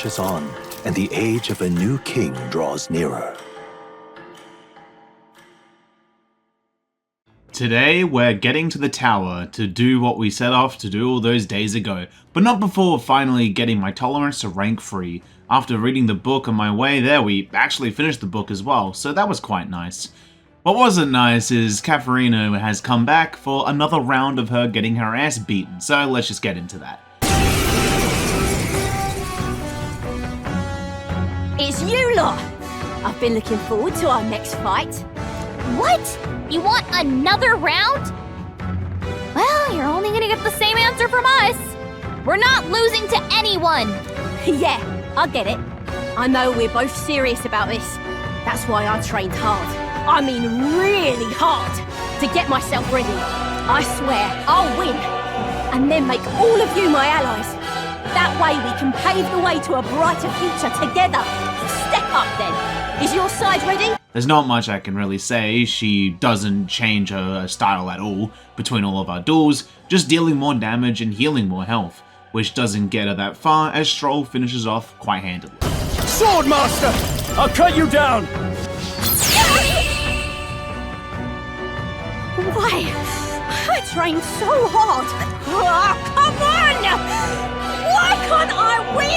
marches on, and the age of a new king draws nearer. Today, we're getting to the tower to do what we set off to do all those days ago, but not before finally getting my tolerance to rank free. After reading the book on my way there, we actually finished the book as well, so that was quite nice. What wasn't nice is Katharina has come back for another round of her getting her ass beaten, so let's just get into that. It's you lot! I've been looking forward to our next fight. What? You want another round? Well, you're only gonna get the same answer from us. We're not losing to anyone. Yeah, I get it. I know we're both serious about this. That's why I trained hard. I mean really hard to get myself ready. I swear I'll win. And then make all of you my allies. That way we can pave the way to a brighter future together. Step up then. Is your side ready? There's not much I can really say. She doesn't change her style at all between all of our duels, just dealing more damage and healing more health, which doesn't get her that far as Stroll finishes off quite handily. Swordmaster! I'll cut you down! Why? I trained so hard. Oh, come on! Why can't I win?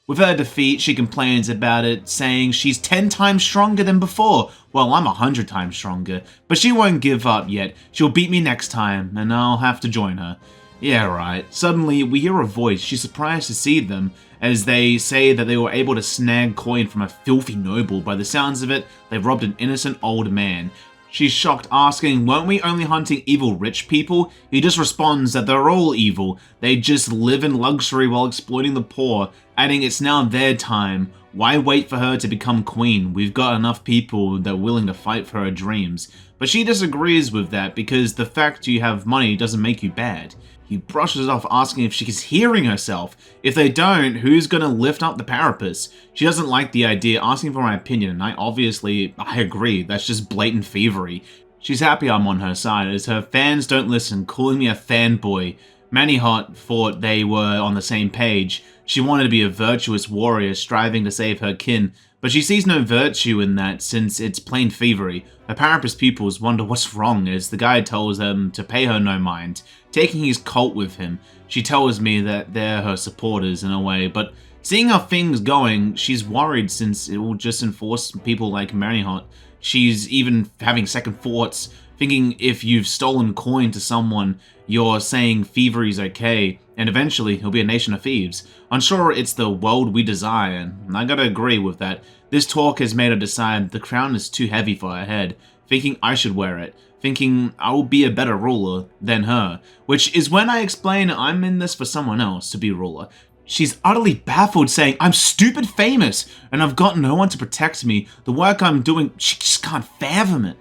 With her defeat, she complains about it, saying she's 10 times stronger than before. Well, I'm 100 times stronger, but she won't give up yet. She'll beat me next time, and I'll have to join her. Yeah, right. Suddenly, we hear a voice. She's surprised to see them, as they say that they were able to snag coin from a filthy noble. By the sounds of it, they robbed an innocent old man. She's shocked, asking, weren't we only hunting evil rich people? He just responds that they're all evil. They just live in luxury while exploiting the poor, adding it's now their time. Why wait for her to become queen? We've got enough people that are willing to fight for her dreams. But she disagrees with that because the fact you have money doesn't make you bad. He brushes off, asking if she's hearing herself. If they don't, who's gonna lift up the parapet? She doesn't like the idea, asking for my opinion, and I agree, that's just blatant thievery. She's happy I'm on her side, as her fans don't listen, calling me a fanboy. Manihot thought they were on the same page. She wanted to be a virtuous warrior, striving to save her kin, but she sees no virtue in that since it's plain thievery. Her parapet's pupils wonder what's wrong as the guy tells them to pay her no mind. Taking his cult with him, she tells me that they're her supporters in a way, but seeing how things going, she's worried since it will just enforce people like Manihot. She's even having second thoughts, thinking if you've stolen coin to someone, you're saying thievery's okay, and eventually he'll be a nation of thieves. Unsure it's the world we desire, and I gotta agree with that. This talk has made her decide the crown is too heavy for her head, thinking I should wear it, thinking I will be a better ruler than her, which is when I explain I'm in this for someone else to be ruler. She's utterly baffled, saying I'm stupid famous, and I've got no one to protect me. The work I'm doing, she just can't fathom it.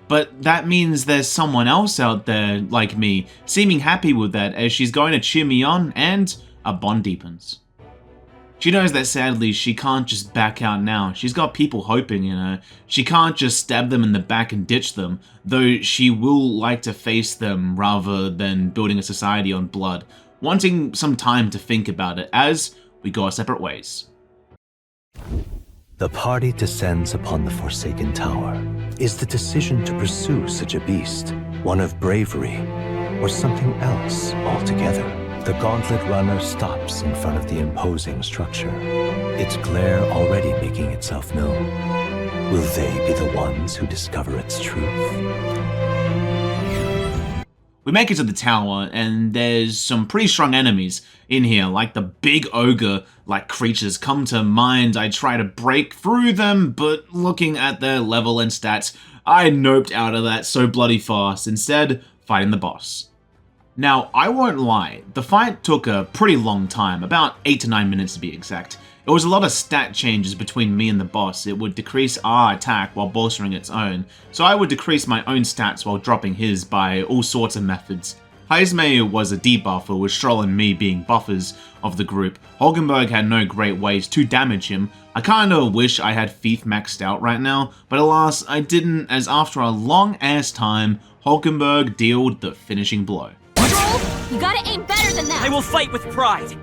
But that means there's someone else out there like me, seeming happy with that as she's going to cheer me on, and a bond deepens. She knows that sadly she can't just back out now. She's got people hoping in her. She can't just stab them in the back and ditch them, though she will like to face them rather than building a society on blood, wanting some time to think about it as we go our separate ways. The party descends upon the Forsaken Tower. Is the decision to pursue such a beast one of bravery or something else altogether? The gauntlet runner stops in front of the imposing structure, its glare already making itself known. Will they be the ones who discover its truth? We make it to the tower, and there's some pretty strong enemies in here, like the big ogre-like creatures come to mind. I try to break through them, but looking at their level and stats, I noped out of that so bloody fast, instead fighting the boss. Now, I won't lie, the fight took a pretty long time, about 8 to 9 minutes to be exact. It was a lot of stat changes between me and the boss. It would decrease our attack while bolstering its own, so I would decrease my own stats while dropping his by all sorts of methods. Heisme was a debuffer, with Stroll and me being buffers of the group. Hulkenberg had no great ways to damage him. I kinda wish I had Thief maxed out right now, but alas, I didn't, as after a long ass time, Hulkenberg dealt the finishing blow. Stroll, you gotta aim better than that! I will fight with pride.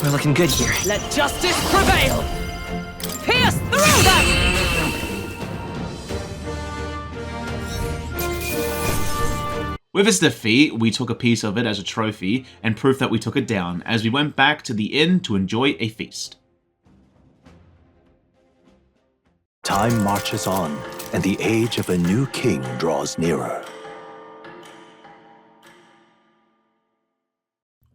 We're looking good here. Let justice prevail! Pierce through them! With his defeat, we took a piece of it as a trophy and proof that we took it down, as we went back to the inn to enjoy a feast. Time marches on, and the age of a new king draws nearer.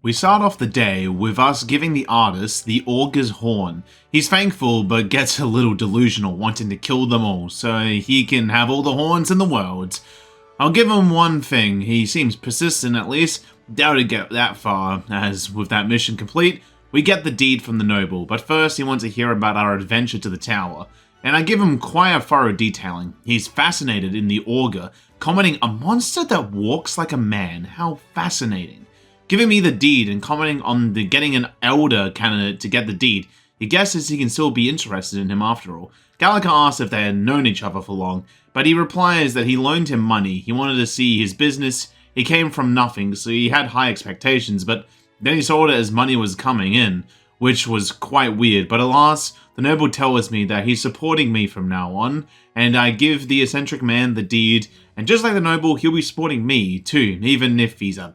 We start off the day with us giving the artist the Augur's Horn. He's thankful but gets a little delusional, wanting to kill them all so he can have all the horns in the world. I'll give him one thing, he seems persistent at least. Doubt he'd get that far, as with that mission complete, we get the deed from the noble, but first he wants to hear about our adventure to the tower. And I give him quite a thorough detailing. He's fascinated in the Augur, commenting, "A monster that walks like a man, how fascinating." Giving me the deed and commenting on the getting an elder candidate to get the deed, he guesses he can still be interested in him after all. Gallagher asks if they had known each other for long, but he replies that he loaned him money, he wanted to see his business, he came from nothing, so he had high expectations, but then he sold it as money was coming in, which was quite weird, but alas, the noble tells me that he's supporting me from now on, and I give the eccentric man the deed, and just like the noble, he'll be supporting me too, even if he's a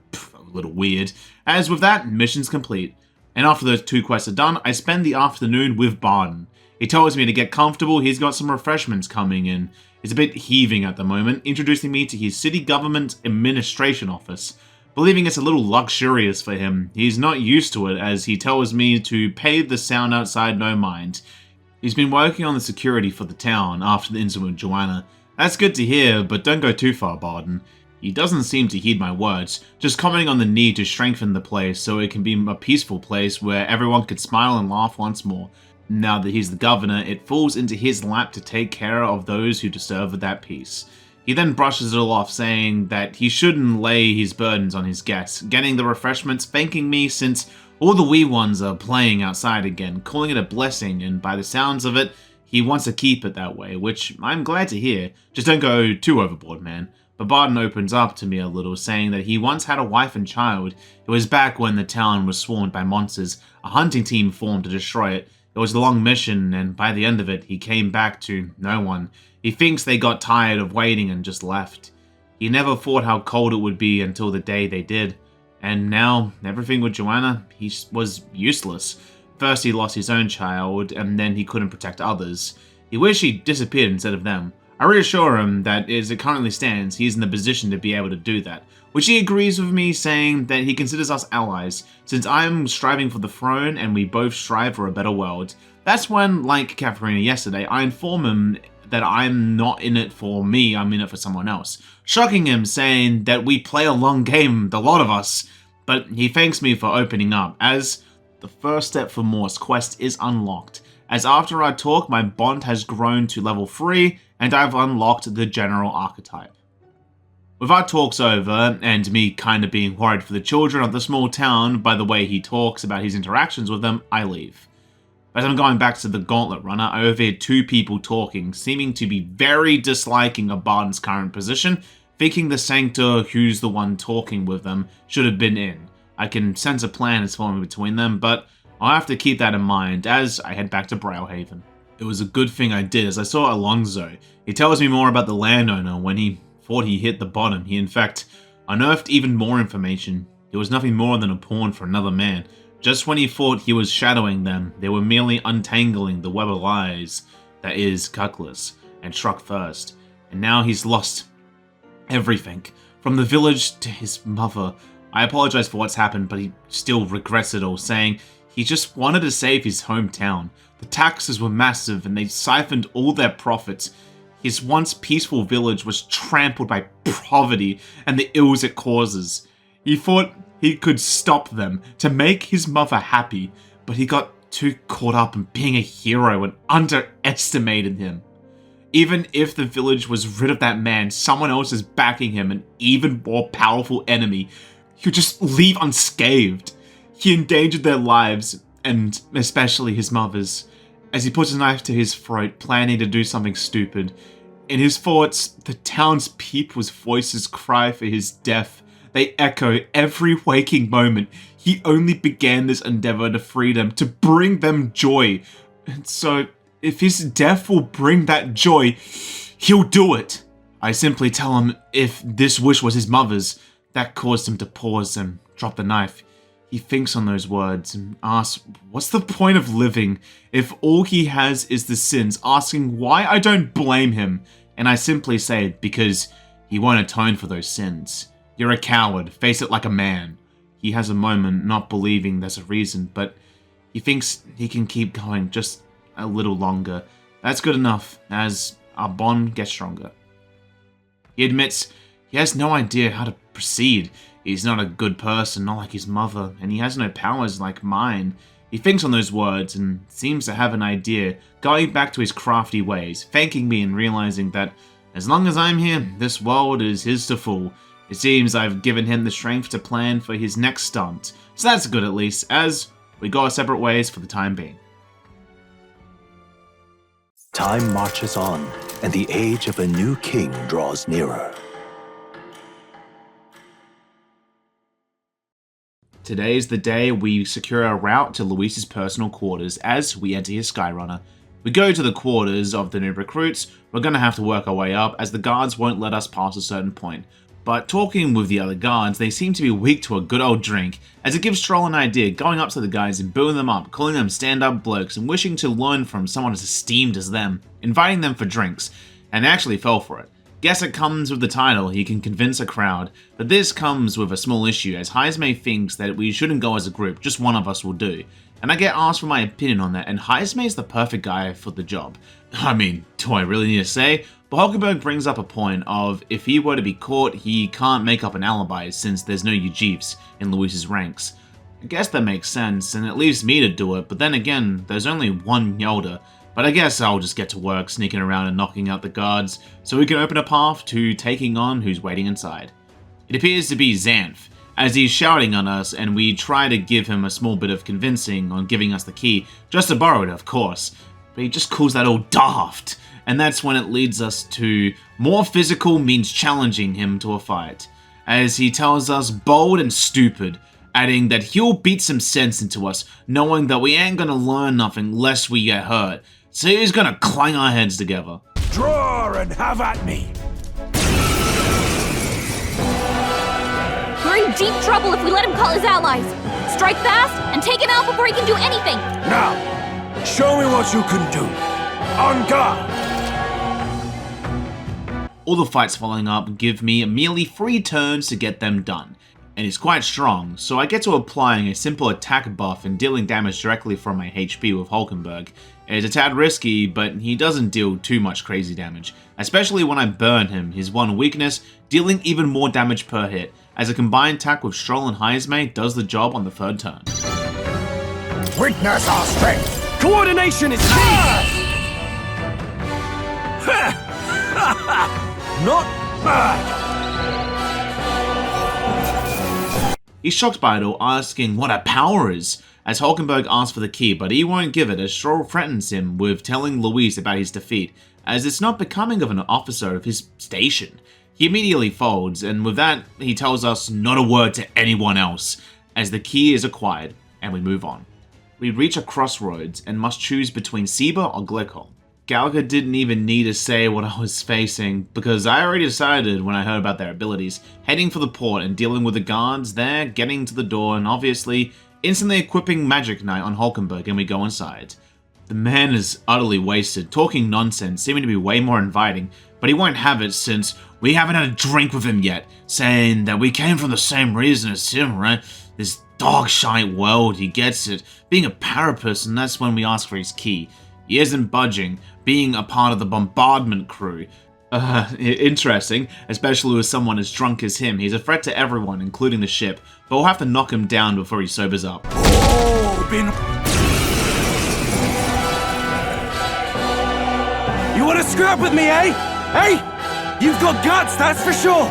little weird. As with that, mission's complete. And after those 2 quests are done, I spend the afternoon with Barton. He tells me to get comfortable, he's got some refreshments coming in. He's a bit heaving at the moment, introducing me to his city government administration office. Believing it's a little luxurious for him, he's not used to it as he tells me to pay the sound outside no mind. He's been working on the security for the town after the incident with Joanna. That's good to hear, but don't go too far, Barton. He doesn't seem to heed my words, just commenting on the need to strengthen the place so it can be a peaceful place where everyone could smile and laugh once more. Now that he's the governor, it falls into his lap to take care of those who deserve that peace. He then brushes it all off, saying that he shouldn't lay his burdens on his guests, getting the refreshments, thanking me since all the wee ones are playing outside again, calling it a blessing, and by the sounds of it, he wants to keep it that way, which I'm glad to hear. Just don't go too overboard, man. But Barton opens up to me a little, saying that he once had a wife and child. It was back when the town was swarmed by monsters. A hunting team formed to destroy it. It was a long mission, and by the end of it, he came back to no one. He thinks they got tired of waiting and just left. He never thought how cold it would be until the day they did. And now, everything with Joanna, he was useless. First he lost his own child, and then he couldn't protect others. He wished he disappeared instead of them. I reassure him that as it currently stands, he is in the position to be able to do that, which he agrees with me, saying that he considers us allies, since I am striving for the throne and we both strive for a better world. That's when, like Katharina yesterday, I inform him that I'm not in it for me, I'm in it for someone else, shocking him, saying that we play a long game, the lot of us, but he thanks me for opening up, as the first step for Morse quest is unlocked, as after our talk, my bond has grown to level 3, and I've unlocked the general archetype. With our talks over, and me kinda being worried for the children of the small town by the way he talks about his interactions with them, I leave. As I'm going back to the Gauntlet Runner, I overhear 2 people talking, seeming to be very disliking of Barton's current position, thinking the Sanctor, who's the one talking with them, should have been in. I can sense a plan is forming between them, but I'll have to keep that in mind as I head back to Brownhaven. It was a good thing I did, as I saw Alonso. He tells me more about the landowner. When he thought he hit the bottom, he in fact unearthed even more information. It was nothing more than a pawn for another man. Just when he thought he was shadowing them, they were merely untangling the web of lies that is Cuckless, and struck first. And now he's lost everything, from the village to his mother. I apologize for what's happened, but he still regrets it all, saying he just wanted to save his hometown. The taxes were massive and they siphoned all their profits. His once peaceful village was trampled by poverty and the ills it causes. He thought he could stop them to make his mother happy, but he got too caught up in being a hero and underestimated him. Even if the village was rid of that man, someone else is backing him, an even more powerful enemy. he'll just leave unscathed. He endangered their lives, and especially his mother's, as he puts a knife to his throat, planning to do something stupid. In his thoughts, the townspeople's voices cry for his death. They echo every waking moment. He only began this endeavor to free them, to bring them joy. And so, if his death will bring that joy, he'll do it. I simply tell him if this wish was his mother's, that caused him to pause and drop the knife. He thinks on those words and asks, what's the point of living if all he has is the sins, asking why I don't blame him. And I simply say, because he won't atone for those sins. You're a coward, face it like a man. He has a moment not believing there's a reason, but he thinks he can keep going just a little longer. That's good enough, as our bond gets stronger. He admits he has no idea how to proceed. He's not a good person, not like his mother, and he has no powers like mine. He thinks on those words and seems to have an idea, going back to his crafty ways, thanking me and realizing that as long as I'm here, this world is his to fool. It seems I've given him the strength to plan for his next stunt, so that's good at least, as we go our separate ways for the time being. Time marches on, and the age of a new king draws nearer. Today is the day we secure a route to Luis's personal quarters as we enter his Skyrunner. We go to the quarters of the new recruits. We're going to have to work our way up as the guards won't let us past a certain point. But talking with the other guards, they seem to be weak to a good old drink, as it gives Stroll an idea, going up to the guys and building them up, calling them stand-up blokes and wishing to learn from someone as esteemed as them, inviting them for drinks, and they actually fell for it. Guess it comes with the title, he can convince a crowd, but this comes with a small issue as Heismay thinks that we shouldn't go as a group, just one of us will do. And I get asked for my opinion on that, and Heismay is the perfect guy for the job. I mean, do I really need to say? But Hulkenberg brings up a point of if he were to be caught, he can't make up an alibi since there's no Ujifs in Luis's ranks. I guess that makes sense, and it leaves me to do it, but then again, there's only one Yelda. But I guess I'll just get to work sneaking around and knocking out the guards, so we can open a path to taking on who's waiting inside. It appears to be Xanth, as he's shouting on us and we try to give him a small bit of convincing on giving us the key, just to borrow it of course, but he just calls that all daft, and that's when it leads us to more physical means challenging him to a fight, as he tells us bold and stupid, adding that he'll beat some sense into us, knowing that we ain't gonna learn nothing lest we get hurt. So he's gonna clang our heads together. Draw and have at me! We're in deep trouble if we let him call his allies. Strike fast and take him out before he can do anything. Now, show me what you can do. On guard! All the fights following up give me merely 3 turns to get them done, and he's quite strong, so I get to applying a simple attack buff and dealing damage directly from my HP with Hulkenberg. It's a tad risky, but he doesn't deal too much crazy damage, especially when I burn him, his one weakness, dealing even more damage per hit, as a combined attack with Stroll and Heismay does the job on the 3rd turn. Witness our strength! Coordination is key! Not bad! He's shocked by it all, asking what a power is, as Hulkenberg asks for the key, but he won't give it as Stroll threatens him with telling Luis about his defeat, as it's not becoming of an officer of his station. He immediately folds, and with that, he tells us not a word to anyone else, as the key is acquired, and we move on. We reach a crossroads and must choose between Seba or Glycol. Gallagher didn't even need to say what I was facing, because I already decided when I heard about their abilities, heading for the port and dealing with the guards there, getting to the door, and obviously instantly equipping Magic Knight on Hulkenberg, and we go inside. The man is utterly wasted, talking nonsense, seeming to be way more inviting, but he won't have it since we haven't had a drink with him yet, saying that we came from the same reason as him, right? This dog shite world, he gets it, being a parapus, and that's when we ask for his key. He isn't budging, being a part of the bombardment crew. Interesting, especially with someone as drunk as him. He's a threat to everyone, including the ship, but we'll have to knock him down before he sobers up. Oh, You wanna scrap with me, eh? Hey? You've got guts, that's for sure!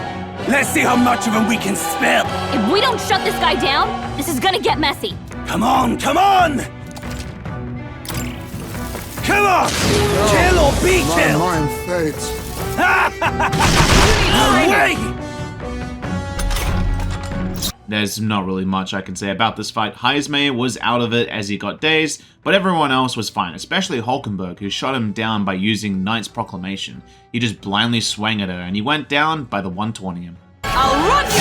Let's see how much of him we can spill! If we don't shut this guy down, this is gonna get messy. Come on, come on! Come on! Kill or be killed! My mind fades. Away! There's not really much I can say about this fight. Heismay was out of it as he got dazed, but everyone else was fine, especially Hulkenberg, who shot him down by using Knight's Proclamation. He just blindly swung at her, and he went down by the one taunting him. I'll run you!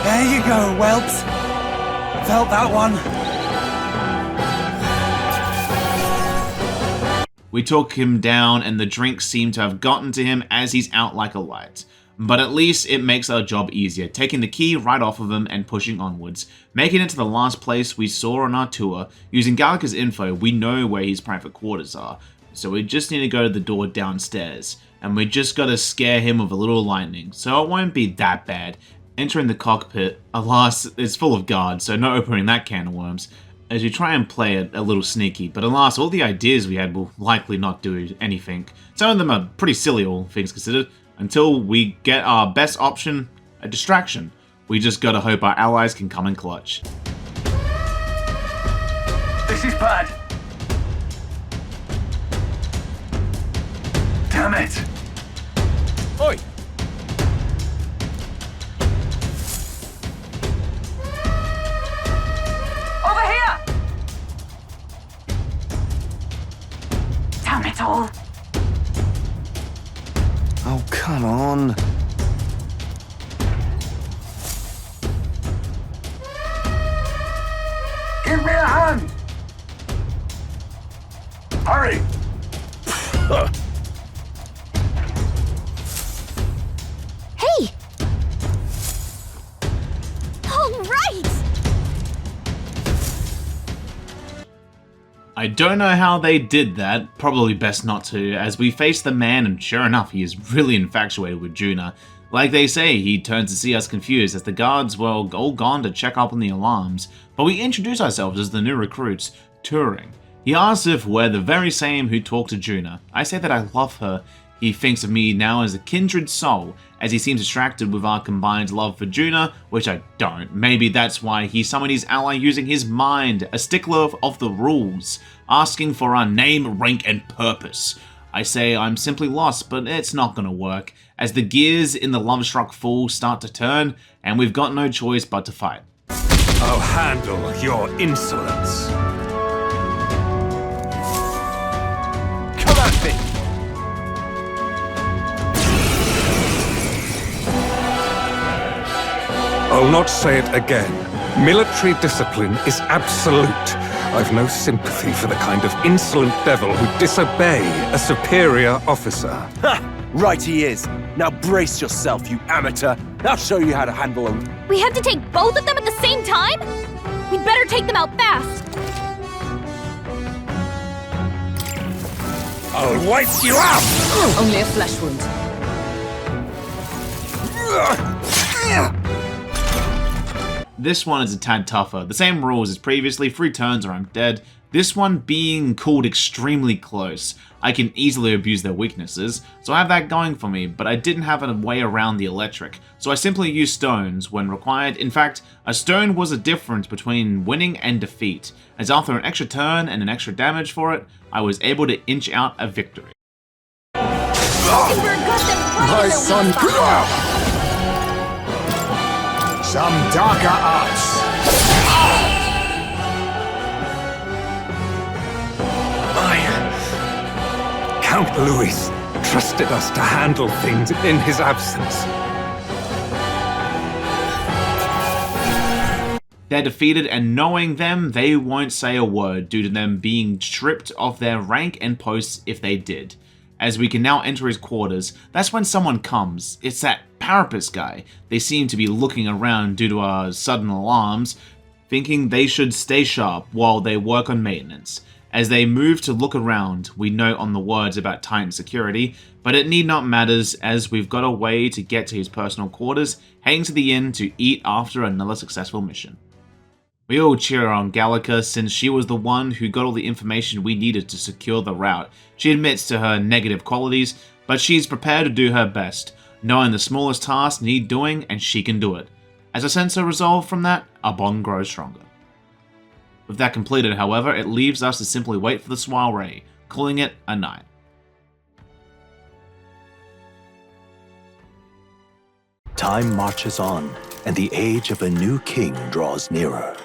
There you go, whelps. Felt that one. We took him down, and the drink seemed to have gotten to him as he's out like a light. But at least it makes our job easier, taking the key right off of him and pushing onwards. Making it to the last place we saw on our tour, using Gallica's info, we know where his private quarters are. So we just need to go to the door downstairs. And we just gotta scare him with a little lightning, so it won't be that bad. Entering the cockpit, alas, it's full of guards, so no opening that can of worms. As we try and play it a little sneaky, but alas, all the ideas we had will likely not do anything. Some of them are pretty silly, all things considered, until we get our best option, a distraction. We just gotta hope our allies can come in clutch. This is bad. Damn it. Oi! Over here! Damn it all. Oh, come on. Give me a hand! Hurry! Hey! All right! I don't know how they did that, probably best not to, as we face the man and sure enough he is really infatuated with Juna. Like they say, he turns to see us confused as the guards were all gone to check up on the alarms, but we introduce ourselves as the new recruits, Turing. He asks if we're the very same who talked to Juna. I say that I love her. He thinks of me now as a kindred soul, as he seems distracted with our combined love for Juna, which I don't. Maybe that's why he summoned his ally using his mind, a stickler of the rules, asking for our name, rank, and purpose. I say I'm simply lost, but it's not gonna work, as the gears in the love-struck fool start to turn, and we've got no choice but to fight. I'll handle your insolence. Come at me! I'll not say it again. Military discipline is absolute. I've no sympathy for the kind of insolent devil who disobey a superior officer. Ha! Right he is. Now brace yourself, you amateur. I'll show you how to handle him. We have to take both of them at the same time? We'd better take them out fast. I'll wipe you out! Only a flesh wound. This one is a tad tougher. The same rules as previously, 3 turns or I'm dead. This one being called extremely close. I can easily abuse their weaknesses, so I have that going for me, but I didn't have a way around the electric, so I simply used stones when required. In fact, a stone was a difference between winning and defeat, as after an extra turn and an extra damage for it, I was able to inch out a victory. My son. Some darker arts. Count Louis trusted us to handle things in his absence. They're defeated, and knowing them, they won't say a word due to them being stripped of their rank and posts if they did. As we can now enter his quarters, that's when someone comes. It's that Parapus guy. They seem to be looking around due to our sudden alarms, thinking they should stay sharp while they work on maintenance. As they move to look around, we note on the words about Titan security, but it need not matters as we've got a way to get to his personal quarters, heading to the inn to eat after another successful mission. We all cheer on Gallica since she was the one who got all the information we needed to secure the route. She admits to her negative qualities, but she's prepared to do her best, knowing the smallest task need doing and she can do it. As I sense her resolve from that, our bond grows stronger. With that completed, however, it leaves us to simply wait for the soiree, calling it a night. Time marches on, and the age of a new king draws nearer.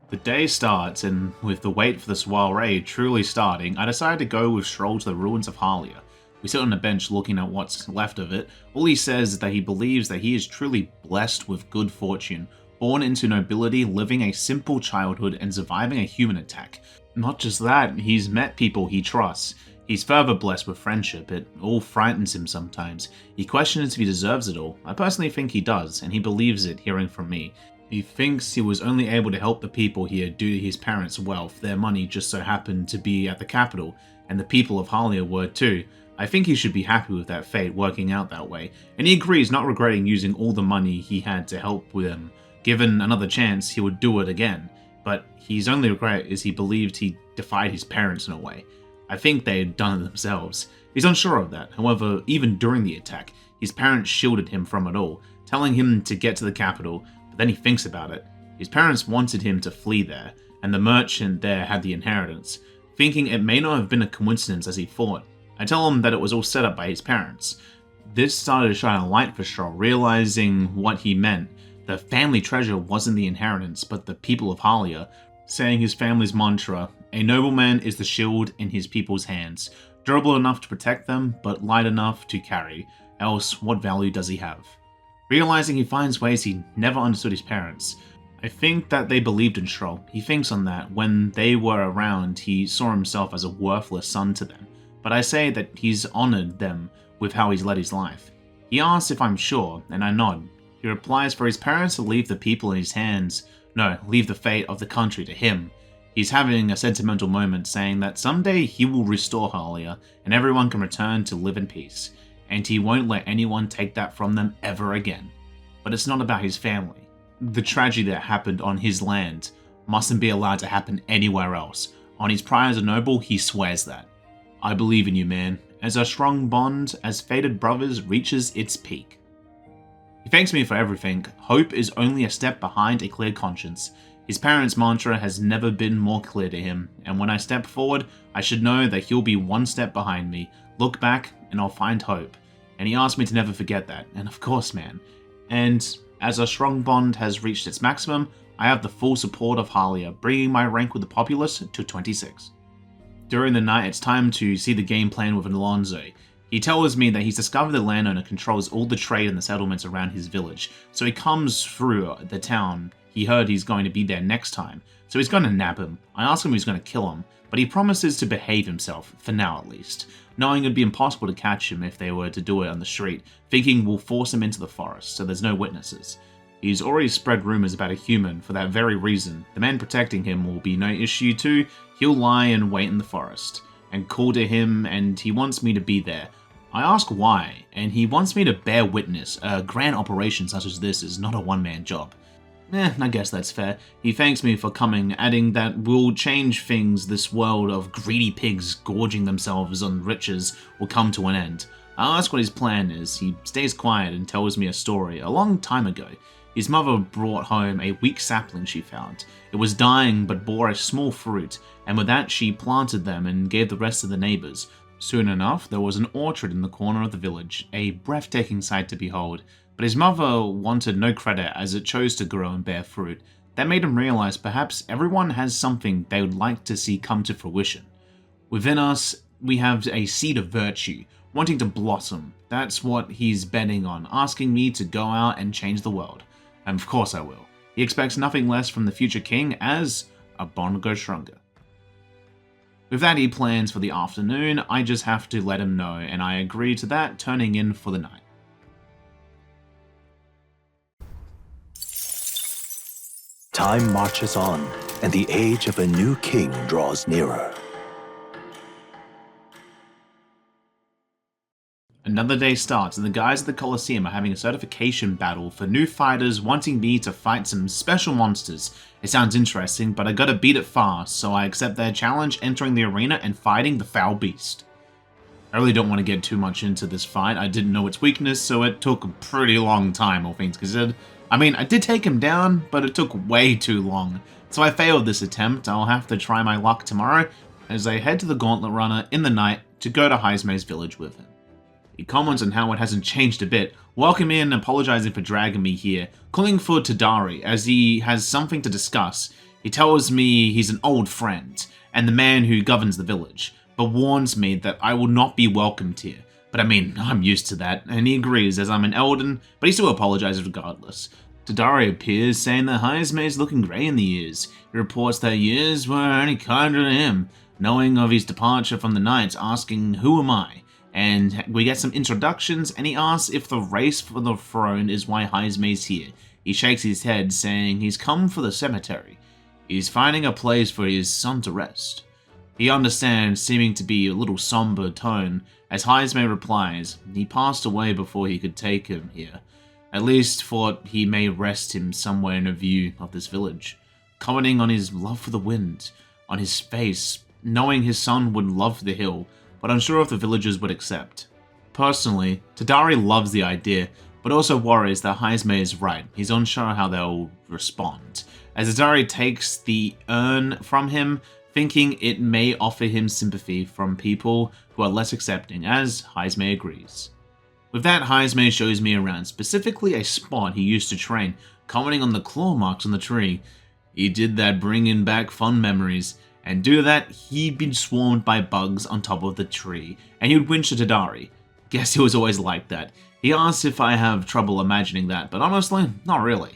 The day starts, and with the wait for the soiree truly starting, I decide to go with Stroll to the ruins of Halia. We sit on a bench looking at what's left of it. All he says is that he believes that he is truly blessed with good fortune, born into nobility, living a simple childhood, and surviving a human attack. Not just that, he's met people he trusts. He's further blessed with friendship. It all frightens him sometimes. He questions if he deserves it all. I personally think he does, and he believes it hearing from me. He thinks he was only able to help the people here due to his parents' wealth. Their money just so happened to be at the capital, and the people of Halia were too. I think he should be happy with that fate working out that way, and he agrees, not regretting using all the money he had to help with them. Given another chance, he would do it again, but his only regret is he believed he defied his parents in a way. I think they had done it themselves. He's unsure of that. However, even during the attack, his parents shielded him from it all, telling him to get to the capital. But then he thinks about it. His parents wanted him to flee there, and the merchant there had the inheritance, thinking it may not have been a coincidence as he thought. I tell him that it was all set up by his parents. This started to shine a light for Stroll, realizing what he meant. The family treasure wasn't the inheritance, but the people of Halia, saying his family's mantra, "A nobleman is the shield in his people's hands, durable enough to protect them, but light enough to carry, else what value does he have?" Realizing he finds ways he never understood his parents. I think that they believed in Stroll. He thinks on that. When they were around, he saw himself as a worthless son to them. But I say that he's honored them with how he's led his life. He asks if I'm sure, and I nod. He replies for his parents to leave the people in his hands. No, leave the fate of the country to him. He's having a sentimental moment, saying that someday he will restore Halia, and everyone can return to live in peace. And he won't let anyone take that from them ever again. But it's not about his family. The tragedy that happened on his land mustn't be allowed to happen anywhere else. On his pride as a noble, he swears that. I believe in you, man, as our strong bond as fated brothers reaches its peak. He thanks me for everything. Hope is only a step behind a clear conscience. His parents' mantra has never been more clear to him, and when I step forward, I should know that he'll be one step behind me. Look back, and I'll find hope. And he asked me to never forget that, and of course, man. And as our strong bond has reached its maximum, I have the full support of Halia, bringing my rank with the populace to 26. During the night, it's time to see the game plan with Alonso. He tells me that he's discovered the landowner controls all the trade in the settlements around his village, so he comes through the town. He heard he's going to be there next time, so he's going to nab him. I ask him if he's going to kill him, but he promises to behave himself, for now at least, knowing it'd be impossible to catch him if they were to do it on the street, thinking we'll force him into the forest, so there's no witnesses. He's already spread rumors about a human for that very reason. The man protecting him will be no issue too. He'll lie and wait in the forest, and call to him, and he wants me to be there. I ask why, and he wants me to bear witness. A grand operation such as this is not a one-man job. I guess that's fair. He thanks me for coming, adding that we'll change things. This world of greedy pigs gorging themselves on riches will come to an end. I ask what his plan is. He stays quiet and tells me a story. A long time ago, his mother brought home a weak sapling she found. It was dying but bore a small fruit, and with that she planted them and gave the rest to the neighbors. Soon enough, there was an orchard in the corner of the village, a breathtaking sight to behold. But his mother wanted no credit as it chose to grow and bear fruit. That made him realize perhaps everyone has something they would like to see come to fruition. Within us, we have a seed of virtue, wanting to blossom. That's what he's betting on, asking me to go out and change the world. And of course I will. He expects nothing less from the future king as a bond goes stronger. With that, he plans for the afternoon. I just have to let him know, and I agree to that, turning in for the night. Time marches on, and the age of a new king draws nearer. Another day starts, and the guys at the Colosseum are having a certification battle for new fighters wanting me to fight some special monsters. It sounds interesting, but I gotta beat it fast, so I accept their challenge, entering the arena and fighting the Foul Beast. I really don't want to get too much into this fight. I didn't know its weakness, so it took a pretty long time, all things considered. I mean, I did take him down, but it took way too long. So I failed this attempt. I'll have to try my luck tomorrow as I head to the Gauntlet Runner in the night to go to Haizme's village with him. He comments on how it hasn't changed a bit, welcoming me and apologizing for dragging me here, calling for Tadari as he has something to discuss. He tells me he's an old friend and the man who governs the village, but warns me that I will not be welcomed here. But I mean, I'm used to that, and he agrees as I'm an Elden, but he still apologizes regardless. Tadari appears, saying that Haizme is looking grey in the ears. He reports that years were only kinder to him, knowing of his departure from the Knights, asking, "Who am I?" And we get some introductions, and he asks if the race for the throne is why Haizme's here. He shakes his head, saying he's come for the cemetery. He's finding a place for his son to rest. He understands, seeming to be a little somber tone, as Haizme replies, he passed away before he could take him here. At least thought he may rest him somewhere in a view of this village. Commenting on his love for the wind, on his face, knowing his son would love the hill, but unsure if the villagers would accept. Personally, Tadari loves the idea, but also worries that Haizme is right. He's unsure how they'll respond, as Tadari takes the urn from him, thinking it may offer him sympathy from people who are less accepting, as Haizme agrees. With that, Haizme shows me around, specifically a spot he used to train, commenting on the claw marks on the tree. He did that bringing back fun memories, and due to that, he'd been swarmed by bugs on top of the tree, and he'd winch to Tadari. Guess he was always like that. He asks if I have trouble imagining that, but honestly, not really.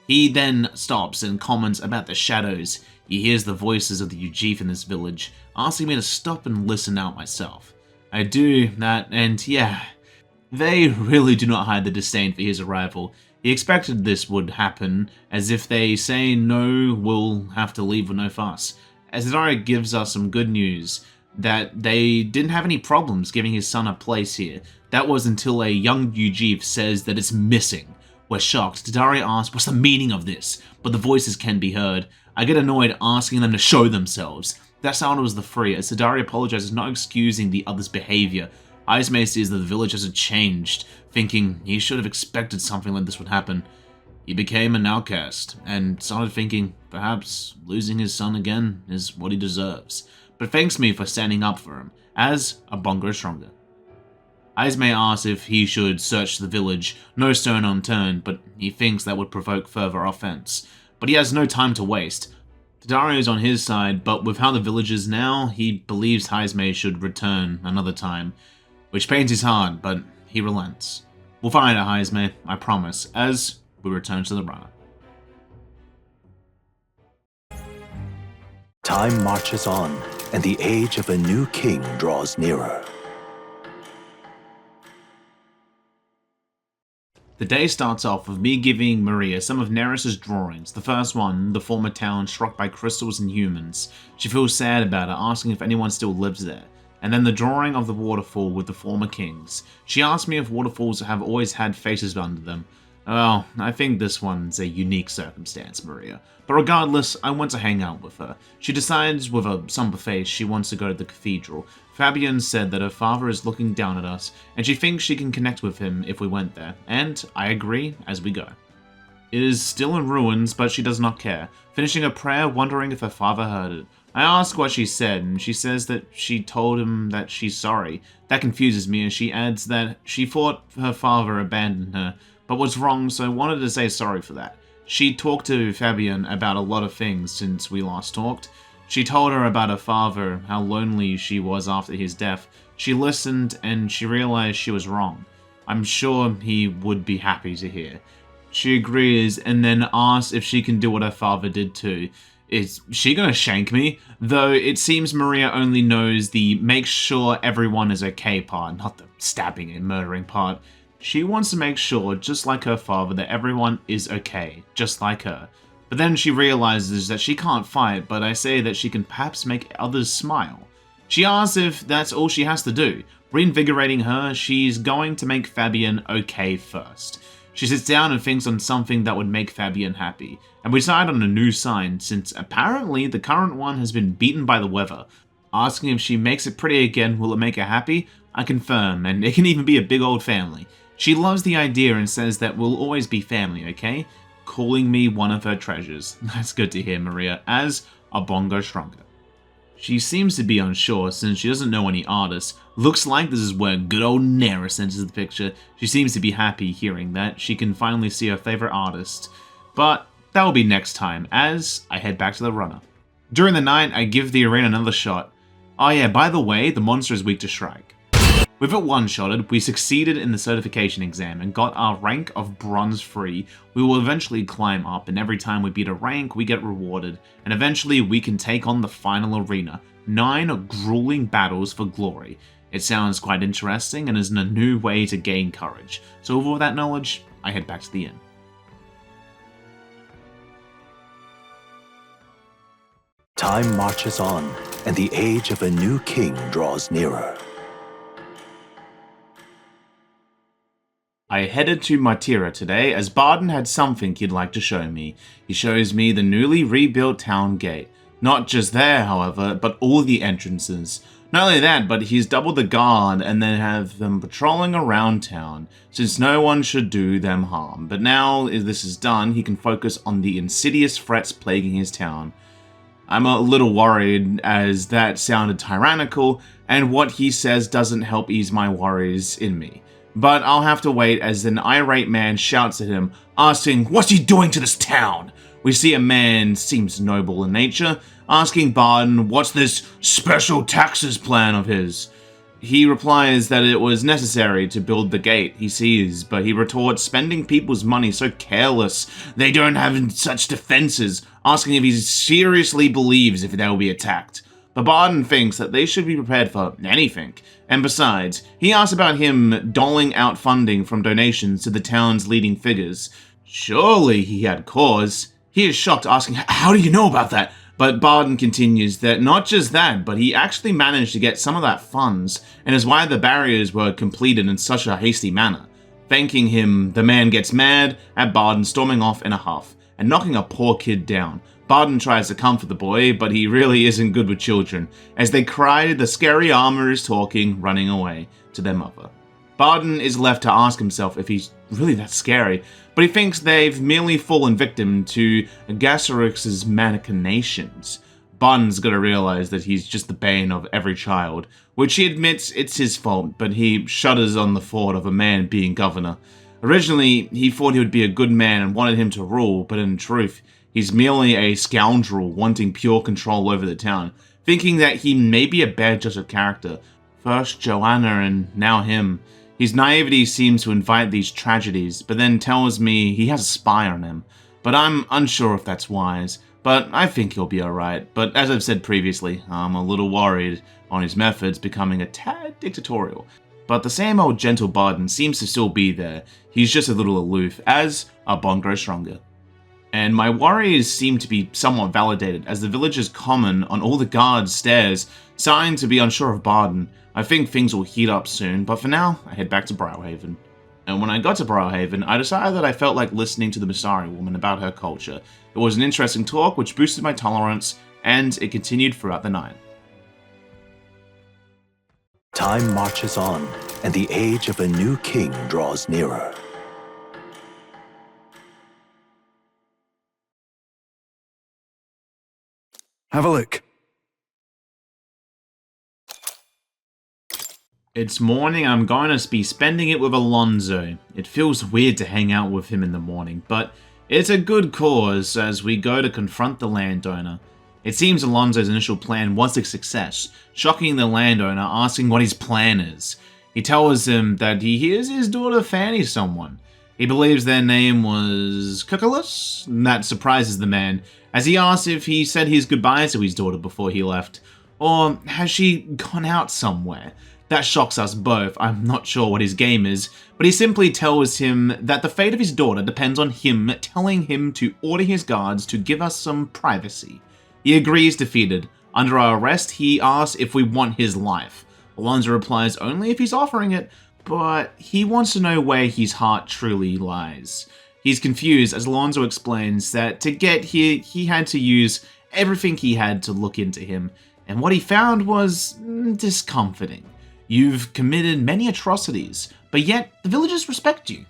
He then stops and comments about the shadows. He hears the voices of the Ujif in this village, asking me to stop and listen out myself. I do that, and yeah, they really do not hide the disdain for his arrival. He expected this would happen, as if they say no, we'll have to leave with no fuss. As Tadari gives us some good news, that they didn't have any problems giving his son a place here. That was until a young Ujif says that it's missing. We're shocked. Tadari asks, what's the meaning of this? But the voices can be heard. I get annoyed asking them to show themselves. That sound was the three, as Tadari apologizes, not excusing the other's behavior. Haizme sees that the village hasn't changed, thinking he should have expected something like this would happen. He became an outcast, and started thinking perhaps losing his son again is what he deserves, but thanks me for standing up for him, as a bond grows stronger. Haizme asks if he should search the village, no stone unturned, but he thinks that would provoke further offense. But he has no time to waste. Tadari is on his side, but with how the village is now, he believes Haizme should return another time, which pains his heart, but he relents. We'll find out, Haizme, I promise, as we return to the runner. Time marches on, and the age of a new king draws nearer. The day starts off with me giving Maria some of Neris's drawings. The first one, the former town struck by crystals and humans. She feels sad about it, asking if anyone still lives there. And then the drawing of the waterfall with the former kings. She asks me if waterfalls have always had faces under them. Well, I think this one's a unique circumstance, Maria. But regardless, I want to hang out with her. She decides with a somber face she wants to go to the cathedral. Fabian said that her father is looking down at us, and she thinks she can connect with him if we went there, and I agree as we go. It is still in ruins, but she does not care, finishing a prayer wondering if her father heard it. I ask what she said, and she says that she told him that she's sorry. That confuses me, and she adds that she thought her father abandoned her, but was wrong, so wanted to say sorry for that. She talked to Fabian about a lot of things since we last talked. She told her about her father, how lonely she was after his death. She listened and she realized she was wrong. I'm sure he would be happy to hear. She agrees and then asks if she can do what her father did too. Is she gonna shank me? Though it seems Maria only knows the make sure everyone is okay part, not the stabbing and murdering part. She wants to make sure, just like her father, that everyone is okay, just like her. But then she realizes that she can't fight, but I say that she can perhaps make others smile. She asks if that's all she has to do. Reinvigorating her, she's going to make Fabian okay first. She sits down and thinks on something that would make Fabian happy, and we decide on a new sign, since apparently the current one has been beaten by the weather. Asking if she makes it pretty again, will it make her happy? I confirm, and it can even be a big old family. She loves the idea and says that we'll always be family, okay? Calling me one of her treasures. That's good to hear, Maria, as a bongo stronger. She seems to be unsure since she doesn't know any artists. Looks like this is where good old Neris enters the picture. She seems to be happy hearing that she can finally see her favorite artist. But that will be next time, as I head back to the runner. During the night, I give the arena another shot. Oh yeah, by the way, the monster is weak to strike. With it one-shotted, we succeeded in the certification exam and got our rank of bronze free. We will eventually climb up, and every time we beat a rank, we get rewarded, and eventually we can take on the final arena. 9 grueling battles for glory. It sounds quite interesting and is a new way to gain courage. So with all that knowledge, I head back to the inn. Time marches on, and the age of a new king draws nearer. I headed to Martira today as Barden had something he'd like to show me. He shows me the newly rebuilt town gate. Not just there, however, but all the entrances. Not only that, but he's doubled the guard and then have them patrolling around town, since no one should do them harm. But now, if this is done, he can focus on the insidious threats plaguing his town. I'm a little worried, as that sounded tyrannical, and what he says doesn't help ease my worries in me. But I'll have to wait as an irate man shouts at him, asking, "What's he doing to this town?" We see a man, seems noble in nature, asking Barden what's this special taxes plan of his. He replies that it was necessary to build the gate he sees, but he retorts spending people's money so careless they don't have such defenses, asking if he seriously believes if they will be attacked. But Barden thinks that they should be prepared for anything, and besides, he asks about him doling out funding from donations to the town's leading figures. Surely he had cause. He is shocked, asking, "How do you know about that?" But Barden continues that not just that, but he actually managed to get some of that funds, and is why the barriers were completed in such a hasty manner. Thanking him, the man gets mad at Barden storming off in a huff, and knocking a poor kid down. Barden tries to comfort the boy, but he really isn't good with children. As they cry, the scary armor is talking, running away to their mother. Barden is left to ask himself if he's really that scary, but he thinks they've merely fallen victim to Gasserix's machinations. Barden's gotta realize that he's just the bane of every child, which he admits it's his fault, but he shudders on the thought of a man being governor. Originally, he thought he would be a good man and wanted him to rule, but in truth, he's merely a scoundrel wanting pure control over the town, thinking that he may be a bad judge of character. First Joanna and now him. His naivety seems to invite these tragedies, but then tells me he has a spy on him. But I'm unsure if that's wise, but I think he'll be alright. But as I've said previously, I'm a little worried on his methods becoming a tad dictatorial. But the same old gentle Barden seems to still be there. He's just a little aloof, as our bond grows stronger. And my worries seem to be somewhat validated, as the villagers common on all the guards' stairs sign to be unsure of Barden. I think things will heat up soon, but for now, I head back to Browhaven. And when I got to Browhaven, I decided that I felt like listening to the Masari woman about her culture. It was an interesting talk which boosted my tolerance, and it continued throughout the night. Time marches on, and the age of a new king draws nearer. Have a look. It's morning, I'm going to be spending it with Alonso. It feels weird to hang out with him in the morning, but it's a good cause as we go to confront the landowner. It seems Alonso's initial plan was a success, shocking the landowner, asking what his plan is. He tells him that he hears his daughter Fanny someone. He believes their name was Cuculus? That surprises the man, as he asks if he said his goodbyes to his daughter before he left, or has she gone out somewhere? That shocks us both. I'm not sure what his game is, but he simply tells him that the fate of his daughter depends on him telling him to order his guards to give us some privacy. He agrees, defeated, Under our arrest, he asks if we want his life. Alonso replies only if he's offering it, but he wants to know where his heart truly lies. He's confused as Alonso explains that to get here, he had to use everything he had to look into him, and what he found was discomforting. You've committed many atrocities, but yet the villagers respect you.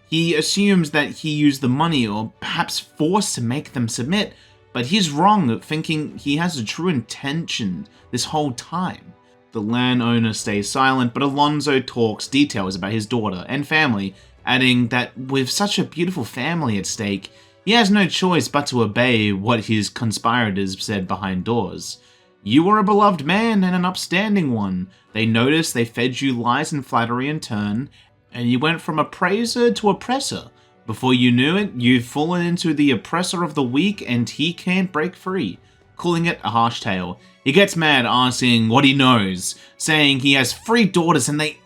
He assumes that he used the money or perhaps force to make them submit, but he's wrong thinking he has a true intention this whole time. The landowner stays silent, but Alonso talks details about his daughter and family, adding that with such a beautiful family at stake, he has no choice but to obey what his conspirators said behind doors. You are a beloved man and an upstanding one. They noticed they fed you lies and flattery in turn, and you went from appraiser to oppressor. Before you knew it, you've fallen into the oppressor of the weak and he can't break free, calling it a harsh tale. He gets mad, asking what he knows, saying he has 3 daughters and they...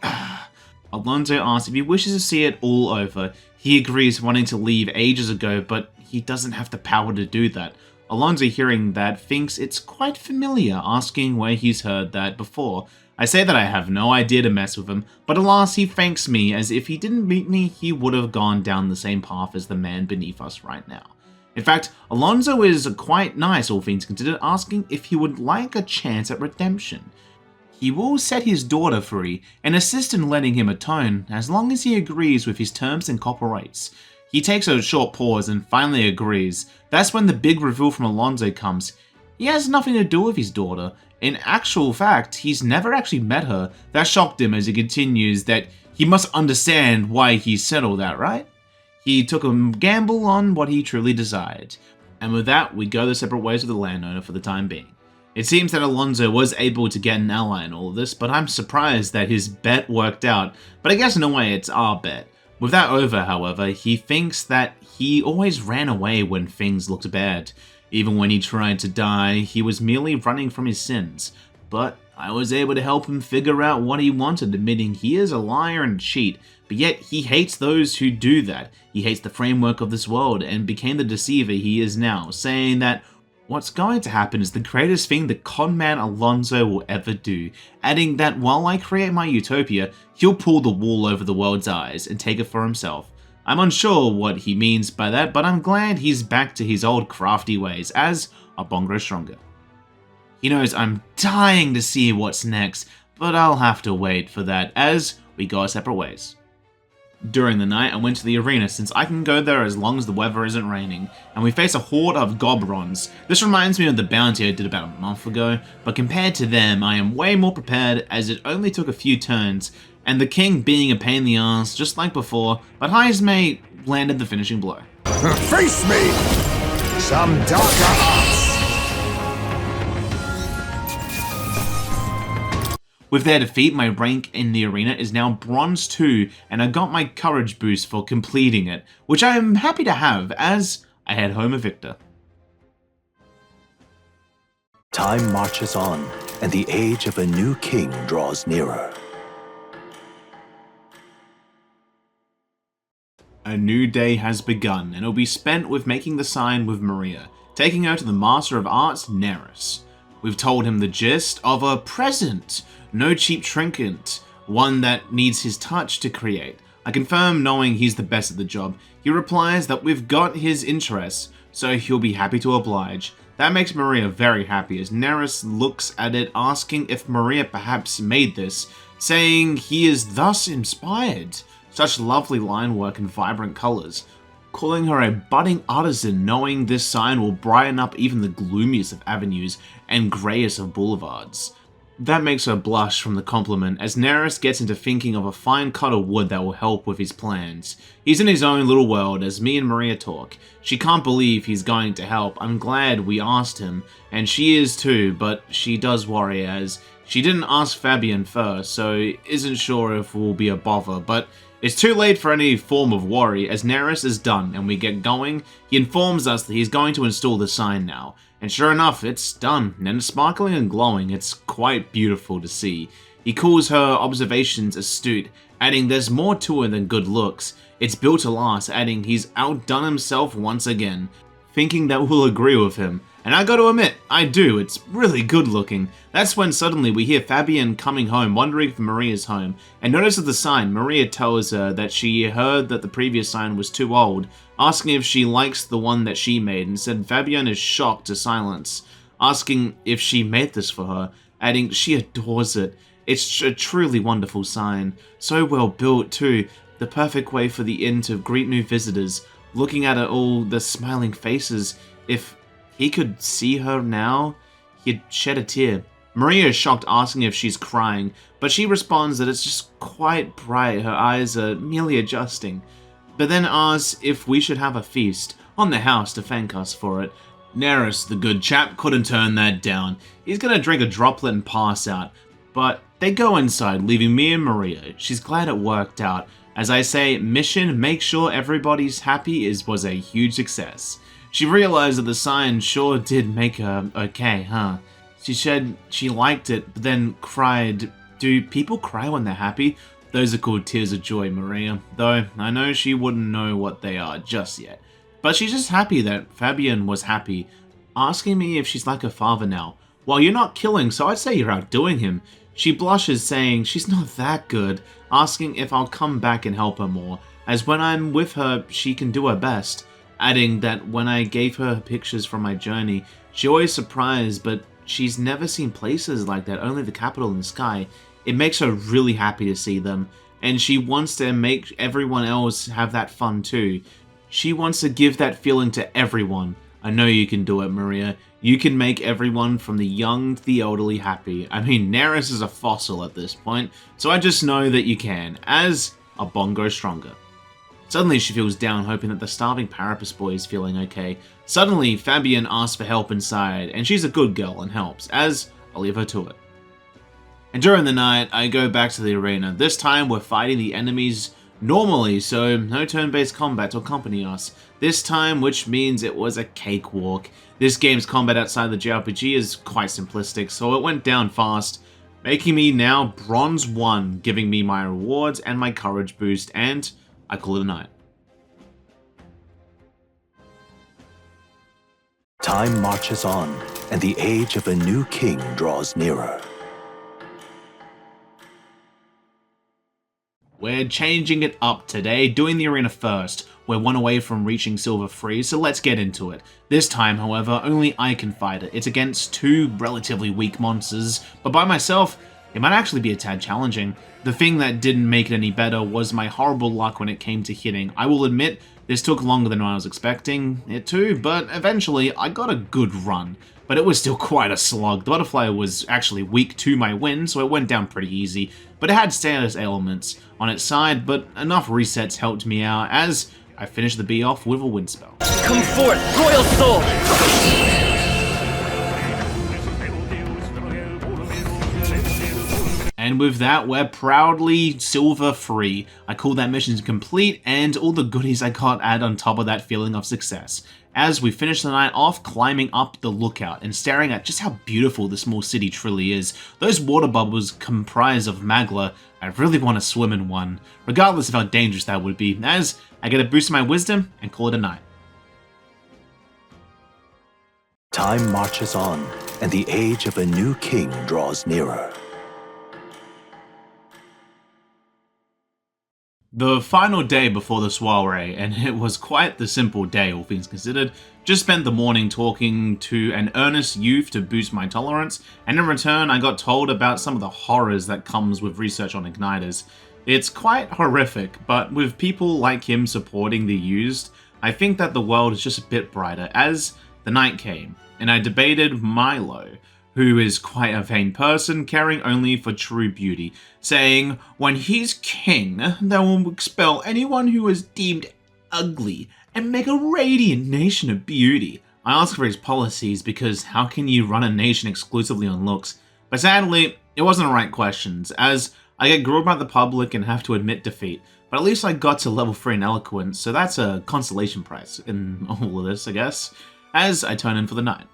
Alonso asks if he wishes to see it all over. He agrees, wanting to leave ages ago, but he doesn't have the power to do that. Alonso, hearing that, thinks it's quite familiar, asking where he's heard that before. I say that I have no idea to mess with him, but alas, he thanks me as if he didn't meet me, he would have gone down the same path as the man beneath us right now. In fact, Alonso is quite nice, all things considered, asking if he would like a chance at redemption. He will set his daughter free and assist in letting him atone, as long as he agrees with his terms and cooperates. He takes a short pause and finally agrees. That's when the big reveal from Alonso comes. He has nothing to do with his daughter. In actual fact, he's never actually met her. That shocked him as he continues that he must understand why he said all that, right? He took a gamble on what he truly desired. And with that, we go their separate ways with the landowner for the time being. It seems that Alonso was able to get an ally in all of this, but I'm surprised that his bet worked out. But I guess in a way it's our bet. With that over, however, he thinks that he always ran away when things looked bad. Even when he tried to die, he was merely running from his sins. But I was able to help him figure out what he wanted, admitting he is a liar and cheat, but yet he hates those who do that. He hates the framework of this world and became the deceiver he is now, saying that what's going to happen is the greatest thing the conman Alonso will ever do, adding that while I create my utopia, he'll pull the wool over the world's eyes and take it for himself. I'm unsure what he means by that, but I'm glad he's back to his old crafty ways as a bongo stronger. He knows I'm dying to see what's next, but I'll have to wait for that as we go our separate ways. During the night, I went to the arena since I can go there as long as the weather isn't raining, and we face a horde of Gobrons. This reminds me of the bounty I did about a month ago, but compared to them, I am way more prepared as it only took a few turns, and the king being a pain in the ass just like before, but Heismate landed the finishing blow. Face me! Some darker arts! With their defeat, my rank in the arena is now Bronze 2, and I got my courage boost for completing it, which I am happy to have as I head home a victor. Time marches on, and the age of a new king draws nearer. A new day has begun, and it will be spent with making the sign with Maria, taking her to the Master of Arts, Neris. We've told him the gist of a present, no cheap trinket, one that needs his touch to create. I confirm knowing he's the best at the job. He replies that we've got his interests, so he'll be happy to oblige. That makes Maria very happy as Neris looks at it asking if Maria perhaps made this, saying he is thus inspired. Such lovely line work and vibrant colors. Calling her a budding artisan, knowing this sign will brighten up even the gloomiest of avenues and greyest of boulevards. That makes her blush from the compliment as Neris gets into thinking of a fine cut of wood that will help with his plans. He's in his own little world as me and Maria talk. She can't believe he's going to help. I'm glad we asked him, and she is too, but she does worry as she didn't ask Fabian first, so isn't sure if we'll be a bother, but it's too late for any form of worry as Neris is done and we get going. He informs us that he's going to install the sign now. And sure enough, it's done, and it's sparkling and glowing. It's quite beautiful to see. He calls her observations astute, adding there's more to her than good looks. It's built to last, adding he's outdone himself once again, thinking that we'll agree with him. And I gotta admit, I do, it's really good looking. That's when suddenly we hear Fabian coming home, wondering if Maria's home, and notices the sign. Maria tells her that she heard that the previous sign was too old, asking if she likes the one that she made, and said Fabian is shocked to silence, asking if she made this for her, adding she adores it. It's a truly wonderful sign, so well built too, the perfect way for the inn to greet new visitors. Looking at all the smiling faces, if he could see her now, he'd shed a tear. Maria is shocked, asking if she's crying, but she responds that it's just quite bright, her eyes are merely adjusting, but then asks if we should have a feast on the house to thank us for it. Neris, the good chap, couldn't turn that down. He's gonna drink a droplet and pass out, but they go inside, leaving me and Maria. She's glad it worked out. As I say, mission make sure everybody's happy was a huge success. She realized that the sign sure did make her okay, huh? She said she liked it, but then cried. Do people cry when they're happy? Those are called tears of joy, Maria. Though, I know she wouldn't know what they are just yet. But she's just happy that Fabian was happy, asking me if she's like her father now. Well, you're not killing, so I'd say you're outdoing him. She blushes, saying she's not that good, asking if I'll come back and help her more, as when I'm with her, she can do her best. Adding that when I gave her pictures from my journey, she always surprised, but she's never seen places like that, only the capital and the sky. It makes her really happy to see them, and she wants to make everyone else have that fun too. She wants to give that feeling to everyone. I know you can do it, Maria. You can make everyone from the young to the elderly happy. I mean, Neris is a fossil at this point, so I just know that you can, as a bongo stronger. Suddenly she feels down, hoping that the starving Parapus boy is feeling okay. Suddenly, Fabian asks for help inside, and she's a good girl and helps, as I'll leave her to it. And during the night, I go back to the arena. This time we're fighting the enemies normally, so no turn-based combat to accompany us. This time, which means it was a cakewalk. This game's combat outside the JRPG is quite simplistic, so it went down fast, making me now Bronze 1, giving me my rewards and my courage boost, and I call it a night. Time marches on, and the age of a new king draws nearer. We're changing it up today, doing the arena first. We're one away from reaching Silver 3, so let's get into it. This time, however, only I can fight it. It's against two relatively weak monsters, but by myself, it might actually be a tad challenging. The thing that didn't make it any better was my horrible luck when it came to hitting. I will admit, this took longer than I was expecting it to, but eventually I got a good run. But it was still quite a slug. The butterfly was actually weak to my win, so it went down pretty easy. But it had status ailments on its side, but enough resets helped me out as I finished the bee off with a wind spell. Come forth, royal soul! And with that, we're proudly Silver 3. I call that mission complete, and all the goodies I got add on top of that feeling of success. As we finish the night off climbing up the lookout and staring at just how beautiful the small city truly is. Those water bubbles comprise of magla. I really want to swim in one, regardless of how dangerous that would be, as I get a boost in my wisdom and call it a night. Time marches on, and the age of a new king draws nearer. The final day before the soiree, and it was quite the simple day, all things considered. Just spent the morning talking to an earnest youth to boost my tolerance, and in return I got told about some of the horrors that comes with research on igniters. It's quite horrific, but with people like him supporting the used, I think that the world is just a bit brighter. As the night came, and I debated Milo, who is quite a vain person, caring only for true beauty, saying, when he's king, they will expel anyone who is deemed ugly and make a radiant nation of beauty. I asked for his policies because how can you run a nation exclusively on looks? But sadly, it wasn't the right questions, as I get grilled by the public and have to admit defeat. But at least I got to level 3 in eloquence, so that's a consolation prize in all of this, I guess, as I turn in for the night.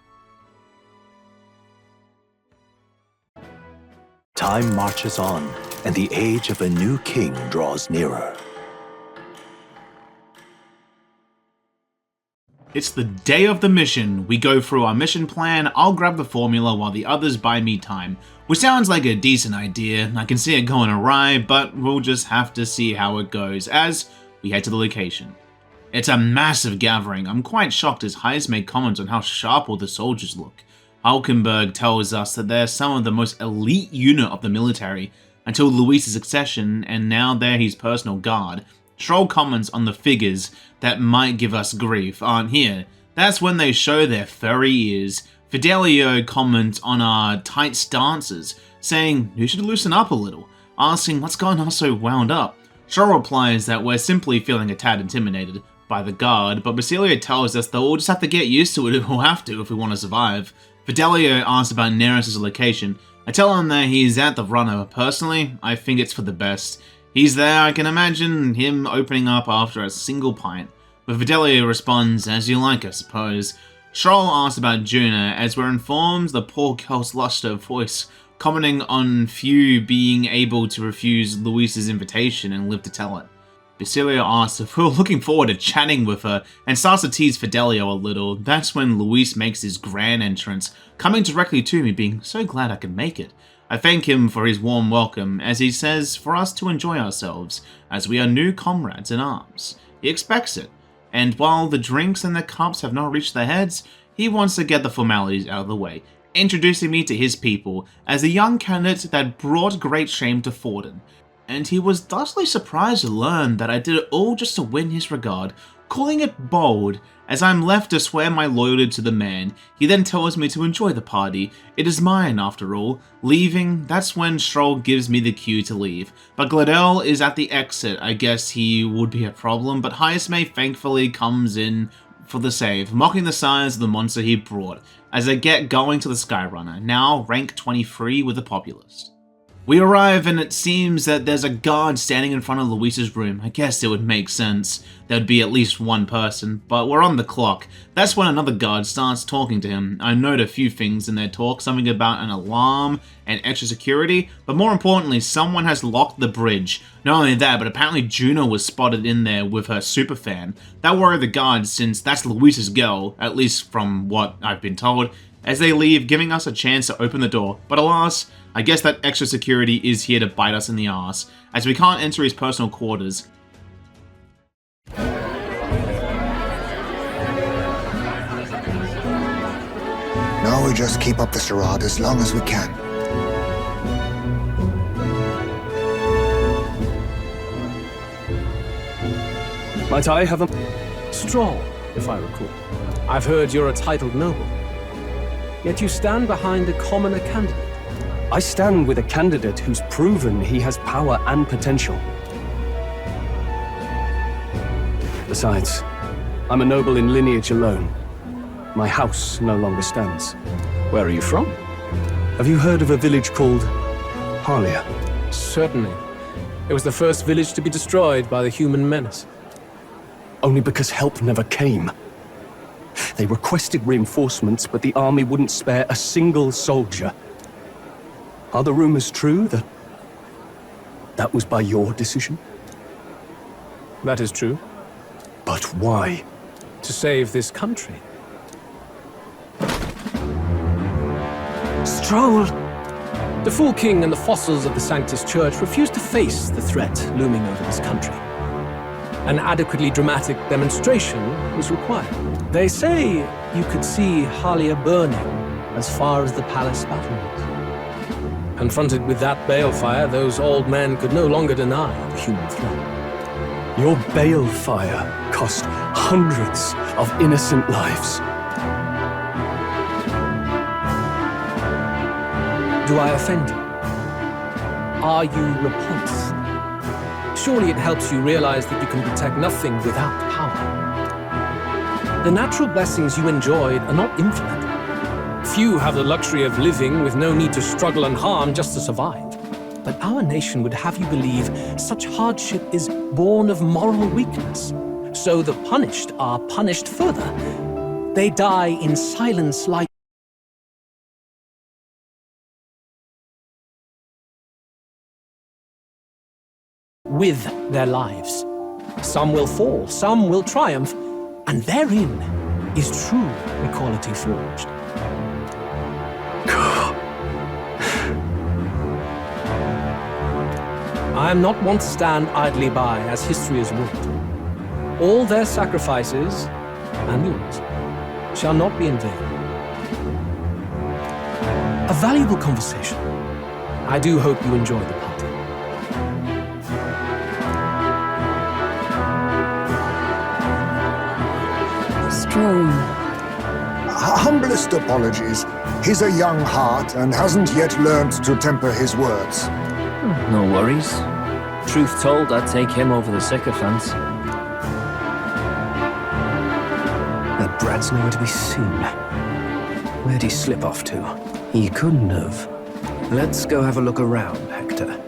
Time marches on, and the age of a new king draws nearer. It's the day of the mission. We go through our mission plan, I'll grab the formula while the others buy me time. Which sounds like a decent idea, I can see it going awry, but we'll just have to see how it goes as we head to the location. It's a massive gathering. I'm quite shocked as Hayes made comments on how sharp all the soldiers look. Hulkenberg tells us that they're some of the most elite unit of the military until Luis's accession, and now they're his personal guard. Stroll comments on the figures that might give us grief aren't here. That's when they show their furry ears. Fidelio comments on our tight stances, saying you should loosen up a little, asking what's going on so wound up. Stroll replies that we're simply feeling a tad intimidated by the guard, but Basilio tells us that we'll just have to get used to it if we'll have to if we want to survive. Fidelio asks about Neris' location. I tell him that he's at the runner. Personally, I think it's for the best. He's there, I can imagine him opening up after a single pint. But Fidelio responds, as you like, I suppose. Stroll asks about Juna, as we're informed the poor girl's lost her voice, commenting on few being able to refuse Luis's invitation and live to tell it. Basilio asks if we're looking forward to chatting with her and starts to tease Fidelio a little. That's when Luis makes his grand entrance, coming directly to me, being so glad I could make it. I thank him for his warm welcome, as he says for us to enjoy ourselves, as we are new comrades in arms. He expects it, and while the drinks and the cups have not reached their heads, he wants to get the formalities out of the way, introducing me to his people as a young candidate that brought great shame to Forden. And he was thusly surprised to learn that I did it all just to win his regard, calling it bold, as I'm left to swear my loyalty to the man. He then tells me to enjoy the party. It is mine, after all. Leaving, that's when Stroll gives me the cue to leave. But Gladel is at the exit. I guess he would be a problem, but Highesmay thankfully comes in for the save, mocking the size of the monster he brought, as I get going to the Skyrunner, now rank 23 with the Populist. We arrive and it seems that there's a guard standing in front of Luis's room. I guess it would make sense. There'd be at least one person, but we're on the clock. That's when another guard starts talking to him. I note a few things in their talk, something about an alarm and extra security, but more importantly, someone has locked the bridge. Not only that, but apparently Juno was spotted in there with her superfan. That worried the guards since that's Luis's girl, at least from what I've been told, as they leave, giving us a chance to open the door. But alas, I guess that extra security is here to bite us in the ass, as we can't enter his personal quarters. Now we just keep up the charade as long as we can. Might I have a... Stroll, if I recall. I've heard you're a titled noble. Yet you stand behind a commoner candidate. I stand with a candidate who's proven he has power and potential. Besides, I'm a noble in lineage alone. My house no longer stands. Where are you from? Have you heard of a village called Harlia? Certainly. It was the first village to be destroyed by the human menace. Only because help never came. They requested reinforcements, but the army wouldn't spare a single soldier. Are the rumors true that was by your decision? That is true. But why? To save this country. Stroll! The Fool King and the fossils of the Sanctus Church refused to face the threat looming over this country. An adequately dramatic demonstration was required. They say you could see Harlia burning as far as the palace battlements. Confronted with that balefire, those old men could no longer deny the human threat. Your balefire cost hundreds of innocent lives. Do I offend you? Are you repulsed? Surely it helps you realize that you can protect nothing without power. The natural blessings you enjoyed are not infinite. Few have the luxury of living with no need to struggle and harm just to survive. But our nation would have you believe such hardship is born of moral weakness. So the punished are punished further. They die in silence like with their lives. Some will fall, some will triumph, and therein is true equality forged. I am not one to stand idly by as history is wrought. All their sacrifices, and yours, shall not be in vain. A valuable conversation. I do hope you enjoy the party. Strong. Humblest apologies. He's a young heart and hasn't yet learned to temper his words. No worries. Truth told, I'd take him over the sycophants. That brat's nowhere to be seen. Where'd he slip off to? He couldn't have. Let's go have a look around, Hector.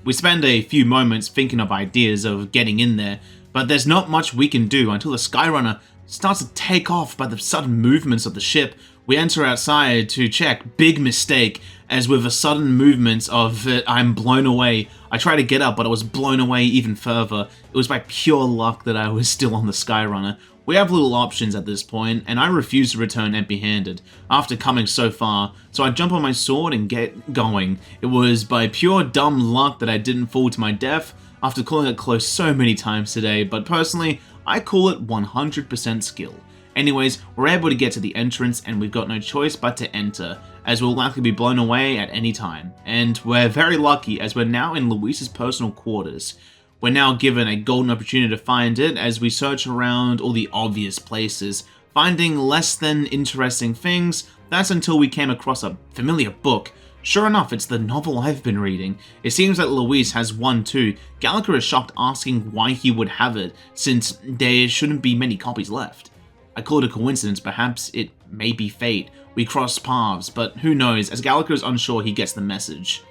We spend a few moments thinking of ideas of getting in there, but there's not much we can do until the Skyrunner starts to take off by the sudden movements of the ship. We enter outside to check. Big mistake, as with the sudden movements of it, I'm blown away. I tried to get up, but I was blown away even further. It was by pure luck that I was still on the Skyrunner. We have little options at this point, and I refuse to return empty-handed after coming so far, so I jump on my sword and get going. It was by pure dumb luck that I didn't fall to my death after calling it close so many times today, but personally, I call it 100% skill. Anyways, we're able to get to the entrance and we've got no choice but to enter, as we'll likely be blown away at any time. And we're very lucky as we're now in Luis's personal quarters. We're now given a golden opportunity to find it as we search around all the obvious places, finding less than interesting things. That's until we came across a familiar book. Sure enough, it's the novel I've been reading. It seems that Luis has one too. Gallica is shocked, asking why he would have it, since there shouldn't be many copies left. I call it a coincidence, perhaps it may be fate. We cross paths, but who knows, as Gallica is unsure he gets the message.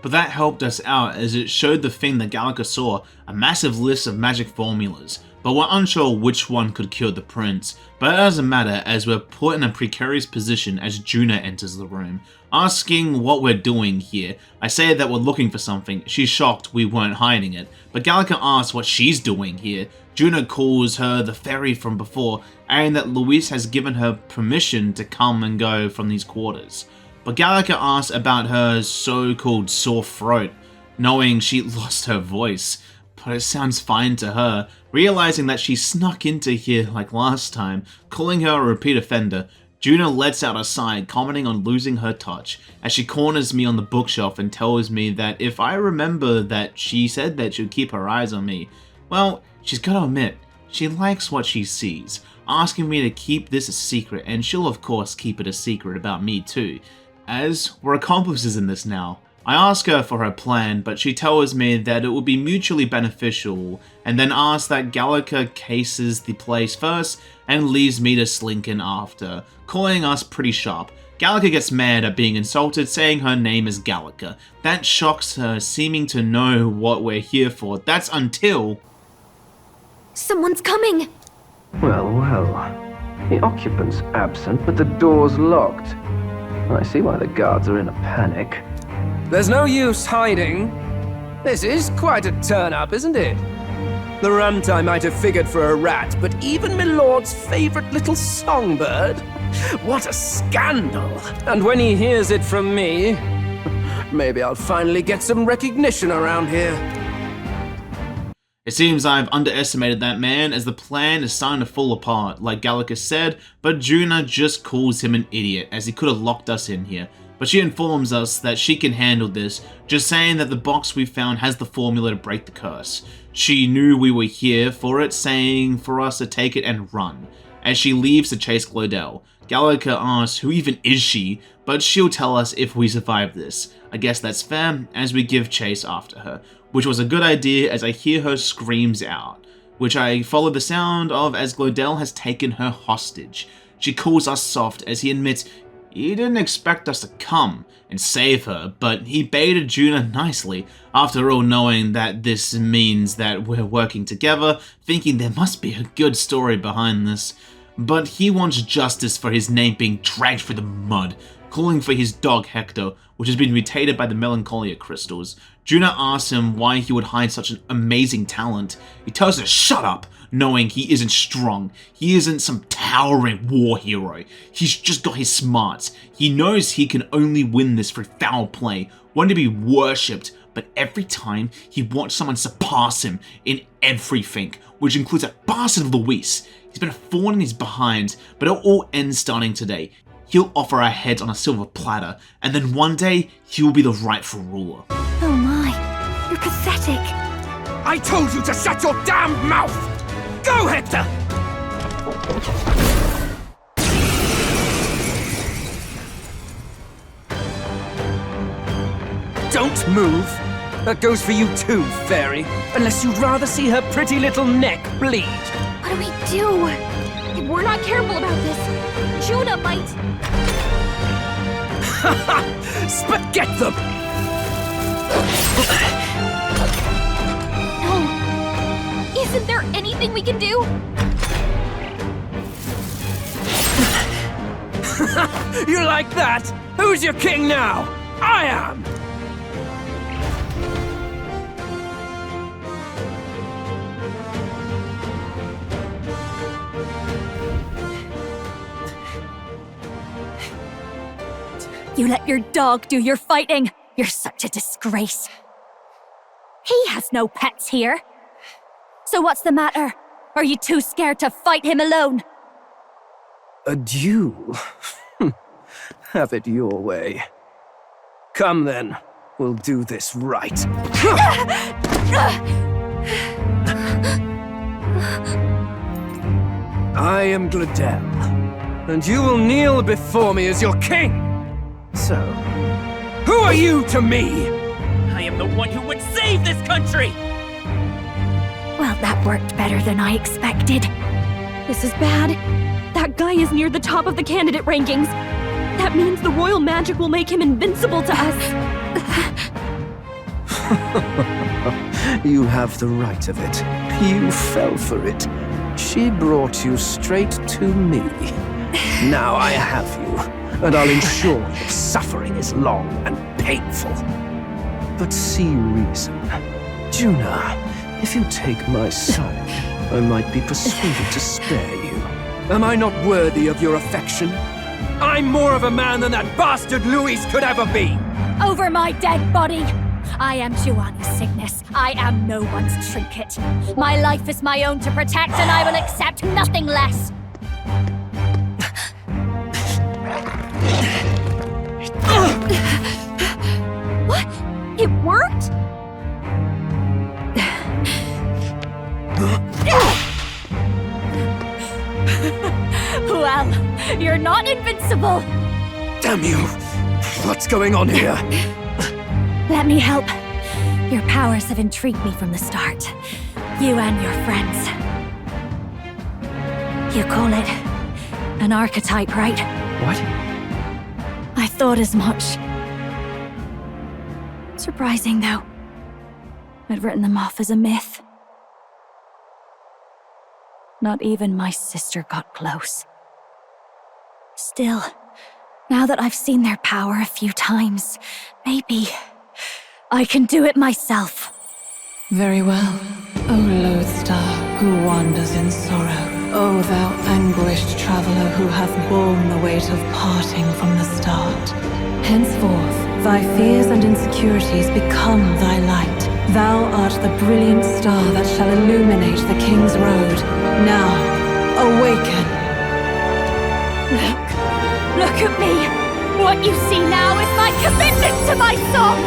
But that helped us out as it showed the thing that Gallica saw, a massive list of magic formulas, but we're unsure which one could cure the prince. But it doesn't matter as we're put in a precarious position as Juna enters the room, asking what we're doing here. I say that we're looking for something, she's shocked we weren't hiding it, but Gallica asks what she's doing here. Juna calls her the fairy from before, adding that Luis has given her permission to come and go from these quarters. But Gallica asks about her so-called sore throat, knowing she lost her voice, but it sounds fine to her, realizing that she snuck into here like last time, calling her a repeat offender. Juna lets out a sigh, commenting on losing her touch, as she corners me on the bookshelf and tells me that if I remember that she said that she'd keep her eyes on me. Well, she's gotta admit, she likes what she sees, asking me to keep this a secret, and she'll of course keep it a secret about me too, as we're accomplices in this now. I ask her for her plan, but she tells me that it will be mutually beneficial, and then asks that Gallica cases the place first and leaves me to slink in after, calling us pretty sharp. Gallica gets mad at being insulted, saying her name is Gallica. That shocks her, seeming to know what we're here for. That's until... Someone's coming! Well, well. The occupant's absent, but the door's locked. I see why the guards are in a panic. There's no use hiding. This is quite a turn-up, isn't it? The runtime might have figured for a rat, but even Milord's favorite little songbird? What a scandal! And when he hears it from me, maybe I'll finally get some recognition around here. It seems I've underestimated that man, as the plan is starting to fall apart, like Gallica said, but Juna just calls him an idiot, as he could have locked us in here. But she informs us that she can handle this, just saying that the box we found has the formula to break the curse. She knew we were here for it, saying for us to take it and run. As she leaves to chase Glodell, Gallica asks who even is she, but she'll tell us if we survive this. I guess that's fair, as we give chase after her, which was a good idea as I hear her screams out, which I follow the sound of as Glodell has taken her hostage. She calls us soft as he admits he didn't expect us to come and save her, but he baited Juna nicely, after all knowing that this means that we're working together, thinking there must be a good story behind this. But he wants justice for his name being dragged through the mud, calling for his dog Hector, which has been mutated by the melancholia crystals. Juna asks him why he would hide such an amazing talent. He tells her to shut up, knowing he isn't strong. He isn't some towering war hero. He's just got his smarts. He knows he can only win this through foul play, wanting to be worshipped, but every time he wants someone to surpass him in everything, which includes that bastard Luis. He's been a thorn in his behind, but it all ends starting today. He'll offer our heads on a silver platter, and then one day, he will be the rightful ruler. Oh my, you're pathetic. I told you to shut your damned mouth! Go, Hector! Don't move! That goes for you too, fairy. Unless you'd rather see her pretty little neck bleed. What do we do? If we're not careful about this, Juna might... Spaghet them! No. Isn't there anything we can do? You like that? Who's your king now? I am! You let your dog do your fighting. You're such a disgrace. He has no pets here. So what's the matter? Are you too scared to fight him alone? A duel? Have it your way. Come then, we'll do this right. I am Gladel, and you will kneel before me as your king. So, who are you to me? I am the one who would save this country! Well, that worked better than I expected. This is bad. That guy is near the top of the candidate rankings. That means the royal magic will make him invincible to us. You have the right of it. You fell for it. She brought you straight to me. Now I have you. And I'll ensure your suffering is long and painful. But see reason. Juna, if you take my side, I might be persuaded to spare you. Am I not worthy of your affection? I'm more of a man than that bastard Luis could ever be! Over my dead body! I am Giovanni's Cygnus. I am no one's trinket. My life is my own to protect, and I will accept nothing less. What? It worked? Well, you're not invincible. Damn you! What's going on here? Let me help. Your powers have intrigued me from the start. You and your friends. You call it an archetype, right? What? I thought as much. Surprising, though. I'd written them off as a myth. Not even my sister got close. Still, now that I've seen their power a few times, maybe I can do it myself. Very well, O lodestar who wanders in sorrow. O thou anguished traveler who hath borne the weight of parting from the start. Henceforth, thy fears and insecurities become thy light. Thou art the brilliant star that shall illuminate the King's road. Now, awaken. Look at me! What you see now is my commitment to my song!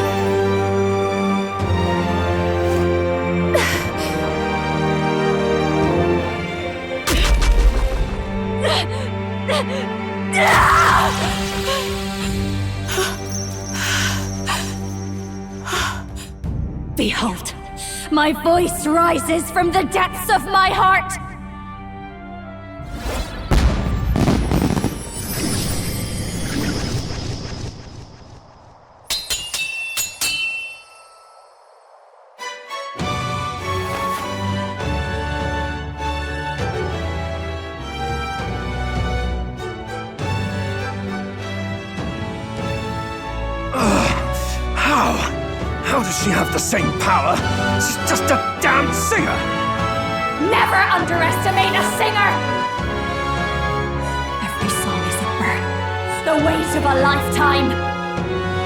Behold, my voice rises from the depths of my heart! How does she have the same power? She's just a damn singer! never underestimate a singer! Every song is a burden, the weight of a lifetime.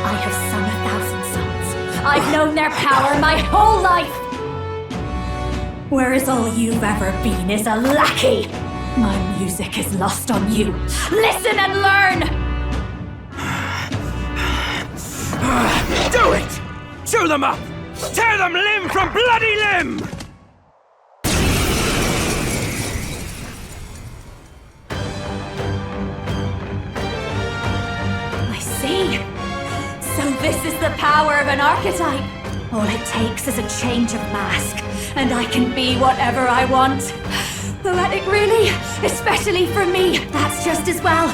I have sung 1,000 songs. I've known their power my whole life. Whereas all you've ever been is a lackey. My music is lost on you. Listen and learn! Do it! Chew them up! Tear them limb from bloody limb! I see. So this is the power of an archetype. All it takes is a change of mask, and I can be whatever I want. Poetic, really? Especially for me. That's just as well.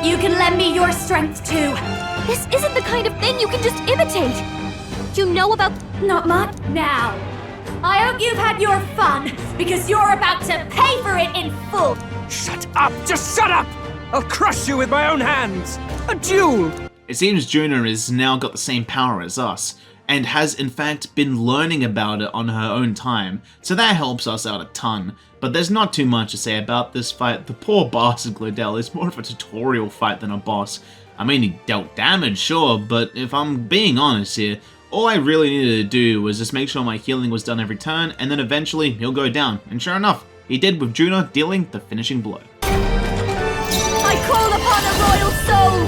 You can lend me your strength too. This isn't the kind of thing you can just imitate. You know about... Not much now. I hope you've had your fun, because you're about to pay for it in full. Shut up! Just shut up! I'll crush you with my own hands! A duel! It seems Juna has now got the same power as us, and has in fact been learning about it on her own time, so that helps us out a ton. But there's not too much to say about this fight. The poor bastard Glidell is more of a tutorial fight than a boss. I mean, he dealt damage, sure, but if I'm being honest here, all I really needed to do was just make sure my healing was done every turn, and then eventually he'll go down. And sure enough, he did, with Juna dealing the finishing blow. I call upon a royal soul!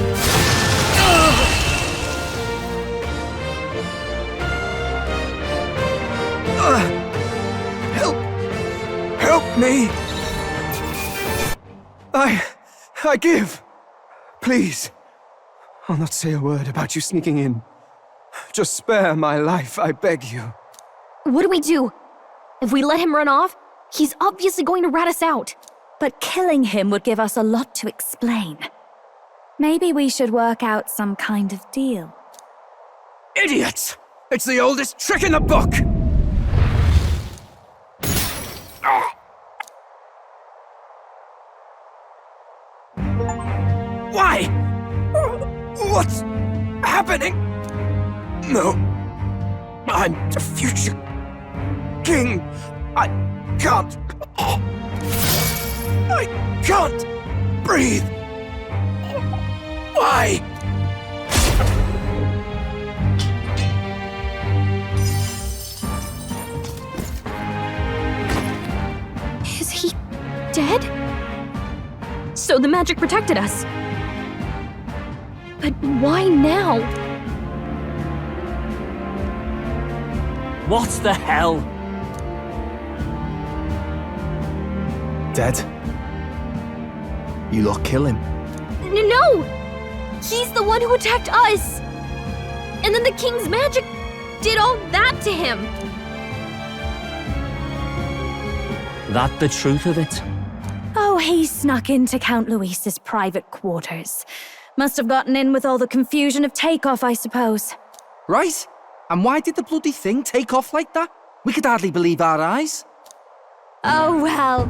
Help me! I give. Please. I'll not say a word about you sneaking in. Just spare my life, I beg you. What do we do? If we let him run off, he's obviously going to rat us out. But killing him would give us a lot to explain. Maybe we should work out some kind of deal. Idiots! It's the oldest trick in the book! Why? What's happening? No. I'm the future king. I can't breathe. Why? Is he dead? So the magic protected us. But why now? What the hell? Dead? You lot kill him? No! He's the one who attacked us! And then the king's magic did all that to him! That the truth of it? Oh, he snuck into Count Luis's private quarters. Must have gotten in with all the confusion of takeoff, I suppose. Right? And why did the bloody thing take off like that? We could hardly believe our eyes. Oh, well,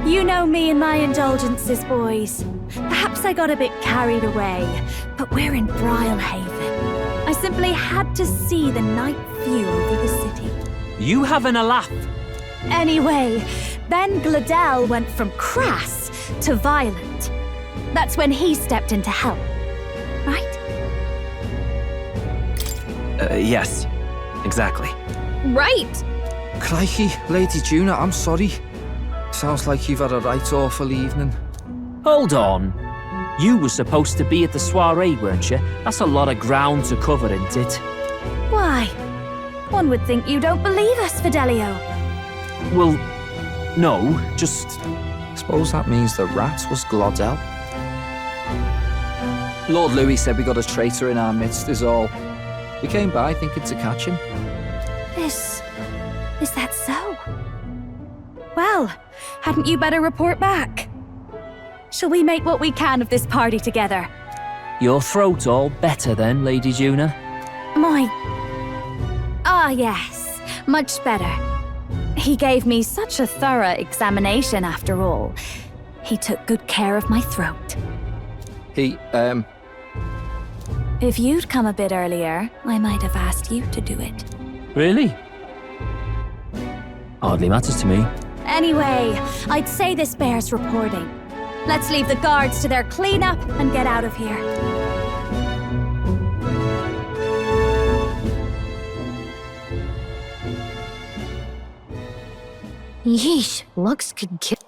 you know me and my indulgences, boys. Perhaps I got a bit carried away, but we're in Brilehaven. I simply had to see the night view over the city. You having a laugh? Anyway, then Glidell went from crass to violent. That's when he stepped in to help, right? Yes, exactly. Right! Crikey, Lady Juna, I'm sorry. Sounds like you've had a right awful evening. Hold on. You were supposed to be at the soiree, weren't you? That's a lot of ground to cover, isn't it? Why? One would think you don't believe us, Fidelio. Well, no, just... Suppose that means the rat was Glodell. Lord Louis said we got a traitor in our midst is all. We came by thinking to catch him. Is that so? Well, hadn't you better report back? Shall we make what we can of this party together? Your throat all better then, Lady Juna? Yes, much better. He gave me such a thorough examination after all. He took good care of my throat. If you'd come a bit earlier, I might have asked you to do it. Really? Hardly matters to me. Anyway, I'd say this bears reporting. Let's leave the guards to their cleanup and get out of here. Yeesh, looks could kill.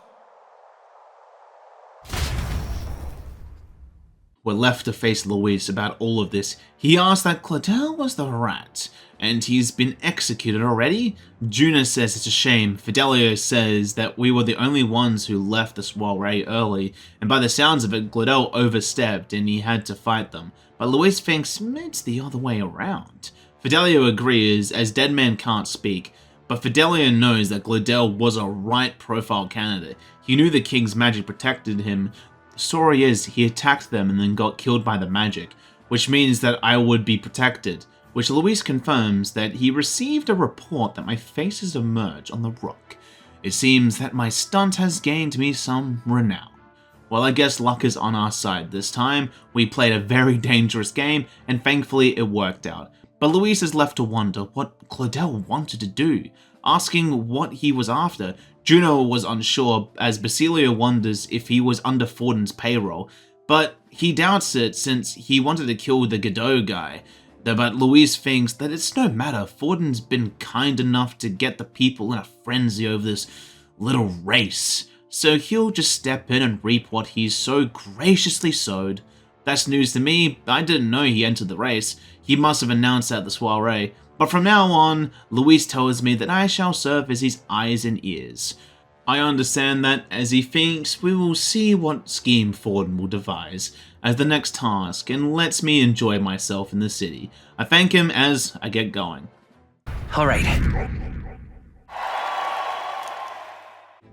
We're left to face Luis about all of this. He asks that Claudel was the rat, and he's been executed already? Juna says it's a shame. Fidelio says that we were the only ones who left the soiree early, and by the sounds of it, Claudel overstepped and he had to fight them. But Luis thinks it's the other way around. Fidelio agrees, as Dead Man can't speak, but Fidelio knows that Claudel was a right profile candidate. He knew the king's magic protected him. The story is, he attacked them and then got killed by the magic, which means that I would be protected, which Luis confirms that he received a report that my faces emerge on the rock. It seems that my stunt has gained me some renown. Well, I guess luck is on our side this time. We played a very dangerous game, and thankfully it worked out. But Luis is left to wonder what Claudel wanted to do, asking what he was after. Juno was unsure, as Basilio wonders if he was under Forden's payroll, but he doubts it since he wanted to kill the Godot guy. But Luis thinks that it's no matter, Forden's been kind enough to get the people in a frenzy over this little race, so he'll just step in and reap what he's so graciously sowed. That's news to me. I didn't know he entered the race. He must have announced at the soiree. But from now on, Luis tells me that I shall serve as his eyes and ears. I understand that, as he thinks we will see what scheme Forden will devise as the next task, and lets me enjoy myself in the city. I thank him as I get going. Alright.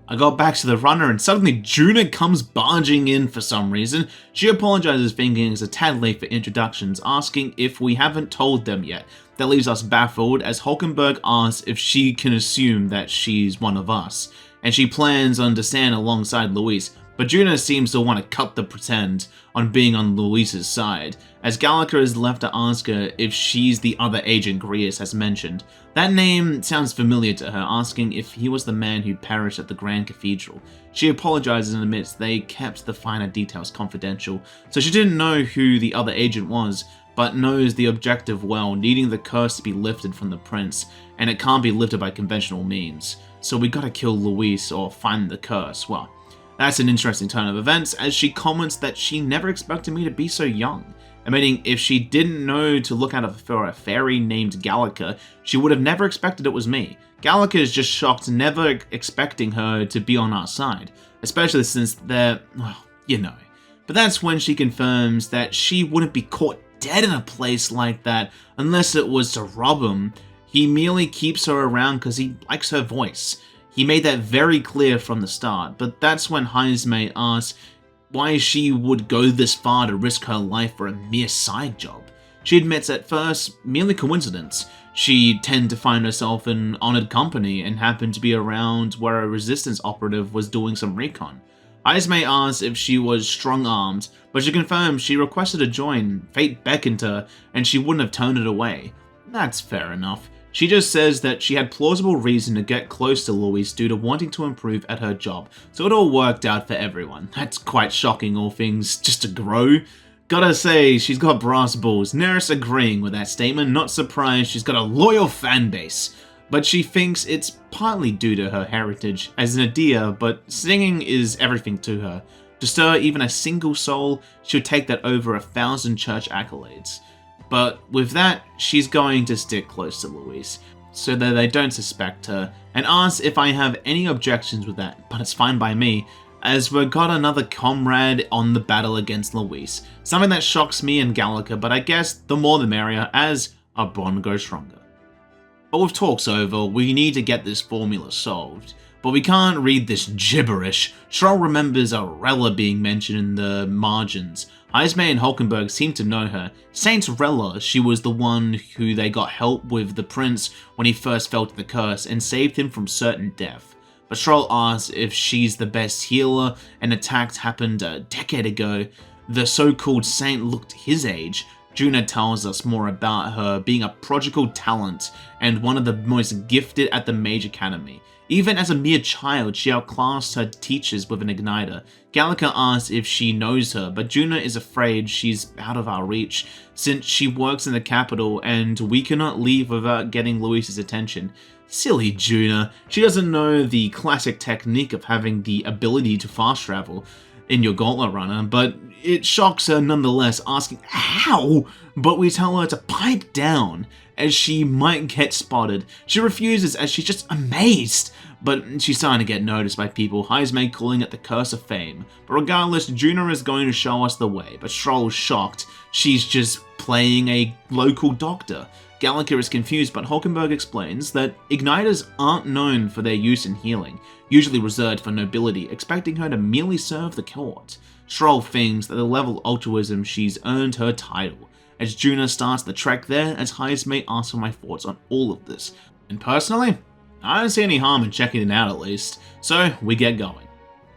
I got back to the runner and suddenly Juna comes barging in for some reason. She apologizes, thinking it's a tad late for introductions, asking if we haven't told them yet. That leaves us baffled, as Hulkenberg asks if she can assume that she's one of us, and she plans on to stand alongside Luis, but Juna seems to want to cut the pretend on being on Luis's side, as Gallica is left to ask her if she's the other agent Grius has mentioned. That name sounds familiar to her, asking if he was the man who perished at the Grand Cathedral. She apologizes and admits they kept the finer details confidential, so she didn't know who the other agent was, but knows the objective well, needing the curse to be lifted from the prince, and it can't be lifted by conventional means. So we gotta kill Luis or find the curse. Well, that's an interesting turn of events, as she comments that she never expected me to be so young, admitting if she didn't know to look out for a fairy named Gallica, she would have never expected it was me. Gallica is just shocked, never expecting her to be on our side, especially since they're, well, you know. But that's when she confirms that she wouldn't be caught dead in a place like that unless it was to rob him. He merely keeps her around because he likes her voice. He made that very clear from the start, but that's when Heisme asks why she would go this far to risk her life for a mere side job. She admits at first, merely coincidence. She tended to find herself in honored company and happened to be around where a resistance operative was doing some recon. Heisme asks if she was strong-armed, but she confirms she requested to join. Fate beckoned her, and she wouldn't have turned it away. That's fair enough. She just says that she had plausible reason to get close to Luis due to wanting to improve at her job, so it all worked out for everyone. That's quite shocking, all things just to grow. Gotta say, she's got brass balls. Neris agreeing with that statement, not surprised she's got a loyal fan base. But she thinks it's partly due to her heritage as an Adia, but singing is everything to her. To stir even a single soul, she'll take that over 1,000 church accolades. But with that, she's going to stick close to Luis, so that they don't suspect her, and asks if I have any objections with that, but it's fine by me, as we've got another comrade on the battle against Luis. Something that shocks me and Gallica, but I guess the more the merrier, as our bond grows stronger. But with talks over, we need to get this formula solved. But we can't read this gibberish. Stroll remembers Rella being mentioned in the margins. Heisme and Hulkenberg seem to know her. Saint Rella, she was the one who they got help with the prince when he first felt the curse and saved him from certain death. But Stroll asks if she's the best healer. An attack happened a decade ago. The so-called saint looked his age. Juna tells us more about her being a prodigal talent and one of the most gifted at the Mage Academy. Even as a mere child, she outclassed her teachers with an igniter. Gallica asks if she knows her, but Juna is afraid she's out of our reach, since she works in the capital and we cannot leave without getting Luis's attention. Silly Juna. She doesn't know the classic technique of having the ability to fast travel in your Gauntlet Runner, but it shocks her nonetheless, asking how, but we tell her to pipe down as she might get spotted. She refuses as she's just amazed, but she's starting to get noticed by people, Heisme calling it the curse of fame. But regardless, Juna is going to show us the way, but Stroll's shocked. She's just playing a local doctor. Gallica is confused, but Hulkenberg explains that igniters aren't known for their use in healing, usually reserved for nobility, expecting her to merely serve the court. Stroll thinks that the level of altruism she's earned her title, as Juna starts the trek there, as Heisme asks for my thoughts on all of this. And personally, I don't see any harm in checking it out at least, so we get going.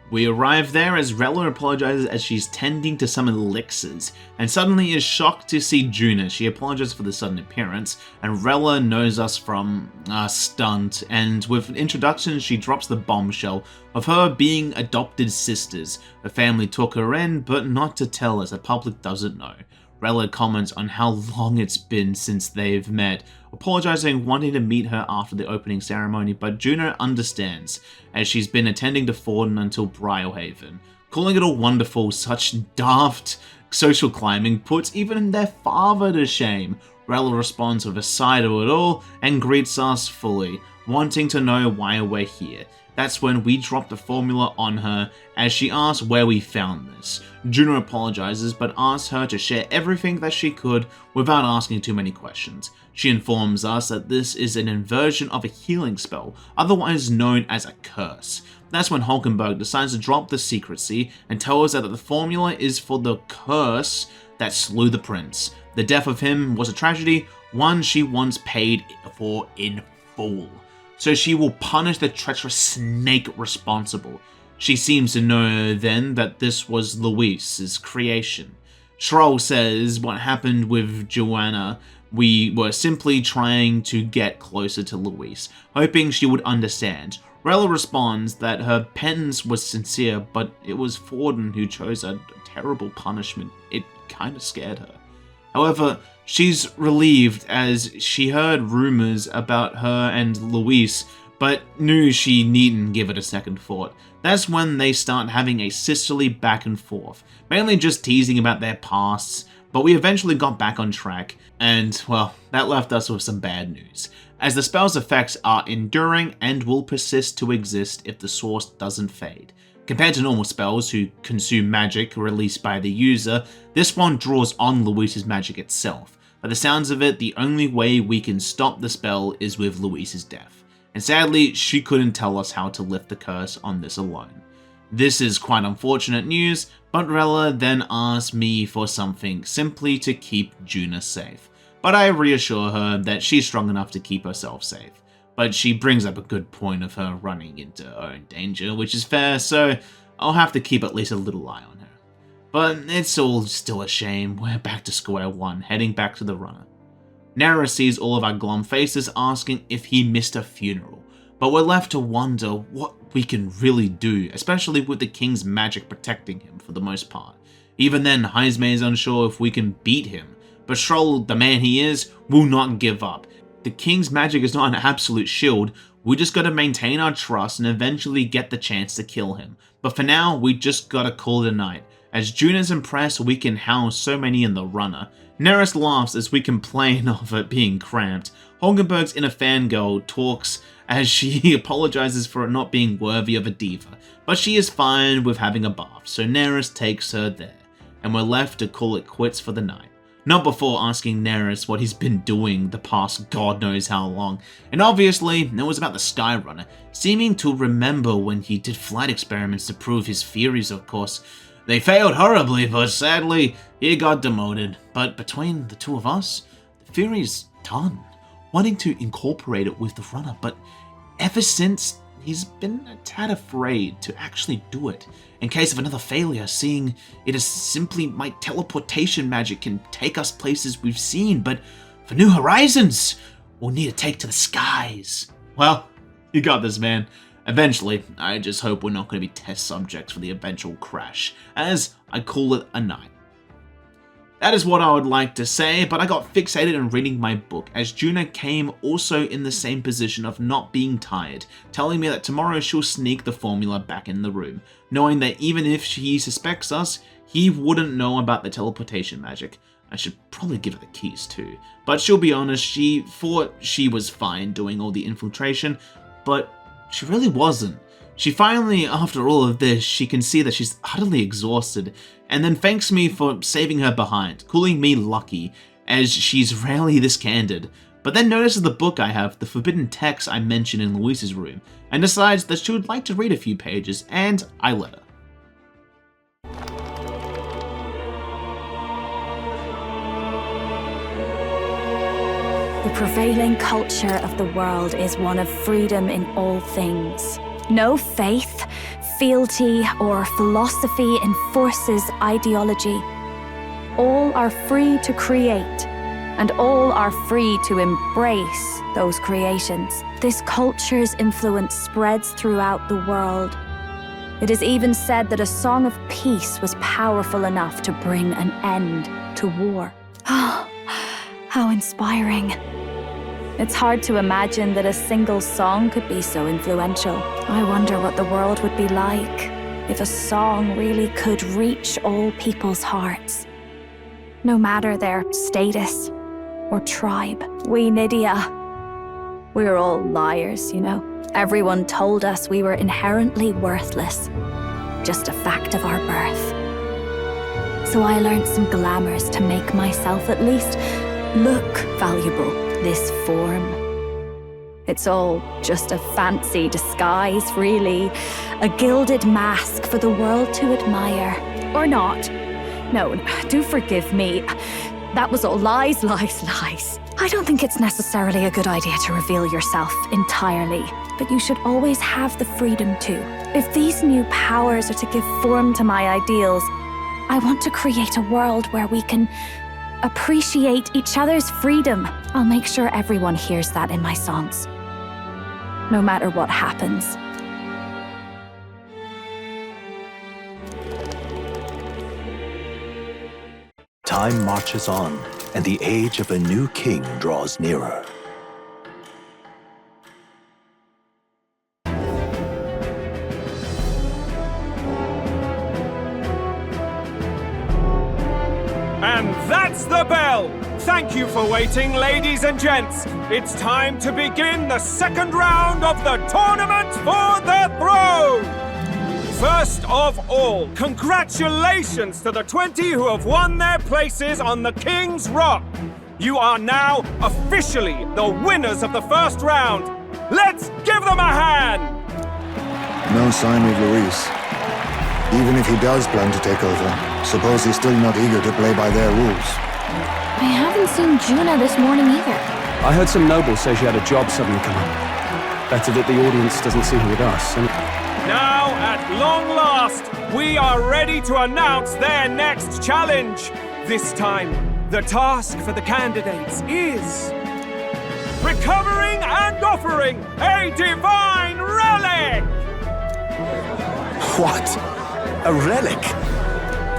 We arrive there as Rella apologizes as she's tending to some elixirs, and suddenly is shocked to see Juna. She apologizes for the sudden appearance, and Rella knows us from a stunt, and with an introduction she drops the bombshell of her being adopted sisters. Her family took her in, but not to tell us, the public doesn't know. Rella comments on how long it's been since they've met, apologizing, wanting to meet her after the opening ceremony, but Juna understands, as she's been attending to Forden until Briarhaven. Calling it all wonderful, such daft social climbing puts even their father to shame. Rella responds with a sigh to it all and greets us fully, wanting to know why we're here. That's when we drop the formula on her as she asks where we found this. Juna apologizes but asks her to share everything that she could without asking too many questions. She informs us that this is an inversion of a healing spell, otherwise known as a curse. That's when Hulkenberg decides to drop the secrecy and tell us that the formula is for the curse that slew the prince. The death of him was a tragedy, one she once paid for in full. So she will punish the treacherous snake responsible. She seems to know then that this was Luis's creation. Schroll says what happened with Joanna, we were simply trying to get closer to Luis, hoping she would understand. Rella responds that her penance was sincere, but it was Forden who chose a terrible punishment. It kinda scared her. However, she's relieved as she heard rumors about her and Luis, but knew she needn't give it a second thought. That's when they start having a sisterly back and forth, mainly just teasing about their pasts, but we eventually got back on track, and, well, that left us with some bad news, as the spell's effects are enduring and will persist to exist if the source doesn't fade. Compared to normal spells who consume magic released by the user, this one draws on Luis's magic itself. By the sounds of it, the only way we can stop the spell is with Luis's death. And sadly, she couldn't tell us how to lift the curse on this alone. This is quite unfortunate news, but Rella then asks me for something simply to keep Juna safe. But I reassure her that she's strong enough to keep herself safe. But she brings up a good point of her running into her own danger, which is fair, so I'll have to keep at least a little eye on her. But it's all still a shame. We're back to square one, heading back to the runner. Nara sees all of our glum faces, asking if he missed a funeral, but we're left to wonder what we can really do, especially with the king's magic protecting him for the most part. Even then, Heisme is unsure if we can beat him, but Schroll, the man he is, will not give up. The king's magic is not an absolute shield, we just gotta maintain our trust and eventually get the chance to kill him. But for now, we just gotta call it a night. As Juna's impressed we can house so many in the runner. Neris laughs as we complain of it being cramped. Holgenberg's inner fangirl talks as she apologizes for it not being worthy of a diva, but she is fine with having a bath, so Neris takes her there, and we're left to call it quits for the night. Not before asking Neris what he's been doing the past god knows how long, and obviously it was about the Skyrunner, seeming to remember when he did flight experiments to prove his theories, of course. They failed horribly, but sadly, he got demoted. But between the two of us, the theory's done. Wanting to incorporate it with the runner, but ever since, he's been a tad afraid to actually do it. In case of another failure, seeing it as simply my teleportation magic can take us places we've seen, but for new horizons, we'll need to take to the skies. Well, You got this, man. Eventually, I just hope we're not going to be test subjects for the eventual crash, as I call it a night. That is what I would like to say, but I got fixated in reading my book, as Juna came also in the same position of not being tired, telling me that tomorrow she'll sneak the formula back in the room, knowing that even if he suspects us, he wouldn't know about the teleportation magic. I should probably give her the keys too, but she'll be honest, she thought she was fine doing all the infiltration, but she really wasn't. She finally, after all of this, she can see that she's utterly exhausted, and then thanks me for saving her behind, calling me lucky, as she's rarely this candid, but then notices the book I have, the forbidden text I mentioned in Luis's room, and decides that she would like to read a few pages, and I let her. The prevailing culture of the world is one of freedom in all things. No faith, fealty, or philosophy enforces ideology. All are free to create, and all are free to embrace those creations. This culture's influence spreads throughout the world. It is even said that a song of peace was powerful enough to bring an end to war. Oh, how inspiring. It's hard to imagine that a single song could be so influential. I wonder what the world would be like if a song really could reach all people's hearts, no matter their status or tribe. We Nydia, we're all liars, you know. Everyone told us we were inherently worthless, just a fact of our birth. So I learned some glamours to make myself at least look valuable. This form. It's all just a fancy disguise, really. A gilded mask for the world to admire. Or not. No, do forgive me. That was all lies, lies, lies. I don't think it's necessarily a good idea to reveal yourself entirely, but you should always have the freedom to. If these new powers are to give form to my ideals, I want to create a world where we can appreciate each other's freedom. I'll make sure everyone hears that in my songs, no matter what happens. Time marches on, and the age of a new king draws nearer. And that's the bell! Thank you for waiting, ladies and gents. It's time to begin the second round of the tournament for the throne! First of all, congratulations to the 20 who have won their places on the King's Rock. You are now officially the winners of the first round. Let's give them a hand! No sign of Luis. Even if he does plan to take over, suppose he's still not eager to play by their rules. I haven't seen Juna this morning either. I heard some nobles say she had a job suddenly come up. Better that the audience doesn't see her with us. Now, at long last, we are ready to announce their next challenge. This time, the task for the candidates is recovering and offering a divine relic! What? A relic?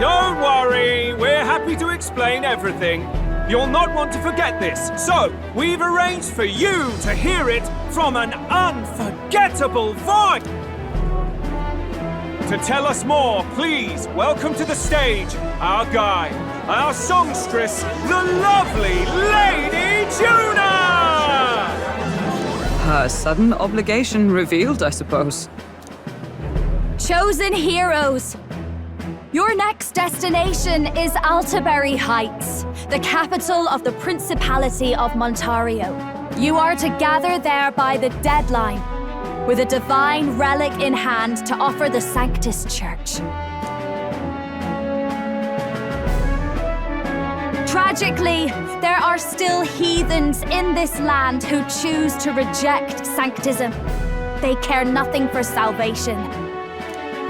Don't worry, we're happy to explain everything. You'll not want to forget this, so we've arranged for you to hear it from an unforgettable voice. To tell us more, please welcome to the stage our guide, our songstress, the lovely Lady Juna! A sudden obligation revealed, I suppose. Chosen heroes! Your next destination is Altaberry Heights, the capital of the Principality of Montario. You are to gather there by the deadline, with a divine relic in hand to offer the Sanctus Church. Tragically, there are still heathens in this land who choose to reject sanctism. They care nothing for salvation.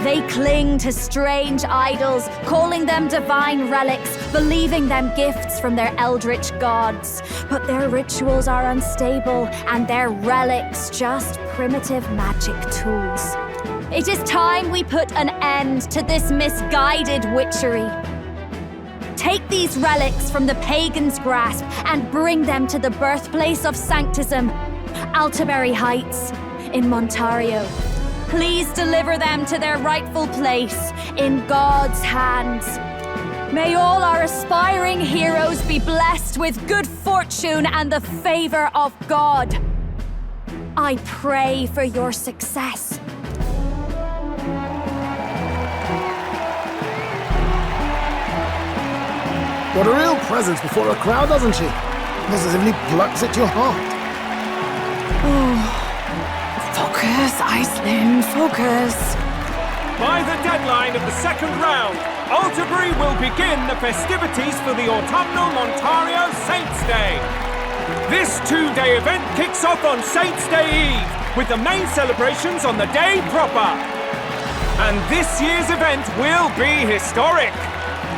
They cling to strange idols, calling them divine relics, believing them gifts from their eldritch gods. But their rituals are unstable, and their relics just primitive magic tools. It is time we put an end to this misguided witchery. Take these relics from the pagan's grasp and bring them to the birthplace of Sanctism, Altaberry Heights, in Montario. Please deliver them to their rightful place in God's hands. May all our aspiring heroes be blessed with good fortune and the favor of God. I pray for your success. Got a real presence before a crowd, doesn't she? Positively plucks at your heart. Oh. Focus, Iceland, focus. By the deadline of the second round, Altaberry will begin the festivities for the autumnal Montario Saints' Day. This two-day event kicks off on Saints' Day Eve, with the main celebrations on the day proper. And this year's event will be historic.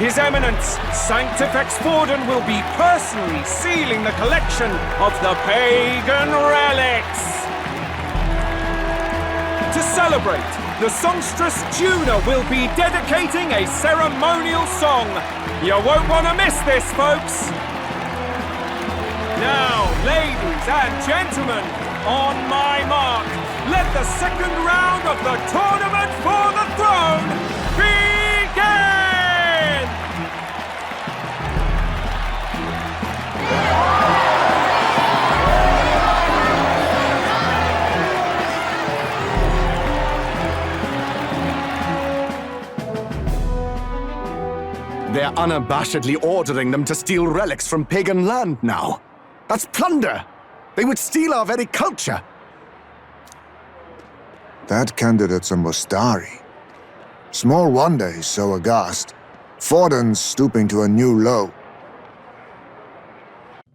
His Eminence, Sanctifex Forden, will be personally sealing the collection of the pagan relics. To celebrate, the songstress Juna will be dedicating a ceremonial song. You won't want to miss this, folks. Now, ladies and gentlemen, on my mark, let the second round of the Tournament for the Throne begin! They're unabashedly ordering them to steal relics from pagan land now. That's plunder! They would steal our very culture! That candidate's a Mustari. Small wonder he's so aghast. Forden's stooping to a new low.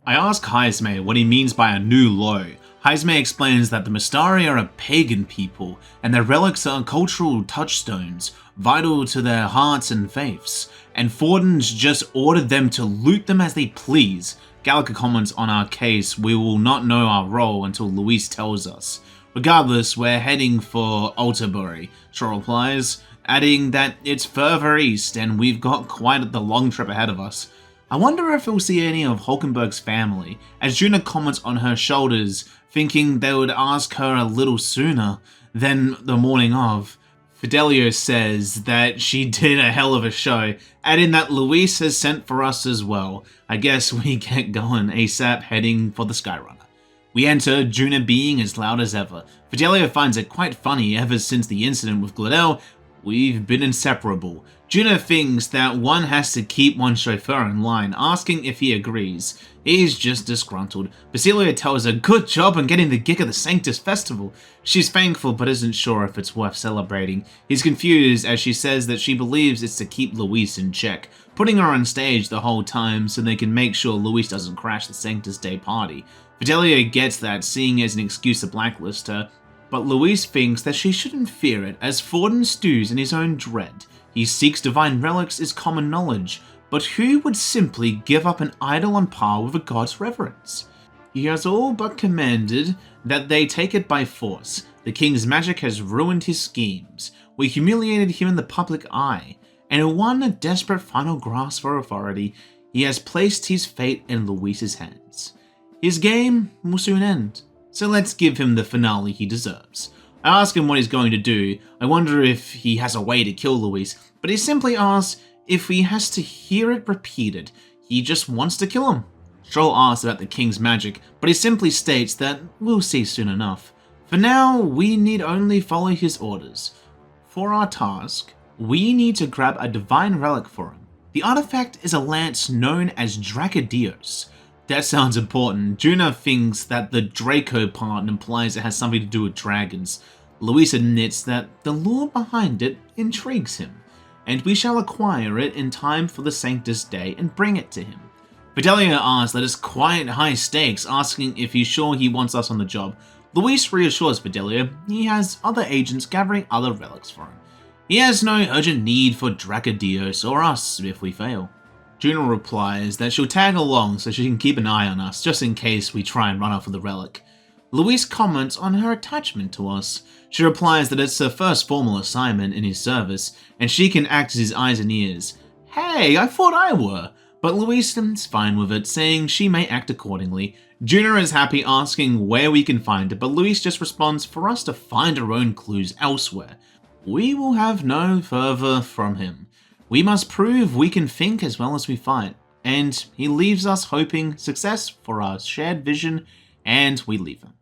I ask Heisme what he means by a new low. Heisme explains that the Mustari are a pagan people, and their relics are cultural touchstones, vital to their hearts and faiths, and Forden's just ordered them to loot them as they please. Gallica comments on our case, we will not know our role until Luis tells us. Regardless, we're heading for Altaberry, Shaw replies, adding that it's further east and we've got quite the long trip ahead of us. I wonder if we'll see any of Hulkenberg's family, as Juna comments on her shoulders, thinking they would ask her a little sooner than the morning of. Fidelio says that she did a hell of a show, adding that Luis has sent for us as well. I guess we get going ASAP, heading for the Skyrunner. We enter, Juna being as loud as ever. Fidelio finds it quite funny ever since the incident with Gladell. We've been inseparable. Juna thinks that one has to keep one chauffeur in line, asking if he agrees. He's just disgruntled. Basilio tells her good job on getting the gig at the Sanctus Festival. She's thankful but isn't sure if it's worth celebrating. He's confused as she says that she believes it's to keep Luis in check, putting her on stage the whole time so they can make sure Luis doesn't crash the Sanctus Day party. Fidelio gets that, seeing it as an excuse to blacklist her, but Luis thinks that she shouldn't fear it as Forden stews in his own dread. He seeks divine relics is common knowledge, but who would simply give up an idol on par with a god's reverence? He has all but commanded that they take it by force. The king's magic has ruined his schemes. We humiliated him in the public eye, and in one desperate final grasp for authority, he has placed his fate in Luis's hands. His game will soon end, so let's give him the finale he deserves. I ask him what he's going to do. I wonder if he has a way to kill Luis, but he simply asks if he has to hear it repeated. He just wants to kill him. Stroll asks about the king's magic, but he simply states that we'll see soon enough. For now, we need only follow his orders. For our task, we need to grab a divine relic for him. The artifact is a lance known as Dracodios. That sounds important. Juna thinks that the Draco part implies it has something to do with dragons. Luis admits that the lore behind it intrigues him, and we shall acquire it in time for the Sanctus Day and bring it to him. Fidelio asks that it's quite high stakes, asking if he's sure he wants us on the job. Luis reassures Fidelio he has other agents gathering other relics for him. He has no urgent need for Dracodios or us if we fail. Juno replies that she'll tag along so she can keep an eye on us, just in case we try and run off with the relic. Louise comments on her attachment to us. She replies that it's her first formal assignment in his service, and she can act as his eyes and ears. Hey, I thought I were! But Louise is fine with it, saying she may act accordingly. Juno is happy, asking where we can find it, but Louise just responds for us to find our own clues elsewhere. We will have no further from him. We must prove we can think as well as we fight, and he leaves us hoping success for our shared vision, and we leave him.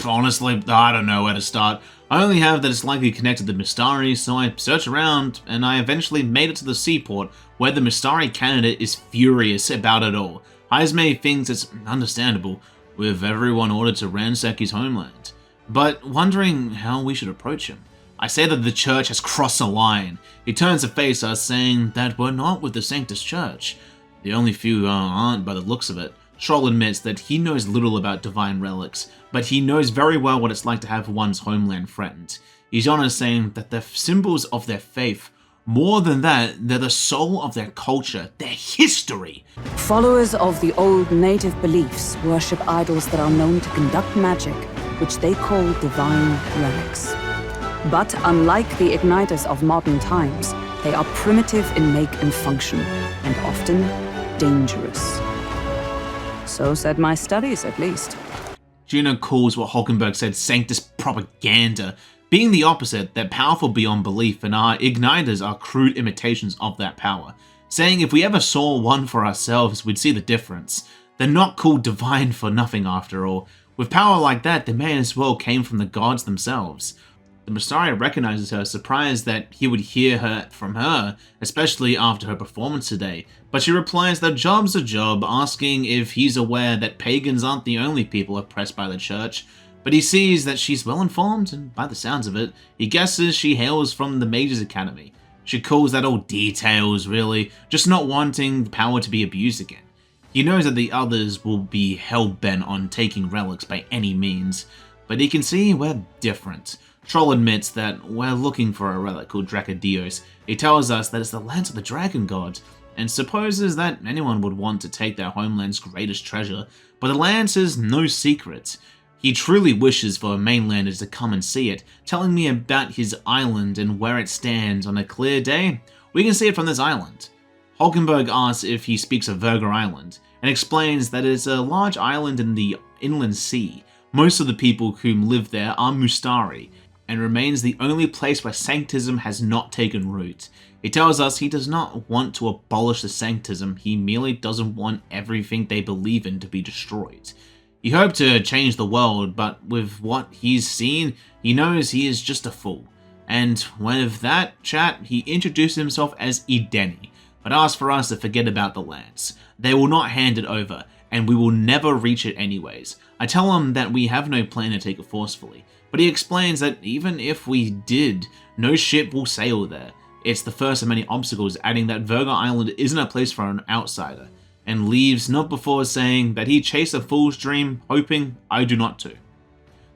Honestly, I don't know where to start. I only have that it's likely connected to Mystari, so I search around, and I eventually made it to the seaport, where the Mystari candidate is furious about it all. Heisme thinks it's understandable, with everyone ordered to ransack his homeland, but wondering how we should approach him. I say that the church has crossed a line. He turns to face us, saying that we're not with the Sanctus Church. The only few aren't by the looks of it. Troll admits that he knows little about divine relics, but he knows very well what it's like to have one's homeland threatened. He's honest, saying that they're symbols of their faith. More than that, they're the soul of their culture, their history. Followers of the old native beliefs worship idols that are known to conduct magic, which they call divine relics. But unlike the igniters of modern times, they are primitive in make and function, and often dangerous. So said my studies, at least. Juno calls what Hulkenberg said Sanctus propaganda, being the opposite, they're powerful beyond belief, and our igniters are crude imitations of that power, saying if we ever saw one for ourselves, we'd see the difference. They're not called divine for nothing after all. With power like that, they may as well came from the gods themselves. The Mystari recognizes her, surprised that he would hear her from her, especially after her performance today, but she replies that job's a job, asking if he's aware that pagans aren't the only people oppressed by the church. But he sees that she's well informed, and by the sounds of it, he guesses she hails from the Mages Academy. She calls that all details, really, just not wanting power to be abused again. He knows that the others will be hell-bent on taking relics by any means, but he can see we're different. Troll admits that we're looking for a relic called Dracodios. He tells us that it's the lance of the dragon god, and supposes that anyone would want to take their homeland's greatest treasure, but the lance is no secret. He truly wishes for mainlanders to come and see it, telling me about his island and where it stands on a clear day. We can see it from this island. Hulkenberg asks if he speaks of Virga Island, and explains that it's a large island in the inland sea. Most of the people who live there are Mystari, and remains the only place where Sanctism has not taken root. He tells us he does not want to abolish the Sanctism, he merely doesn't want everything they believe in to be destroyed. He hoped to change the world, but with what he's seen, he knows he is just a fool. And with that chat, he introduced himself as Edeni, but asked for us to forget about the lance. They will not hand it over, and we will never reach it anyways. I tell him that we have no plan to take it forcefully, but he explains that even if we did, no ship will sail there. It's the first of many obstacles, adding that Virga Island isn't a place for an outsider, and leaves not before saying that he chased a fool's dream, hoping I do not too.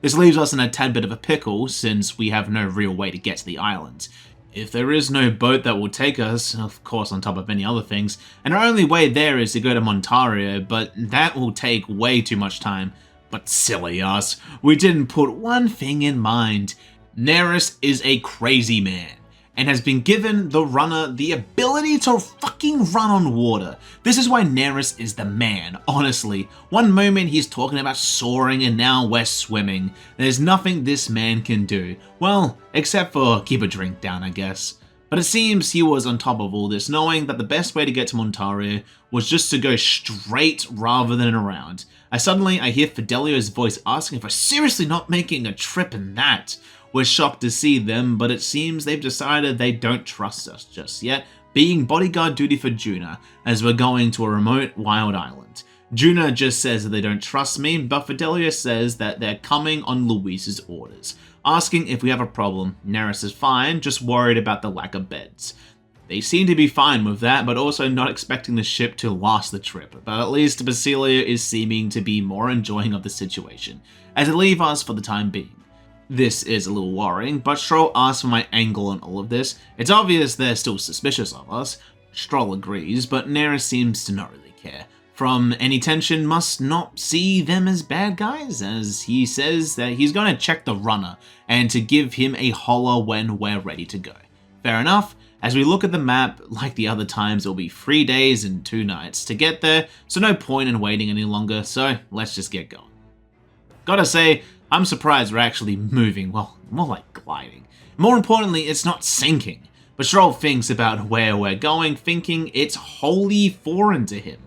This leaves us in a tad bit of a pickle, since we have no real way to get to the island. If there is no boat that will take us, of course on top of any other things, and our only way there is to go to Montario, but that will take way too much time. But silly us, we didn't put one thing in mind. Neris is a crazy man, and has been given the runner the ability to fucking run on water. This is why Neris is the man, honestly. One moment he's talking about soaring and now we're swimming. There's nothing this man can do. Well, except for keep a drink down, I guess. But it seems he was on top of all this, knowing that the best way to get to Montario was just to go straight rather than around. I hear Fidelio's voice asking if we're seriously not making a trip in that. We're shocked to see them, but it seems they've decided they don't trust us just yet, being bodyguard duty for Juna, as we're going to a remote wild island. Juna just says that they don't trust me, but Fidelio says that they're coming on Luis's orders, asking if we have a problem. Neris is fine, just worried about the lack of beds. They seem to be fine with that, but also not expecting the ship to last the trip, but at least Basilio is seeming to be more enjoying of the situation, as they leave us for the time being. This is a little worrying, but Stroll asks for my angle on all of this. It's obvious they're still suspicious of us, Stroll agrees, but Nera seems to not really care. From any tension, must not see them as bad guys, as he says that he's going to check the runner and to give him a holler when we're ready to go. Fair enough. As we look at the map, like the other times, it'll be 3 days and 2 nights to get there, so no point in waiting any longer, so let's just get going. Gotta say, I'm surprised we're actually moving, well, more like gliding. More importantly, it's not sinking. But Stroll thinks about where we're going, thinking it's wholly foreign to him.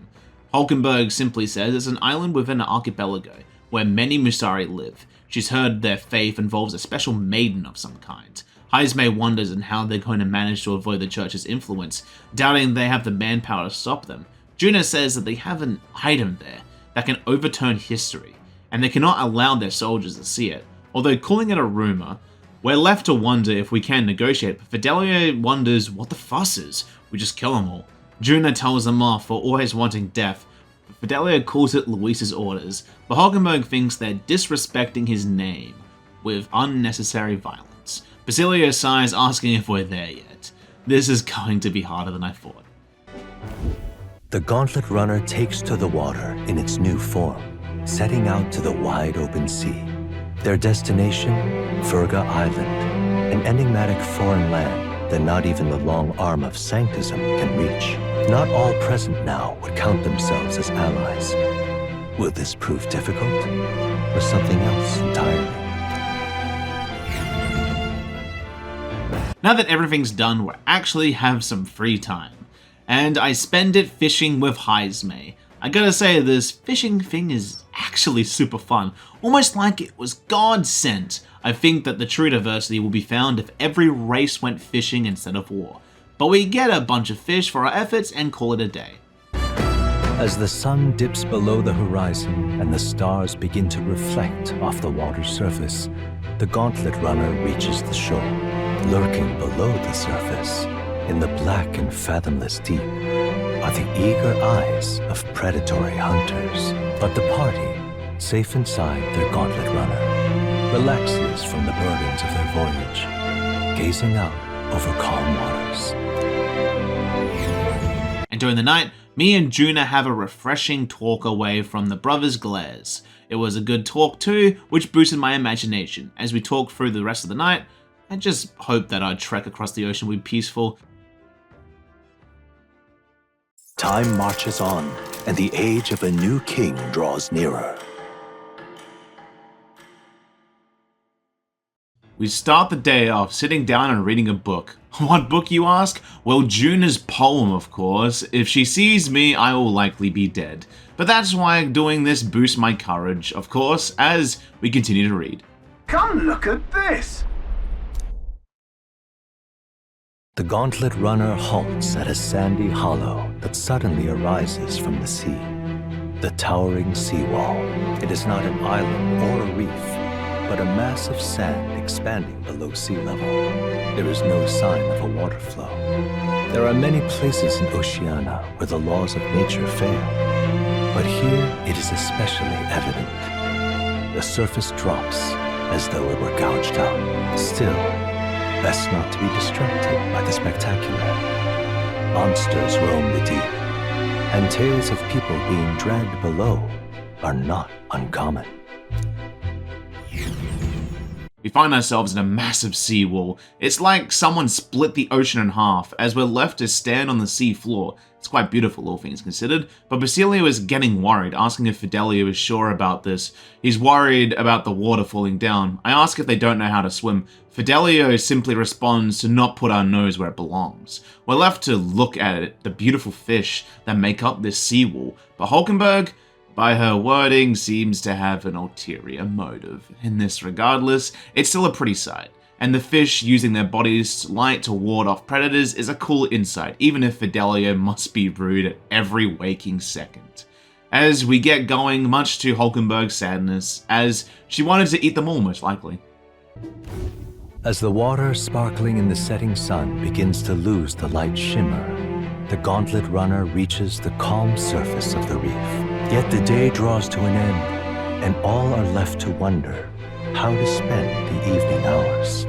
Hulkenberg simply says it's an island within an archipelago, where many Musari live. She's heard their faith involves a special maiden of some kind. Heisme wonders in how they're going to manage to avoid the church's influence, doubting they have the manpower to stop them. Juna says that they have an item there that can overturn history, and they cannot allow their soldiers to see it. Although calling it a rumor, we're left to wonder if we can negotiate, but Fidelio wonders what the fuss is. We just kill them all. Juna tells them off for always wanting death, but Fidelio calls it Luis's orders, but Hulkenberg thinks they're disrespecting his name with unnecessary violence. Basilio sighs, asking if we're there yet. This is going to be harder than I thought. The Gauntlet Runner takes to the water in its new form, setting out to the wide open sea. Their destination, Virga Island, an enigmatic foreign land that not even the long arm of Sanctism can reach. Not all present now would count themselves as allies. Will this prove difficult, or something else entirely? Now that everything's done, we actually have some free time, and I spend it fishing with Heisme. I gotta say, this fishing thing is actually super fun, almost like it was God sent. I think that the true diversity will be found if every race went fishing instead of war. But we get a bunch of fish for our efforts and call it a day. As the sun dips below the horizon and the stars begin to reflect off the water's surface, the Gauntlet Runner reaches the shore. Lurking below the surface, in the black and fathomless deep, are the eager eyes of predatory hunters. But the party, safe inside their Gauntlet Runner, relaxes from the burdens of their voyage, gazing out over calm waters. And during the night, me and Juna have a refreshing talk away from the brothers' glares. It was a good talk too, which boosted my imagination. As we talk through the rest of the night, I just hope that our trek across the ocean will be peaceful. Time marches on, and the age of a new king draws nearer. We start the day off sitting down and reading a book. What book, you ask? Well, Juna's poem, of course. If she sees me, I will likely be dead. But that's why doing this boosts my courage, of course, as we continue to read. Come look at this! The Gauntlet Runner halts at a sandy hollow that suddenly arises from the sea. The towering seawall. It is not an island or a reef, but a mass of sand expanding below sea level. There is no sign of a water flow. There are many places in Oceania where the laws of nature fail, but here it is especially evident. The surface drops as though it were gouged out. Still, best not to be distracted by the spectacular. Monsters roam the deep, and tales of people being dragged below are not uncommon. We find ourselves in a massive seawall. It's like someone split the ocean in half, as we're left to stand on the sea floor. It's quite beautiful, all things considered, but Basilio is getting worried, asking if Fidelio is sure about this. He's worried about the water falling down. I ask if they don't know how to swim. Fidelio simply responds to not put our nose where it belongs. We're left to look at it, the beautiful fish that make up this seawall, but Hulkenberg, by her wording, seems to have an ulterior motive. In this regardless, it's still a pretty sight, and the fish using their bodies to light to ward off predators is a cool insight, even if Fidelio must be rude at every waking second. As we get going, much to Hulkenberg's sadness, as she wanted to eat them all most likely. As the water sparkling in the setting sun begins to lose the light shimmer, the Gauntlet Runner reaches the calm surface of the reef. Yet the day draws to an end, and all are left to wonder how to spend the evening hours.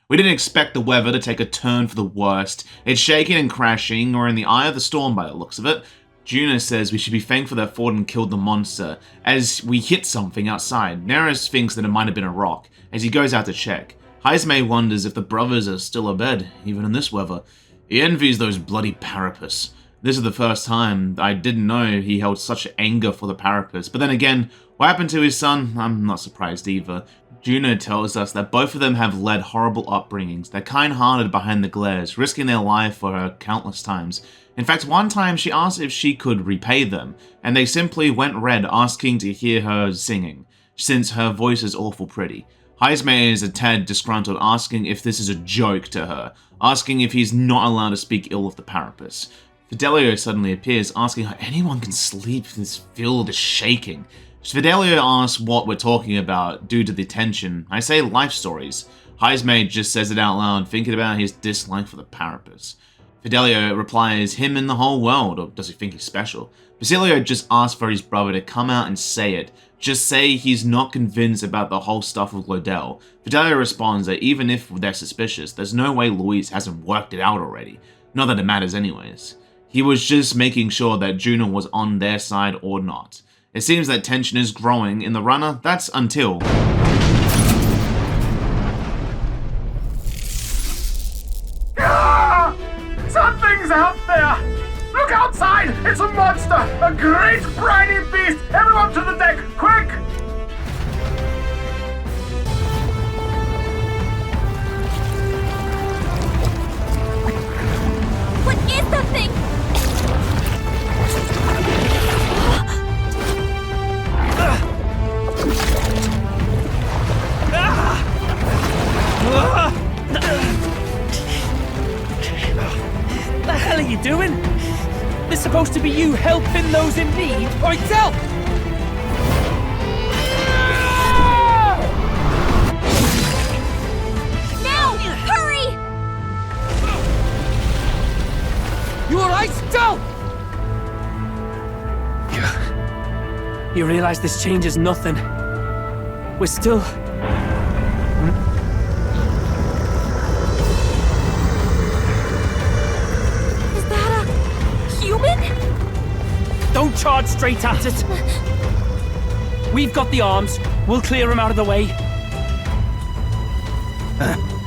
We didn't expect the weather to take a turn for the worst. It's shaking and crashing, or in the eye of the storm by the looks of it. Juno says we should be thankful that Forden killed the monster, as we hit something outside. Neris thinks that it might have been a rock, as he goes out to check. Heismay wonders if the brothers are still abed, even in this weather. He envies those bloody Parapus. This is the first time I didn't know he held such anger for the Parapus. But then again, what happened to his son? I'm not surprised either. Juno tells us that both of them have led horrible upbringings. They're kind-hearted behind the glares, risking their life for her countless times. In fact, one time she asked if she could repay them, and they simply went red asking to hear her singing, since her voice is awful pretty. Heismay is a tad disgruntled, asking if this is a joke to her, asking if he's not allowed to speak ill of the Parapus. Fidelio suddenly appears, asking how anyone can sleep if this field is shaking. Fidelio asks what we're talking about due to the tension. I say life stories. Heismay just says it out loud, thinking about his dislike for the Parapus. Fidelio replies, him and the whole world, or does he think he's special? Basilio just asks for his brother to come out and say it. Just say he's not convinced about the whole stuff with Lodell. Fidelio responds that even if they're suspicious, there's no way Luis hasn't worked it out already. Not that it matters anyways. He was just making sure that Juno was on their side or not. It seems that tension is growing in the runner. That's until... Ah! Something's out there! Look outside! It's a monster! A great briny beast! Everyone to the deck, quick! What is that thing? The hell are you doing? This supposed to be you helping those in need. Right, tell! Now! Hurry! You alright, Del? You realize this changes nothing. We're still... Don't charge straight at it. We've got the arms. We'll clear him out of the way.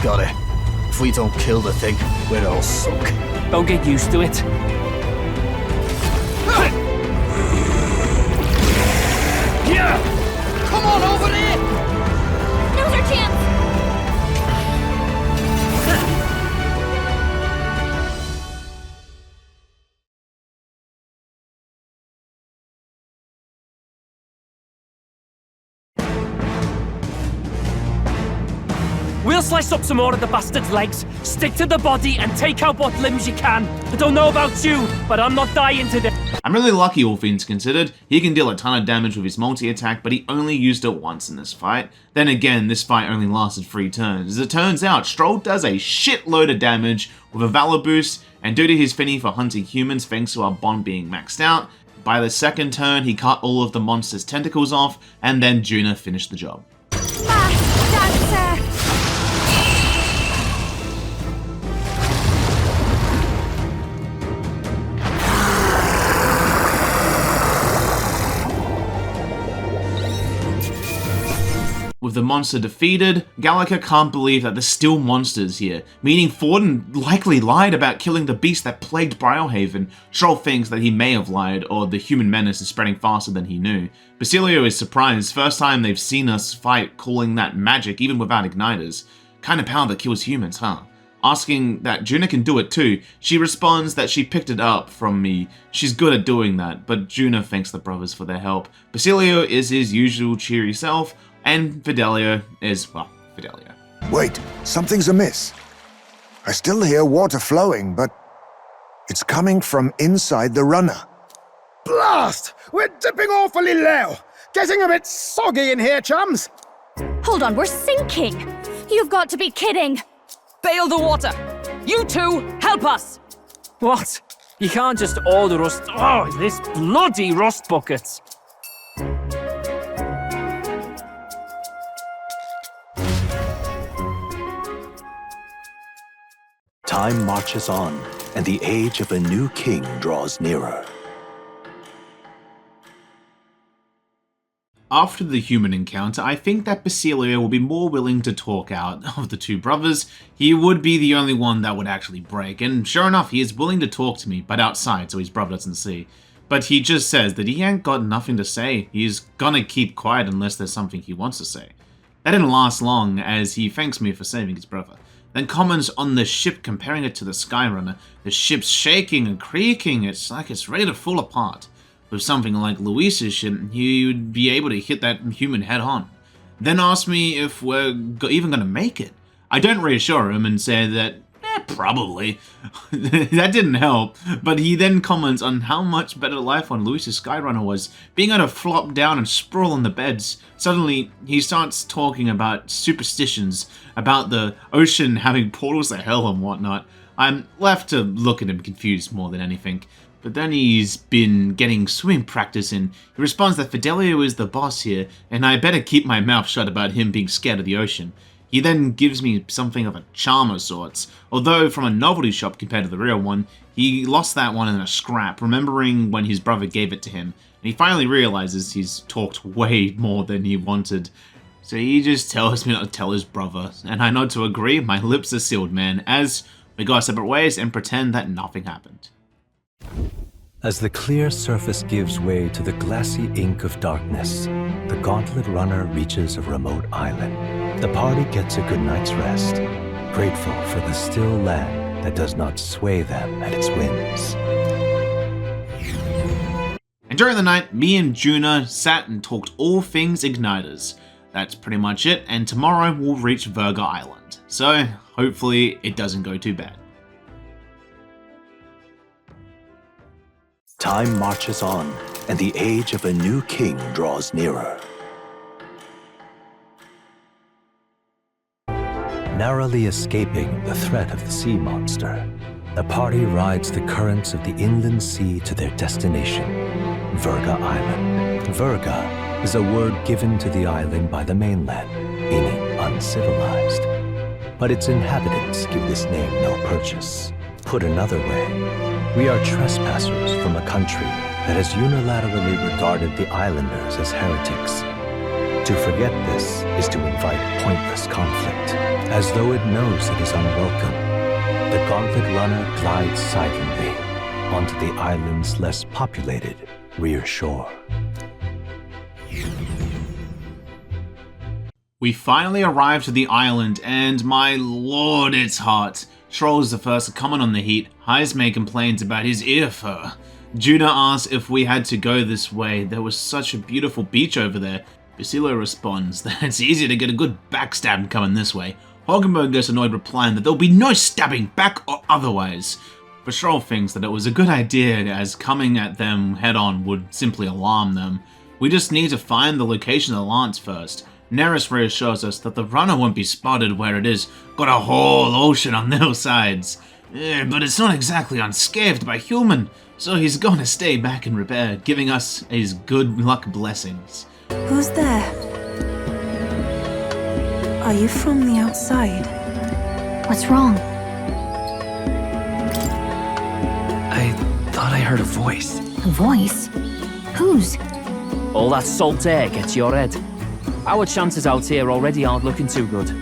Got it. If we don't kill the thing, we're all sunk. Don't get used to it. Yeah! Come on over there! Now's our chance! We'll slice up some more of the bastard's legs, stick to the body, and take out what limbs you can. I don't know about you, but I'm not dying today. I'm really lucky, all things considered. He can deal a ton of damage with his multi-attack, but he only used it once in this fight. Then again, this fight only lasted 3 turns. As it turns out, Stroll does a shitload of damage with a Valor boost, and due to his finny for hunting humans thanks to our bond being maxed out, by the second turn he cut all of the monster's tentacles off, and then Juna finished the job. With the monster defeated, Gallica can't believe that there's still monsters here, meaning Forden likely lied about killing the beast that plagued Brylehaven. Stroll thinks that he may have lied, or the human menace is spreading faster than he knew. Basilio is surprised, first time they've seen us fight calling that magic even without igniters. Kind of power that kills humans, huh? Asking that Juna can do it too, she responds that she picked it up from me. She's good at doing that, but Juna thanks the brothers for their help. Basilio is his usual cheery self, and Fidelio is, well, Fidelio. Wait, something's amiss. I still hear water flowing, but it's coming from inside the runner. Blast! We're dipping awfully low. Getting a bit soggy in here, chums. Hold on, we're sinking. You've got to be kidding. Bail the water! You two, help us! What? You can't just order us... Oh, this bloody rust buckets! Time marches on, and the age of a new king draws nearer. After the human encounter, I think that Basilio will be more willing to talk out. Of the two brothers, he would be the only one that would actually break, and sure enough, he is willing to talk to me, but outside so his brother doesn't see. But he just says that he ain't got nothing to say. He's gonna keep quiet unless there's something he wants to say. That didn't last long, as he thanks me for saving his brother, then comments on the ship, comparing it to the Skyrunner. The ship's shaking and creaking, it's like it's ready to fall apart. With something like Luis's ship, you'd be able to hit that human head on. Then asks me if we're even gonna make it. I don't reassure him and say that, probably. That didn't help, but he then comments on how much better life on Luis's Skyrunner was, being able to flop down and sprawl on the beds. Suddenly, he starts talking about superstitions, about the ocean having portals to hell and whatnot. I'm left to look at him confused more than anything. But then he's been getting swimming practice in. He responds that Fidelio is the boss here, and I better keep my mouth shut about him being scared of the ocean. He then gives me something of a charm of sorts, although from a novelty shop compared to the real one, he lost that one in a scrap, remembering when his brother gave it to him, and he finally realizes he's talked way more than he wanted. So he just tells me not to tell his brother, and I nod to agree. My lips are sealed, man, as we go our separate ways and pretend that nothing happened. As the clear surface gives way to the glassy ink of darkness, the Gauntlet Runner reaches a remote island. The party gets a good night's rest, grateful for the still land that does not sway them at its whims. And during the night, me and Juna sat and talked all things Igniters. That's pretty much it, and tomorrow we'll reach Virga Island. So, hopefully it doesn't go too bad. Time marches on, and the age of a new king draws nearer. Narrowly escaping the threat of the sea monster, the party rides the currents of the inland sea to their destination, Virga Island. Virga is a word given to the island by the mainland, meaning uncivilized. But its inhabitants give this name no purchase. Put another way, we are trespassers from a country that has unilaterally regarded the islanders as heretics. To forget this is to invite pointless conflict, as though it knows it is unwelcome. The Gauntlet Runner glides silently onto the island's less populated rear shore. We finally arrived to the island, and my lord, it's hot. Troll is the first to comment on the heat. Heismay complains about his ear fur. Juna asks if we had to go this way. There was such a beautiful beach over there. Basilio responds that it's easier to get a good backstab coming this way. Hogenberg gets annoyed, replying that there'll be no stabbing, back or otherwise. But Stroll thinks that it was a good idea, as coming at them head-on would simply alarm them. We just need to find the location of the lance first. Neris reassures us that the runner won't be spotted where it is. Got a whole ocean on their sides. But it's not exactly unscathed by human, so he's gonna stay back and repair, giving us his good luck blessings. Who's there? Are you from the outside? What's wrong? I thought I heard a voice. A voice? Whose? All that salt air gets your head. Our chances out here already aren't looking too good.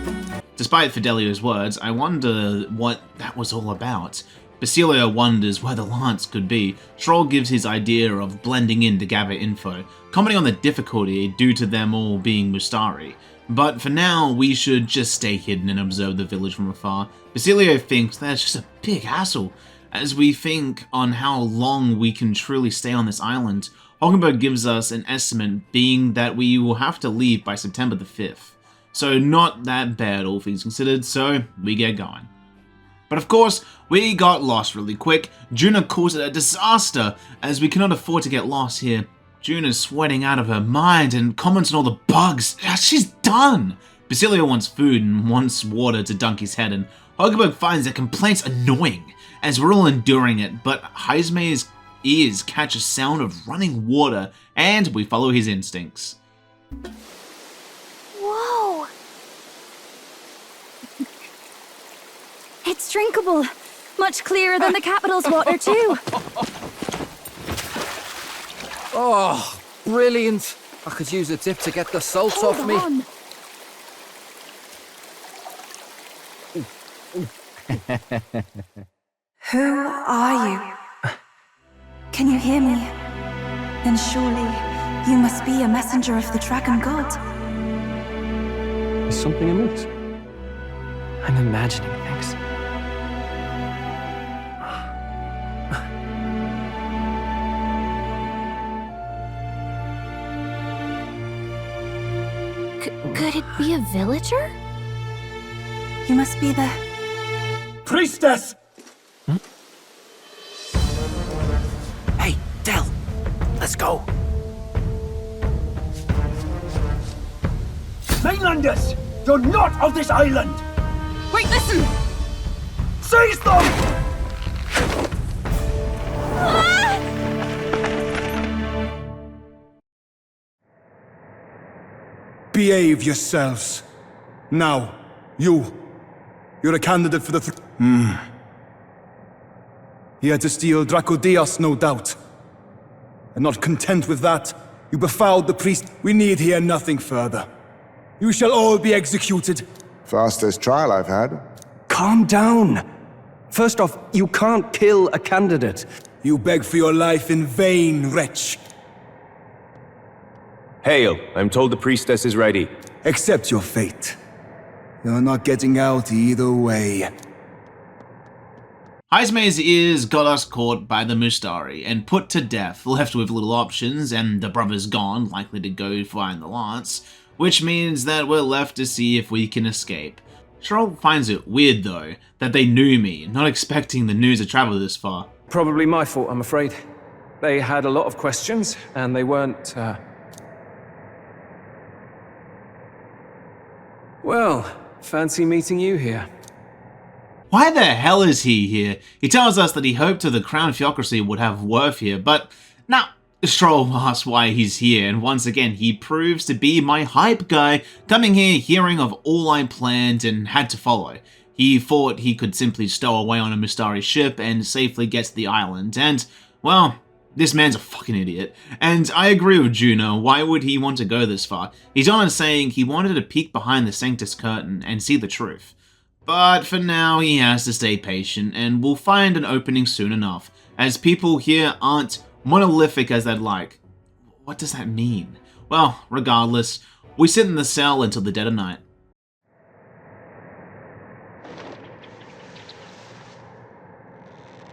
Despite Fidelio's words, I wonder what that was all about. Basilio wonders where the lance could be. Troll gives his idea of blending in to gather info, commenting on the difficulty due to them all being Mustari. But for now, we should just stay hidden and observe the village from afar. Basilio thinks that's just a big hassle, as we think on how long we can truly stay on this island. Hogenberg gives us an estimate, being that we will have to leave by September the 5th. So not that bad, all things considered, so we get going. But of course, we got lost really quick. Juna calls it a disaster, as we cannot afford to get lost here. Juna's sweating out of her mind and comments on all the bugs. She's done! Basilio wants food and wants water to dunk his head in. Hogenberg finds their complaints annoying, as we're all enduring it, but Heismay's ears catch a sound of running water, and we follow his instincts. Whoa! It's drinkable. Much clearer than the capital's water, too. Oh, brilliant. I could use a dip to get the salt off me. On. Who are you? Can you hear me? Then surely you must be a messenger of the Dragon God. Is something amiss? I'm imagining things. Could it be a villager? You must be the... Priestess! Hey, Del, let's go. Mainlanders! You're not of this island! Wait, listen! Seize them! Behave yourselves. Now, you're a candidate for the He had to steal Dracodios, no doubt. And not content with that, you befouled the priest. We need hear nothing further. You shall all be executed. Fastest trial I've had. Calm down. First off, you can't kill a candidate. You beg for your life in vain, wretch. Hail, I'm told the priestess is ready. Accept your fate. You're not getting out either way. Heisma's ears got us caught by the Mustari and put to death, left with little options, and the brother's gone, likely to go find the lance, which means that we're left to see if we can escape. Sherrill finds it weird though, that they knew me, not expecting the news to travel this far. Probably my fault, I'm afraid. They had a lot of questions, and they weren't, Well, fancy meeting you here. Why the hell is he here? He tells us that he hoped the crown theocracy would have worth here, but now Stroll asks why he's here, and once again he proves to be my hype guy, coming here hearing of all I planned and had to follow. He thought he could simply stow away on a Mustari ship and safely get to the island, and, well, this man's a fucking idiot. And I agree with Juno, why would he want to go this far? He's on saying he wanted to peek behind the Sanctus curtain and see the truth. But for now, he has to stay patient, and we'll find an opening soon enough, as people here aren't monolithic as they'd like. What does that mean? Well, regardless, we sit in the cell until the dead of night.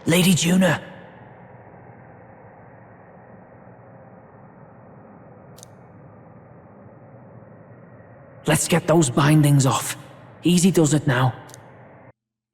Lady Juna. Let's get those bindings off. Easy does it now.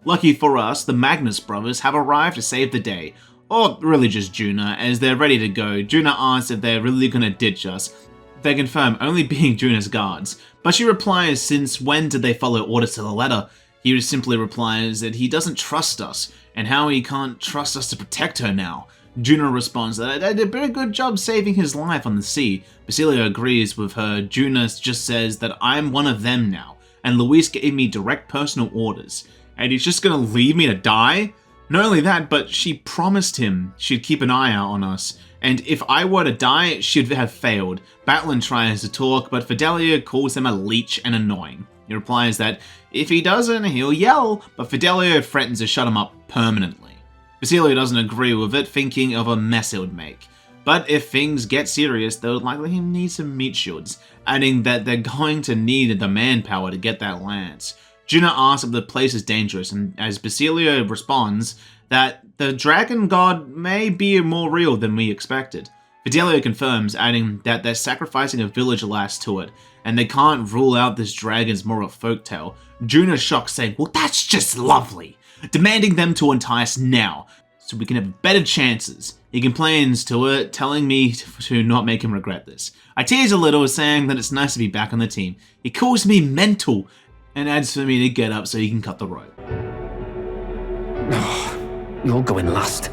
Lucky for us, the Magnus brothers have arrived to save the day. Or really just Juna, as they're ready to go. Juna asks if they're really gonna ditch us. They confirm only being Juna's guards, but she replies since when did they follow orders to the letter? He simply replies that he doesn't trust us, and how he can't trust us to protect her now. Juna responds that they did a pretty good job saving his life on the sea. Basilio agrees with her. Juna just says that I'm one of them now, and Luis gave me direct personal orders, and he's just gonna leave me to die? Not only that, but she promised him she'd keep an eye out on us, and if I were to die, she'd have failed. Batlin tries to talk, but Fidelio calls him a leech and annoying. He replies that if he doesn't, he'll yell, but Fidelio threatens to shut him up permanently. Basilio doesn't agree with it, thinking of a mess it would make. But if things get serious, they'll likely need some meat shields, adding that they're going to need the manpower to get that lance. Juna asks if the place is dangerous, and as Basilio responds that the dragon god may be more real than we expected. Fidelio confirms, adding that they're sacrificing a village lass to it, and they can't rule out this dragon's more of a folktale. Juna's shocked, saying, well, that's just lovely, demanding them to untie us now, so we can have better chances. He complains to her, telling me to not make him regret this. I tease a little, saying that it's nice to be back on the team. He calls me mental, and adds for me to get up so he can cut the rope. You're going last.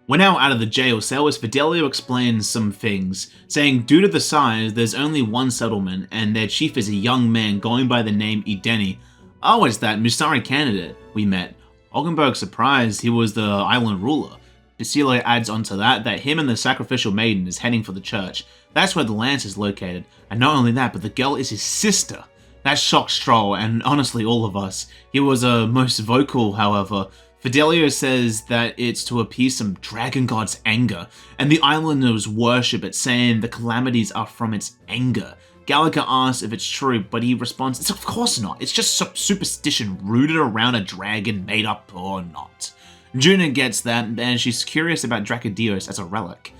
We're now out of the jail cell as Fidelio explains some things, saying due to the size, there's only one settlement, and their chief is a young man going by the name Edeni, Oh, it's that Mustari candidate we met. Hulkenberg's surprised he was the island ruler. Basilio adds onto that him and the sacrificial maiden is heading for the church. That's where the lance is located. And not only that, but the girl is his sister. That shocked Stroll, and honestly all of us. He was most vocal, however. Fidelio says that it's to appease some dragon god's anger, and the islanders worship it, saying the calamities are from its anger. Gallica asks if it's true, but he responds, it's of course not. It's just some superstition rooted around a dragon made up or not. Juna gets that, and she's curious about Dracodios as a relic.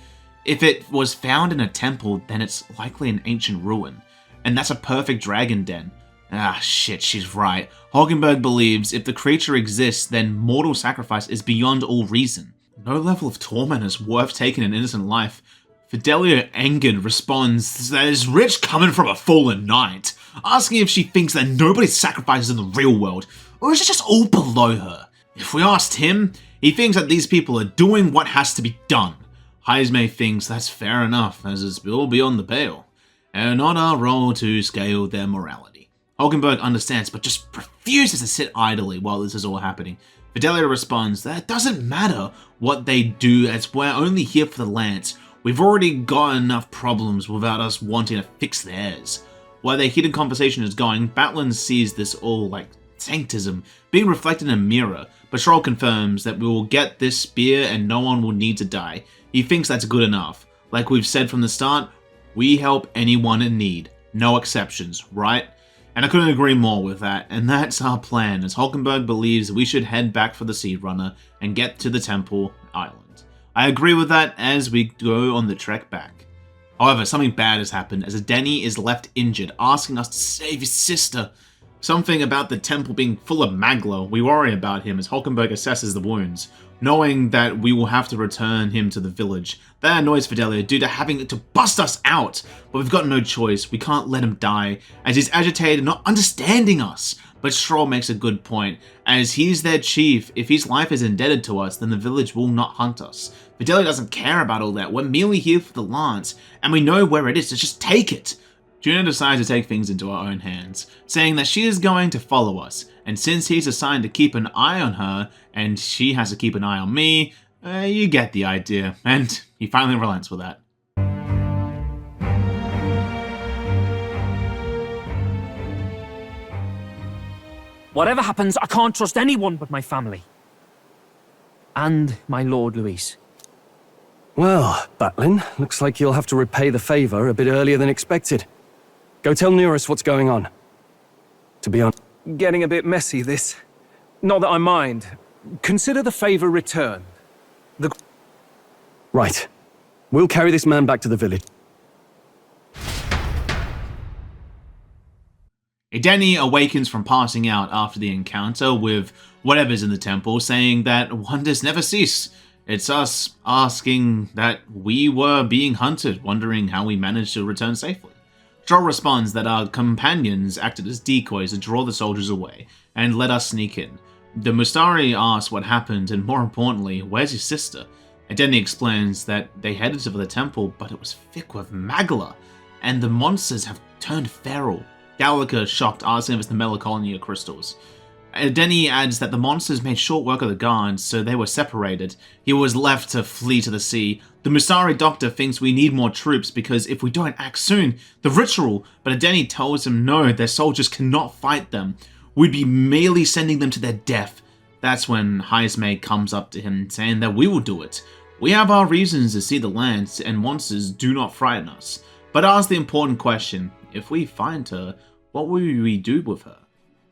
If it was found in a temple, then it's likely an ancient ruin. And that's a perfect dragon den. Ah, shit, she's right. Hulkenberg believes if the creature exists, then mortal sacrifice is beyond all reason. No level of torment is worth taking an innocent life. Fidelio, angered, responds that it's rich coming from a fallen knight, asking if she thinks that nobody sacrifices in the real world, or is it just all below her? If we asked him, he thinks that these people are doing what has to be done. Heisme thinks that's fair enough, as it's all beyond the pale, and not our role to scale their morality. Hulkenberg understands, but just refuses to sit idly while this is all happening. Fidelio responds that it doesn't matter what they do, as we're only here for the lance. We've already got enough problems without us wanting to fix theirs. While their heated conversation is going, Batlin sees this all like sanctism being reflected in a mirror, but Stroll confirms that we will get this spear and no one will need to die. He thinks that's good enough. Like we've said from the start, we help anyone in need. No exceptions, right? And I couldn't agree more with that, and that's our plan, as Hulkenberg believes we should head back for the Seed Runner and get to the Temple Island. I agree with that as we go on the trek back. However, something bad has happened as Denny is left injured, asking us to save his sister. Something about the temple being full of magla, we worry about him as Hulkenberg assesses the wounds, knowing that we will have to return him to the village. That annoys Fidelio due to having to bust us out, but we've got no choice. We can't let him die, as he's agitated, not understanding us. But Stroll makes a good point, as he's their chief. If his life is indebted to us, then the village will not hunt us. Fidelio doesn't care about all that. We're merely here for the lance, and we know where it is, so just take it. Juna decides to take things into her own hands, saying that she is going to follow us, and since he's assigned to keep an eye on her, and she has to keep an eye on me, you get the idea, and he finally relents with that. Whatever happens, I can't trust anyone but my family. And my Lord Luis. Well, Batlin, looks like you'll have to repay the favor a bit earlier than expected. Go tell Neurus what's going on. To be honest, Getting a bit messy, this. Not that I mind. Consider the favor returned. Right. We'll carry this man back to the village. Denny awakens from passing out after the encounter with whatever's in the temple, saying that wonders never cease. It's us asking that we were being hunted, wondering how we managed to return safely. Stroll responds that our companions acted as decoys to draw the soldiers away and let us sneak in. The Mustari asks what happened and, more importantly, where's your sister? And Denny explains that they headed to the temple, but it was thick with magla, and the monsters have turned feral. Gallica, shocked, asking if it's the Melancholia crystals. Denny adds that the monsters made short work of the guards, so they were separated. He was left to flee to the sea. The Mustari doctor thinks we need more troops because if we don't act soon, the ritual, but Denny tells him no, their soldiers cannot fight them. We'd be merely sending them to their death. That's when Heisme comes up to him, saying that we will do it. We have our reasons to see the land, and monsters do not frighten us. But ask the important question, if we find her, what will we do with her?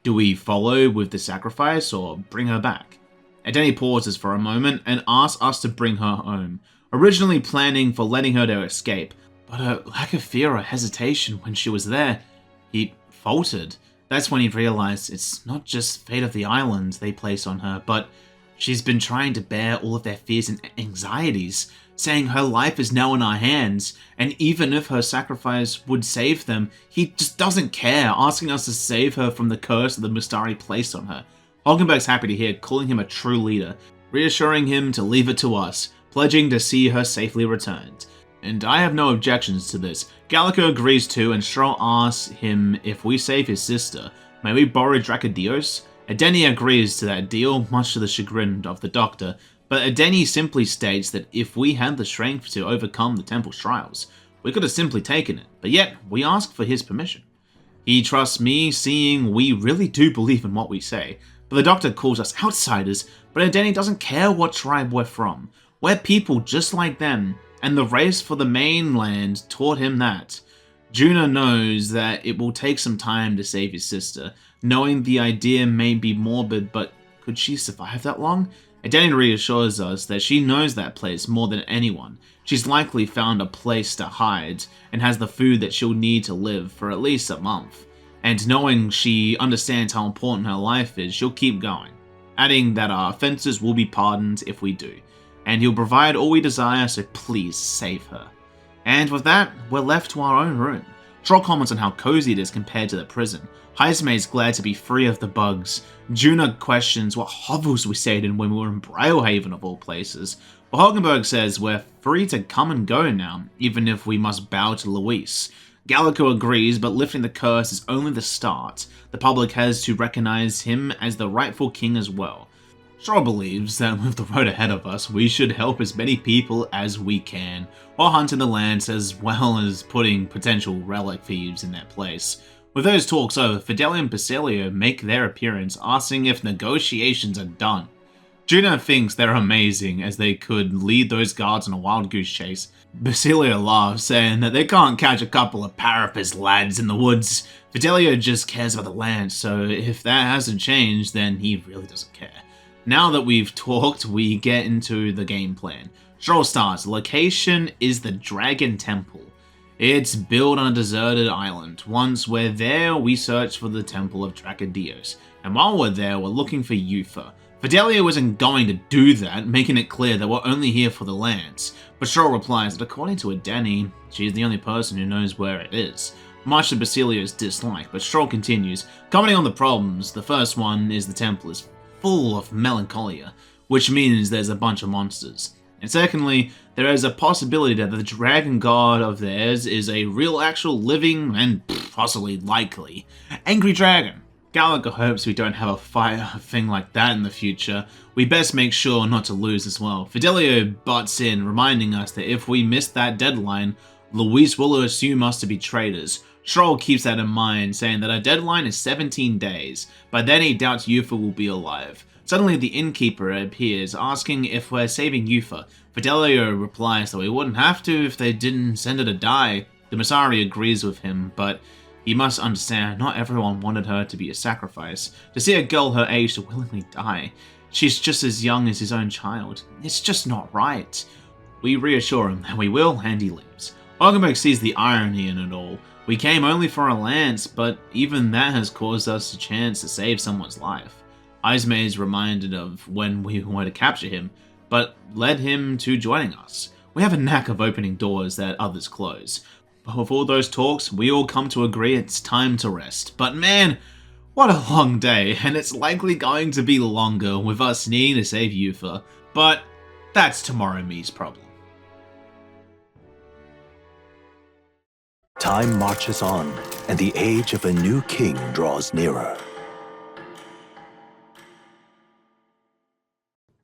Do we follow with the sacrifice or bring her back? Denny pauses for a moment and asks us to bring her home, originally planning for letting her to escape, but her lack of fear or hesitation when she was there, he faltered. That's when he realized it's not just fate of the island they place on her, but she's been trying to bear all of their fears and anxieties, saying her life is now in our hands, and even if her sacrifice would save them, he just doesn't care, asking us to save her from the curse that the Mustari placed on her. Hulkenberg's happy to hear, calling him a true leader, reassuring him to leave it to us, pledging to see her safely returned. And I have no objections to this. Gallica agrees too, and Stroll asks him if we save his sister, May we borrow Dracadios? Edeni agrees to that deal, much to the chagrin of the Doctor, but Edeni simply states that if we had the strength to overcome the Temple's trials, we could have simply taken it, but yet we ask for his permission. He trusts me, seeing we really do believe in what we say, but the Doctor calls us outsiders, but Edeni doesn't care what tribe we're from. We're people just like them, and the race for the mainland taught him that. Juna knows that it will take some time to save his sister, knowing the idea may be morbid, but could she survive that long? Edeni reassures us that she knows that place more than anyone. She's likely found a place to hide, and has the food that she'll need to live for at least a month. And knowing she understands how important her life is, she'll keep going, adding that our offenses will be pardoned if we do, and he'll provide all we desire, so please save her. And with that, we're left to our own room. Troll comments on how cozy it is compared to the prison. Heisme is glad to be free of the bugs. Juna questions what hovels we stayed in when we were in Braillehaven of all places. But Hogenberg says we're free to come and go now, even if we must bow to Luis. Gallico agrees, but lifting the curse is only the start. The public has to recognize him as the rightful king as well. Stroll believes that with the road ahead of us, we should help as many people as we can, while hunting the lands as well as putting potential relic thieves in their place. With those talks over, Fidelio and Basilio make their appearance, asking if negotiations are done. Juna thinks they're amazing, as they could lead those guards on a wild goose chase. Basilio laughs, saying that they can't catch a couple of Parapus lads in the woods. Fidelio just cares about the land, so if that hasn't changed, then he really doesn't care. Now that we've talked, we get into the game plan. Stroll starts. The location is the Dragon Temple. It's built on a deserted island. Once we're there, we search for the Temple of Dracadios. And while we're there, we're looking for Yufa. Fidelio isn't going to do that, making it clear that we're only here for the lands. But Stroll replies that according to Edeni, she's the only person who knows where it is. Much to Basilio's dislike, but Stroll continues, commenting on the problems. The first one is the temple is full of melancholia, which means there's a bunch of monsters. And secondly, there is a possibility that the dragon god of theirs is a real actual living and possibly likely angry dragon. Gallagher hopes we don't have a thing like that in the future. We best make sure not to lose as well. Fidelio butts in, reminding us that if we miss that deadline, Luis will assume us to be traitors. Stroll keeps that in mind, saying that our deadline is 17 days. By then he doubts Yufa will be alive. Suddenly the innkeeper appears, asking if we're saving Yufa. Fidelio replies that we wouldn't have to if they didn't send her to die. The Masari agrees with him, but he must understand not everyone wanted her to be a sacrifice. To see a girl her age to willingly die. She's just as young as his own child. It's just not right. We reassure him that we will, and he leaves. Augenberg sees the irony in it all. We came only for a lance, but even that has caused us a chance to save someone's life. Heisme is reminded of when we wanted to capture him, but led him to joining us. We have a knack of opening doors that others close. But with all those talks, we all come to agree it's time to rest. But man, what a long day, and it's likely going to be longer with us needing to save Yufa. But that's tomorrow me's problem. Time marches on, and the age of a new king draws nearer.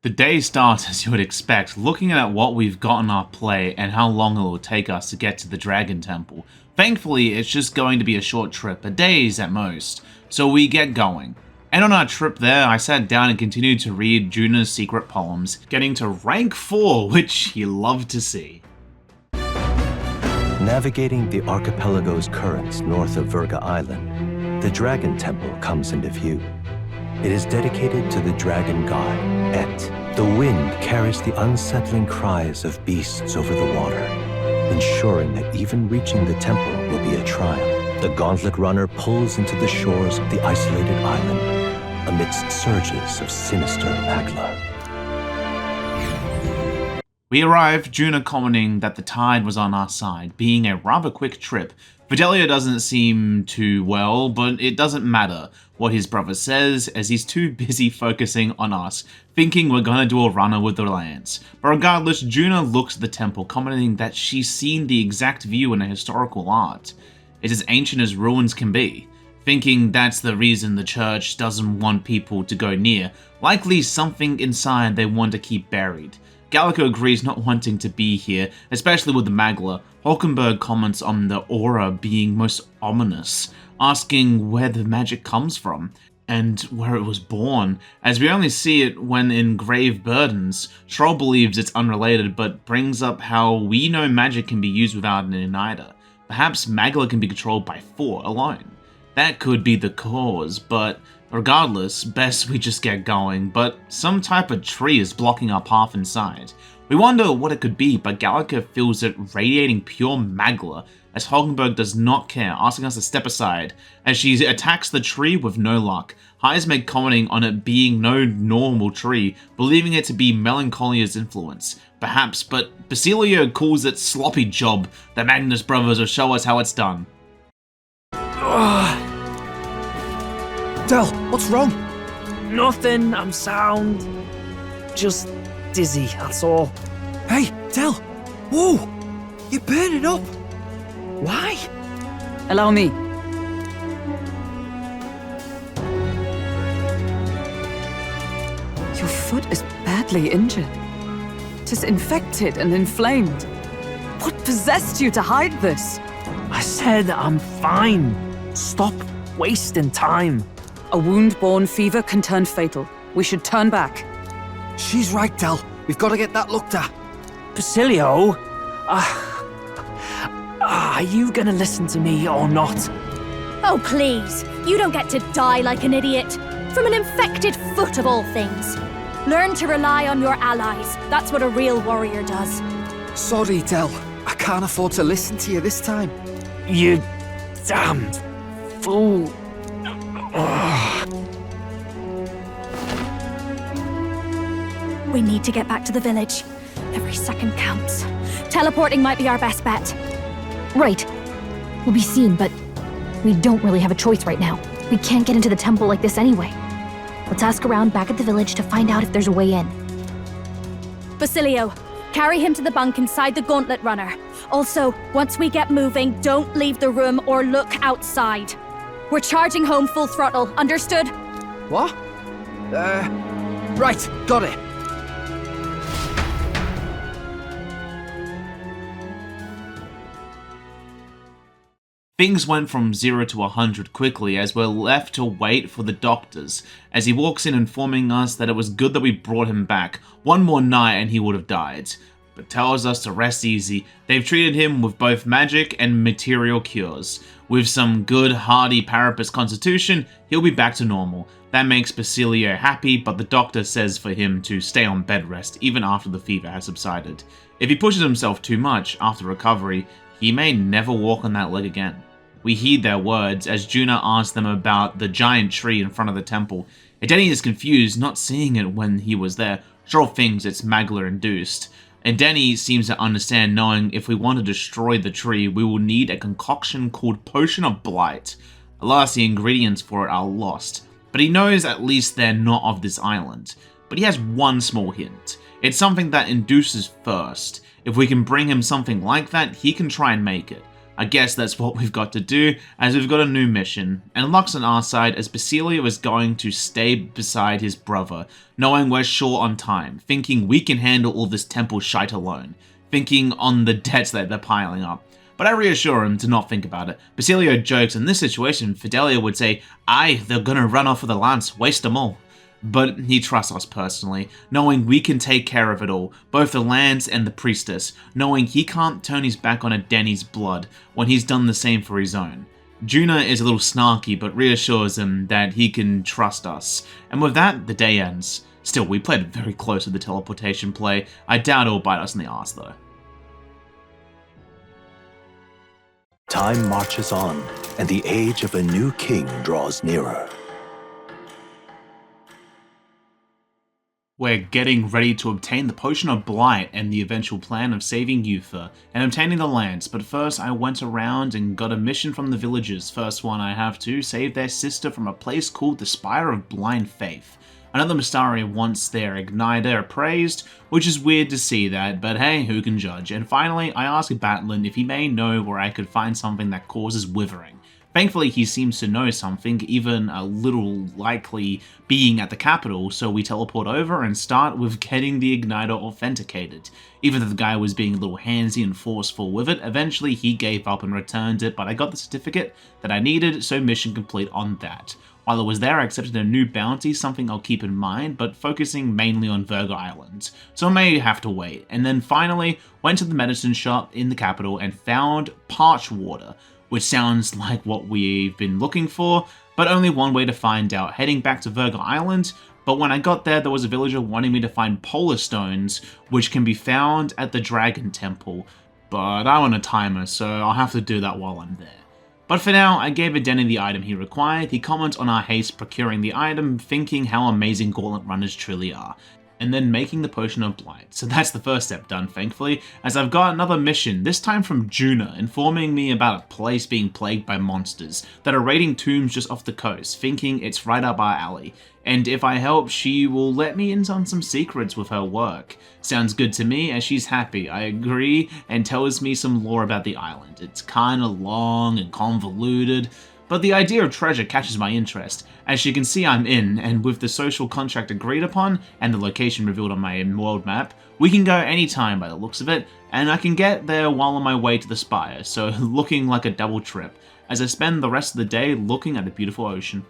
The day starts as you would expect, looking at what we've got on our plate and how long it will take us to get to the Dragon Temple. Thankfully, it's just going to be a short trip, a days at most, so we get going. And on our trip there, I sat down and continued to read Juna's secret poems, getting to rank 4, which you love to see. Navigating the archipelago's currents north of Virga Island, the Dragon Temple comes into view. It is dedicated to the dragon god, Et. The wind carries the unsettling cries of beasts over the water, ensuring that even reaching the temple will be a trial. The gauntlet runner pulls into the shores of the isolated island amidst surges of sinister magla. We arrived, Juna commenting that the tide was on our side, being a rather quick trip. Fidelio doesn't seem too well, but it doesn't matter what his brother says, as he's too busy focusing on us, thinking we're gonna do a runner with the lance. But regardless, Juna looks at the temple, commenting that she's seen the exact view in a historical art. It's as ancient as ruins can be. thinking that's the reason the church doesn't want people to go near. Likely something inside they want to keep buried. Gallico agrees not wanting to be here, especially with the Magla. Hulkenberg comments on the aura being most ominous, asking where the magic comes from, and where it was born, as we only see it when in grave burdens. Troll believes it's unrelated, but brings up how we know magic can be used without an igniter. Perhaps Magla can be controlled by 4 alone. That could be the cause, but regardless, best we just get going. But some type of tree is blocking our path inside. We wonder what it could be, but Gallica feels it radiating pure Magla, as Hulkenberg does not care, asking us to step aside, as she attacks the tree with no luck. Heismeg commenting on it being no normal tree, believing it to be Melancholia's influence. Perhaps, but Basilio calls it sloppy job. The Magnus brothers will show us how it's done. Del, what's wrong? Nothing, I'm sound. Just dizzy, that's all. Hey, Del! Whoa! You're burning up! Why? Allow me. Your foot is badly injured. 'Tis infected and inflamed. What possessed you to hide this? I said I'm fine. Stop wasting time. A wound-borne fever can turn fatal. We should turn back. She's right, Del. We've got to get that looked at. Basilio? Are you gonna listen to me or not? Oh, please. You don't get to die like an idiot. From an infected foot of all things. Learn to rely on your allies. That's what a real warrior does. Sorry, Del. I can't afford to listen to you this time. You damned fool. We need to get back to the village. Every second counts. Teleporting might be our best bet. Right. We'll be seen, but we don't really have a choice right now. We can't get into the temple like this anyway. Let's ask around back at the village to find out if there's a way in. Basilio, carry him to the bunk inside the Gauntlet Runner. Also, once we get moving, don't leave the room or look outside. We're charging home full throttle, understood? What? Right, got it. Things went from 0 to 100 quickly as we're left to wait for the doctors, as he walks in informing us that it was good that we brought him back. One more night and he would have died, but tells us to rest easy. They've treated him with both magic and material cures. With some good hardy Parapus constitution, he'll be back to normal. That makes Basilio happy, but the doctor says for him to stay on bed rest even after the fever has subsided. If he pushes himself too much after recovery, he may never walk on that leg again. We heed their words as Juna asks them about the giant tree in front of the temple. Edeni is confused, not seeing it when he was there. Stroll thinks it's Magla-induced. Edeni seems to understand, knowing if we want to destroy the tree, we will need a concoction called Potion of Blight. Alas, the ingredients for it are lost, but he knows at least they're not of this island. But he has one small hint. It's something that induces first. If we can bring him something like that, he can try and make it. I guess that's what we've got to do, as we've got a new mission, and luck's on our side as Basilio is going to stay beside his brother, knowing we're short on time, thinking we can handle all this temple shite alone, thinking on the debts that they're piling up. But I reassure him to not think about it. Basilio jokes in this situation, Fidelia would say, "Aye, they're gonna run off with the lance, waste them all." But he trusts us personally, knowing we can take care of it all, both the lands and the priestess, knowing he can't turn his back on Edeni's blood when he's done the same for his own. Juna is a little snarky, but reassures him that he can trust us. And with that, the day ends. Still, we played very close to the teleportation play. I doubt it'll bite us in the arse though. Time marches on, and the age of a new king draws nearer. We're getting ready to obtain the Potion of Blight and the eventual plan of saving Uther and obtaining the lands, but first I went around and got a mission from the villagers. First one I have to save their sister from a place called the Spire of Blind Faith. Another Mystari wants their igniter appraised, which is weird to see that, but hey, who can judge? And finally, I asked Batlin if he may know where I could find something that causes withering. Thankfully, he seems to know something, even a little likely being at the capital, so we teleport over and start with getting the igniter authenticated. Even though the guy was being a little handsy and forceful with it, eventually he gave up and returned it, but I got the certificate that I needed, so mission complete on that. While I was there, I accepted a new bounty, something I'll keep in mind, but focusing mainly on Virgo Island, so I may have to wait. And then finally, went to the medicine shop in the capital and found parch water, which sounds like what we've been looking for, but only one way to find out, heading back to Virgo Island. But when I got there was a villager wanting me to find polar stones, which can be found at the Dragon Temple, but I want a timer, so I'll have to do that while I'm there. But for now, I gave Adeni the item he required. He comments on our haste procuring the item, thinking how amazing Gauntlet runners truly are, and then making the Potion of Blight. So that's the first step done, thankfully, as I've got another mission, this time from Juna, informing me about a place being plagued by monsters that are raiding tombs just off the coast, thinking it's right up our alley. And if I help, she will let me in on some secrets with her work. Sounds good to me, as she's happy. I agree, and tells me some lore about the island. It's kinda long and convoluted, but the idea of treasure catches my interest. As you can see, I'm in, and with the social contract agreed upon, and the location revealed on my world map, we can go anytime by the looks of it, and I can get there while on my way to the Spire, so looking like a double trip, as I spend the rest of the day looking at a beautiful ocean.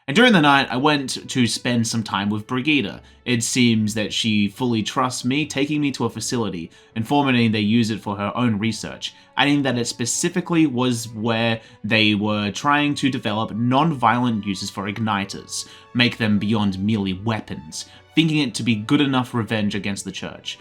And during the night, I went to spend some time with Brigida. It seems that she fully trusts me, taking me to a facility, informing me they use it for her own research, adding that it specifically was where they were trying to develop non-violent uses for igniters, make them beyond merely weapons, thinking it to be good enough revenge against the Church.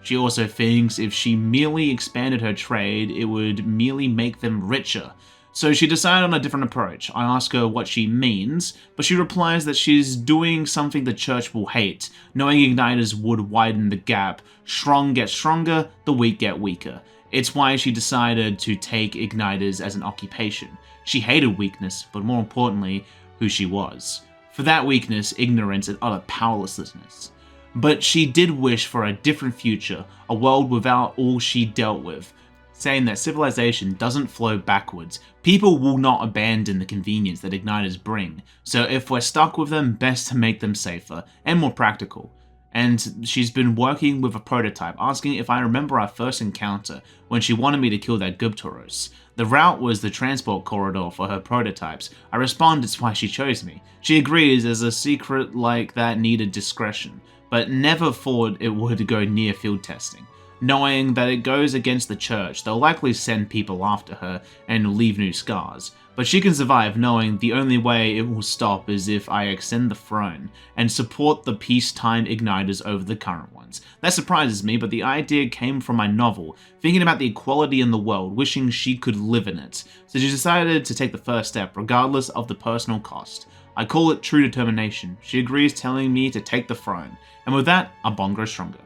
She also thinks if she merely expanded her trade, it would merely make them richer. So she decided on a different approach. I ask her what she means, but she replies that she's doing something the Church will hate, knowing igniters would widen the gap. Strong get stronger, the weak get weaker. It's why she decided to take igniters as an occupation. She hated weakness, but more importantly, who she was. For that weakness, ignorance, and utter powerlessness. But she did wish for a different future, a world without all she dealt with, saying that civilization doesn't flow backwards. People will not abandon the convenience that igniters bring, so if we're stuck with them, best to make them safer and more practical. And she's been working with a prototype, asking if I remember our first encounter when she wanted me to kill that Gubtoros. The route was the transport corridor for her prototypes. I respond it's why she chose me. She agrees as a secret like that needed discretion, but never thought it would go near field testing. Knowing that it goes against the Church, they'll likely send people after her and leave new scars. But she can survive knowing the only way it will stop is if I extend the throne and support the peacetime igniters over the current ones. That surprises me, but the idea came from my novel, thinking about the equality in the world, wishing she could live in it. So she decided to take the first step, regardless of the personal cost. I call it true determination. She agrees, telling me to take the throne, and with that, our bond grows stronger.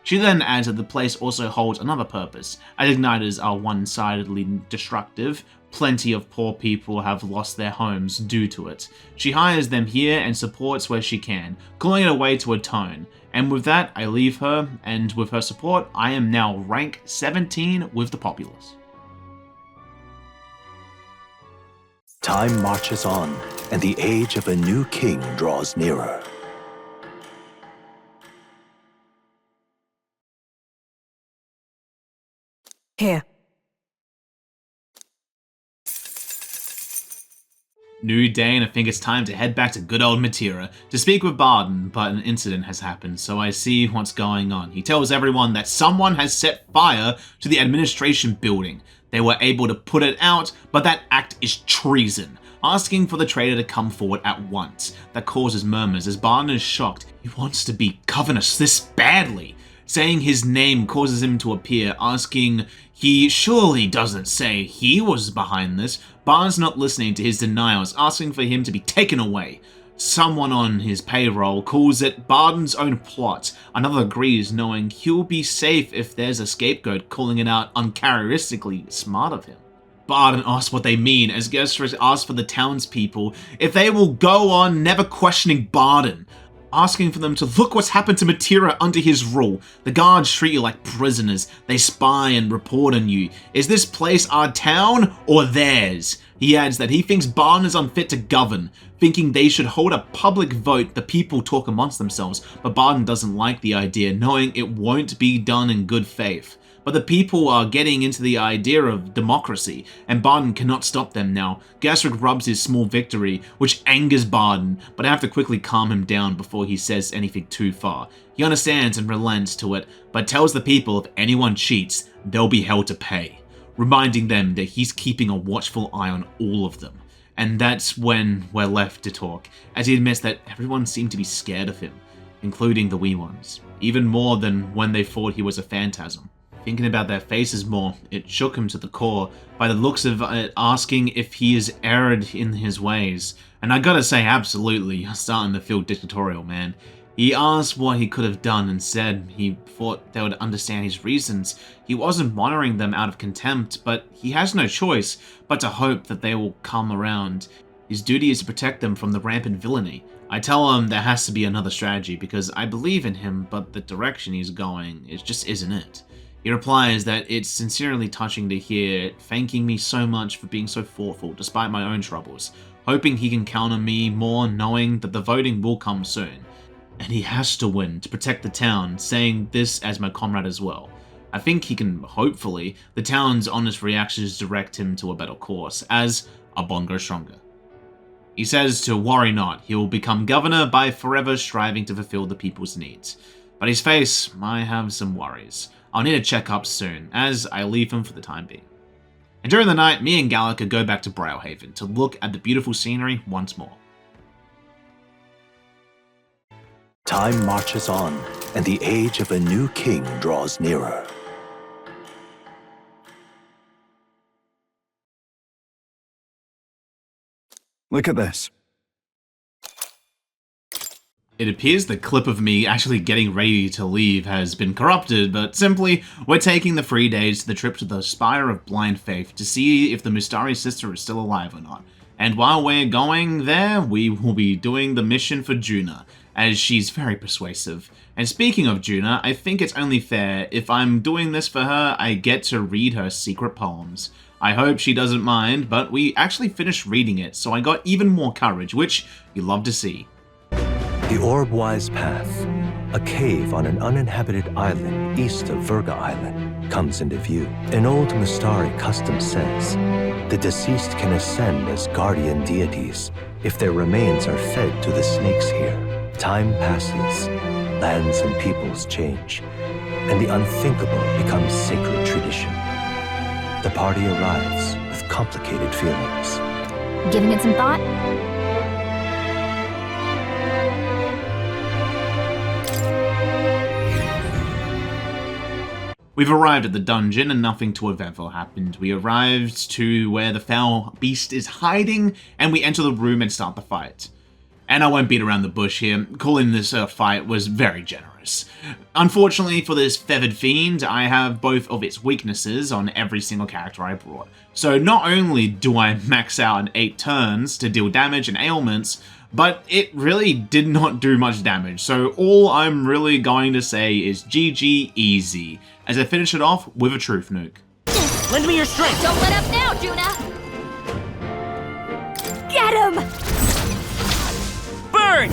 She then adds that the place also holds another purpose, as igniters are one-sidedly destructive. Plenty of poor people have lost their homes due to it. She hires them here and supports where she can, calling it a way to atone. And with that, I leave her, and with her support, I am now rank 17 with the populace. Time marches on, and the age of a new king draws nearer. Here. New day, and I think it's time to head back to good old Matera to speak with Barden, but an incident has happened, so I see what's going on. He tells everyone that someone has set fire to the administration building. They were able to put it out, but that act is treason, asking for the traitor to come forward at once. That causes murmurs as Barden is shocked. He wants to be governess this badly. Saying his name causes him to appear, asking he surely doesn't say he was behind this. Barnes not listening to his denials, asking for him to be taken away. Someone on his payroll calls it Barden's own plot. Another agrees, knowing he'll be safe if there's a scapegoat, calling it out uncharacteristically smart of him. Barden asks what they mean, as Gerstris asks for the townspeople if they will go on never questioning Barden. asking for them to look what's happened to Matira under his rule. The guards treat you like prisoners. They spy and report on you. Is this place our town or theirs? He adds that he thinks Barton is unfit to govern, thinking they should hold a public vote. The people talk amongst themselves, but Barton doesn't like the idea, knowing it won't be done in good faith. But the people are getting into the idea of democracy, and Barton cannot stop them now. Gasrick rubs his small victory, which angers Barton, but I have to quickly calm him down before he says anything too far. He understands and relents to it, but tells the people if anyone cheats, they'll be held to pay, reminding them that he's keeping a watchful eye on all of them. And that's when we're left to talk, as he admits that everyone seemed to be scared of him, including the wee ones, even more than when they thought he was a phantasm. Thinking about their faces more, it shook him to the core, by the looks of it, asking if he is erred in his ways. And I gotta say, absolutely, you're starting to feel dictatorial, man. He asked what he could have done and said he thought they would understand his reasons. He wasn't monitoring them out of contempt, but he has no choice but to hope that they will come around. His duty is to protect them from the rampant villainy. I tell him there has to be another strategy because I believe in him, but the direction he's going, it just isn't it. He replies that it's sincerely touching to hear, thanking me so much for being so thoughtful despite my own troubles, hoping he can count on me more knowing that the voting will come soon. And he has to win to protect the town, saying this as my comrade as well. I think he can, hopefully, the town's honest reactions direct him to a better course, as a bond grows stronger. He says to worry not, he will become governor by forever striving to fulfill the people's needs. But his face, I have some worries. I'll need to check up soon, as I leave him for the time being. And during the night, me and Gallica go back to Brylehaven to look at the beautiful scenery once more. Time marches on, and the age of a new king draws nearer. Look at this. It appears the clip of me actually getting ready to leave has been corrupted, but simply, we're taking the 3 days to the trip to the Spire of Blind Faith to see if the Mustari sister is still alive or not. And while we're going there, we will be doing the mission for Juna, as she's very persuasive. And speaking of Juna, I think it's only fair, if I'm doing this for her, I get to read her secret poems. I hope she doesn't mind, but we actually finished reading it, so I got even more courage, which you love to see. The Orbwise Path, a cave on an uninhabited island east of Virga Island, comes into view. An old Mustari custom says the deceased can ascend as guardian deities if their remains are fed to the snakes here. Time passes, lands and peoples change, and the unthinkable becomes sacred tradition. The party arrives with complicated feelings. Giving it some thought? We've arrived at the dungeon and nothing too eventful happened. We arrived to where the foul beast is hiding and we enter the room and start the fight. And I won't beat around the bush here, calling this a fight was very generous. Unfortunately for this feathered fiend, I have both of its weaknesses on every single character I brought. So not only do I max out in 8 turns to deal damage and ailments, but it really did not do much damage, so all I'm really going to say is GG easy, as I finish it off with a truth nuke. Lend me your strength! Don't let up now, Juna! Get him! Burn!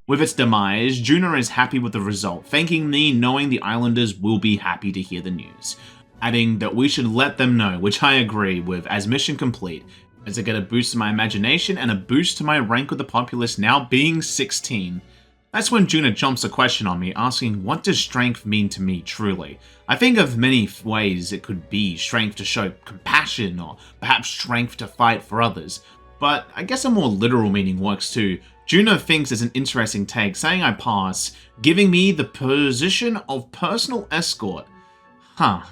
With its demise, Juna is happy with the result, thanking me knowing the islanders will be happy to hear the news. Adding that we should let them know, which I agree with, as mission complete, as I get a boost to my imagination and a boost to my rank with the populace now being 16. That's when Juna jumps a question on me, asking what does strength mean to me truly? I think of many ways it could be strength to show compassion, or perhaps strength to fight for others, but I guess a more literal meaning works too. Juna thinks it's an interesting take, saying I pass, giving me the position of personal escort. Huh.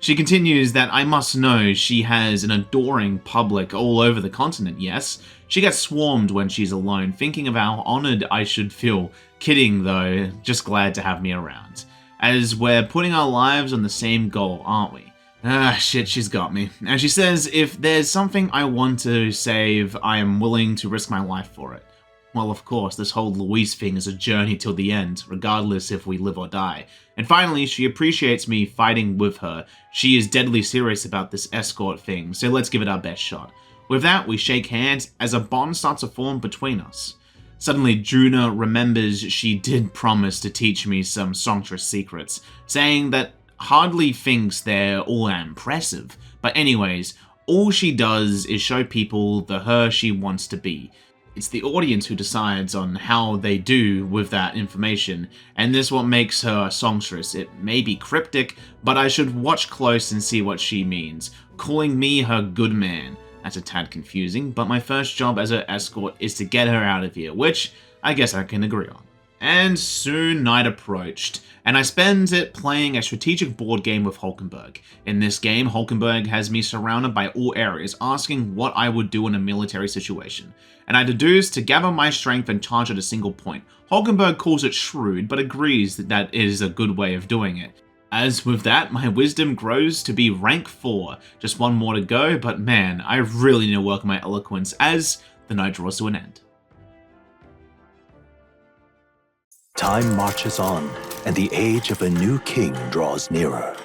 She continues that I must know she has an adoring public all over the continent, yes. She gets swarmed when she's alone, thinking of how honored I should feel. Kidding though, just glad to have me around. As we're putting our lives on the same goal, aren't we? Ah, shit, she's got me. And she says, if there's something I want to save, I am willing to risk my life for it. Well, of course, this whole Louise thing is a journey till the end, regardless if we live or die. And finally, she appreciates me fighting with her. She is deadly serious about this escort thing, so let's give it our best shot. With that, we shake hands as a bond starts to form between us. Suddenly, Juna remembers she did promise to teach me some songstress secrets, saying that hardly thinks they're all that impressive. But anyways, all she does is show people the her she wants to be. It's the audience who decides on how they do with that information, and this is what makes her a songstress. It may be cryptic, but I should watch close and see what she means. Calling me her good man. That's a tad confusing, but my first job as her escort is to get her out of here, which I guess I can agree on. And soon night approached, and I spend it playing a strategic board game with Hulkenberg. In this game, Hulkenberg has me surrounded by all areas, asking what I would do in a military situation. And I deduce to gather my strength and charge at a single point. Hulkenberg calls it shrewd, but agrees that that is a good way of doing it. As with that, my wisdom grows to be rank 4. Just one more to go, but man, I really need to work on my eloquence as the night draws to an end. Time marches on, and the age of a new king draws nearer.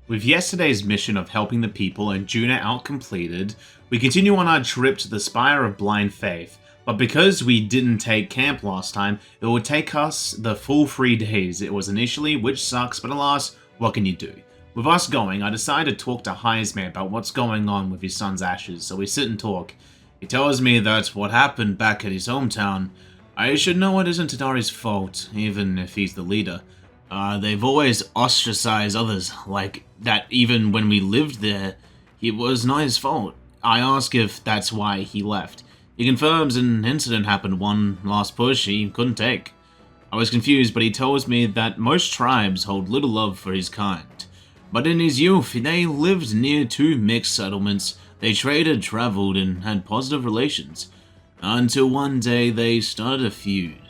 With yesterday's mission of helping the people and Juna out completed, we continue on our trip to the Spire of Blind Faith. But because we didn't take camp last time, it would take us the full 3 days it was initially, which sucks, but alas, what can you do? With us going, I decided to talk to Heisme about what's going on with his son's ashes, so we sit and talk. He tells me that what happened back at his hometown, I should know it isn't Tadari's fault, even if he's the leader. They've always ostracized others, like that even when we lived there, it was not his fault. I ask if that's why he left. He confirms an incident happened one last push he couldn't take. I was confused, but he tells me that most tribes hold little love for his kind. But in his youth, they lived near 2 mixed settlements. They traded, traveled, and had positive relations. Until one day they started a feud,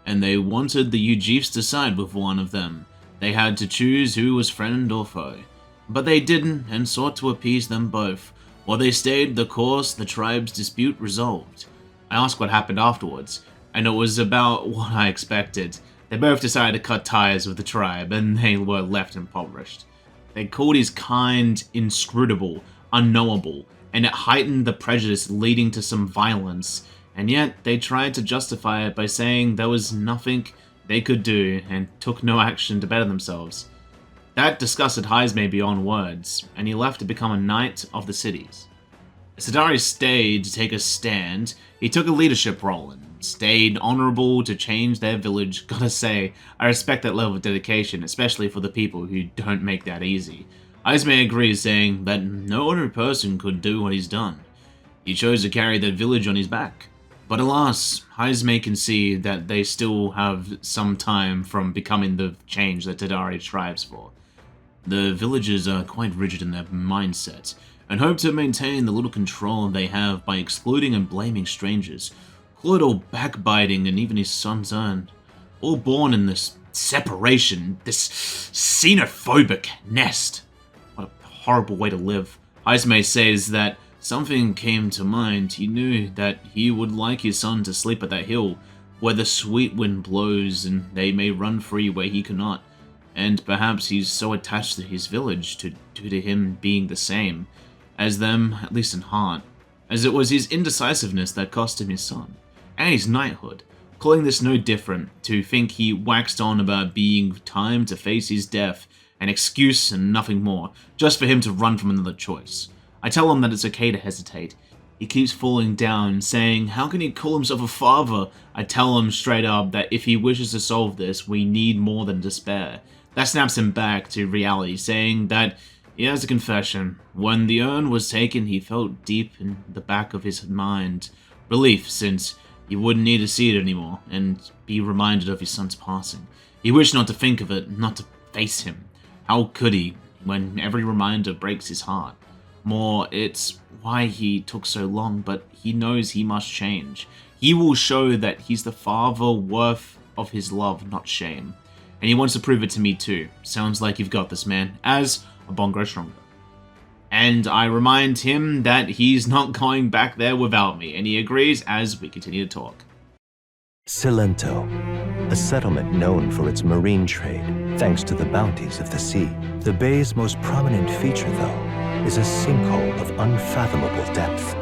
and they wanted the Ujifs to side with one of them. They had to choose who was friend or foe. But they didn't, and sought to appease them both. While they stayed the course, the tribe's dispute resolved. I asked what happened afterwards, and it was about what I expected. They both decided to cut ties with the tribe, and they were left impoverished. They called his kind inscrutable, unknowable, and it heightened the prejudice leading to some violence, and yet they tried to justify it by saying there was nothing they could do and took no action to better themselves. That disgusted Heisme beyond words, and he left to become a knight of the cities. Tadari stayed to take a stand. He took a leadership role and stayed honorable to change their village. Gotta say, I respect that level of dedication, especially for the people who don't make that easy. Heisme agrees, saying that no ordinary person could do what he's done. He chose to carry that village on his back. But alas, Heisme can see that they still have some time from becoming the change that Tadari strives for. The villagers are quite rigid in their mindset, and hope to maintain the little control they have by excluding and blaming strangers. Cluedo backbiting and even his son's own. All born in this separation, this xenophobic nest. What a horrible way to live. Heisme says that something came to mind. He knew that he would like his son to sleep at that hill, where the sweet wind blows and they may run free where he cannot. And perhaps he's so attached to his village due to him being the same as them, at least in heart, as it was his indecisiveness that cost him his son, and his knighthood, calling this no different, to think he waxed on about being time to face his death, an excuse and nothing more, just for him to run from another choice. I tell him that it's okay to hesitate. He keeps falling down, saying, how can he call himself a father? I tell him straight up that if he wishes to solve this, we need more than despair. That snaps him back to reality, saying that he has a confession. When the urn was taken, he felt deep in the back of his mind relief, since he wouldn't need to see it anymore and be reminded of his son's passing. He wished not to think of it, not to face him. How could he, when every reminder breaks his heart? More, it's why he took so long, but he knows he must change. He will show that he's the father worth of his love, not shame. and he wants to prove it to me too. Sounds like you've got this, man, as a bond grows stronger. And I remind him that he's not going back there without me, and he agrees as we continue to talk. Cilento, a settlement known for its marine trade, thanks to the bounties of the sea. The bay's most prominent feature, though, is a sinkhole of unfathomable depth.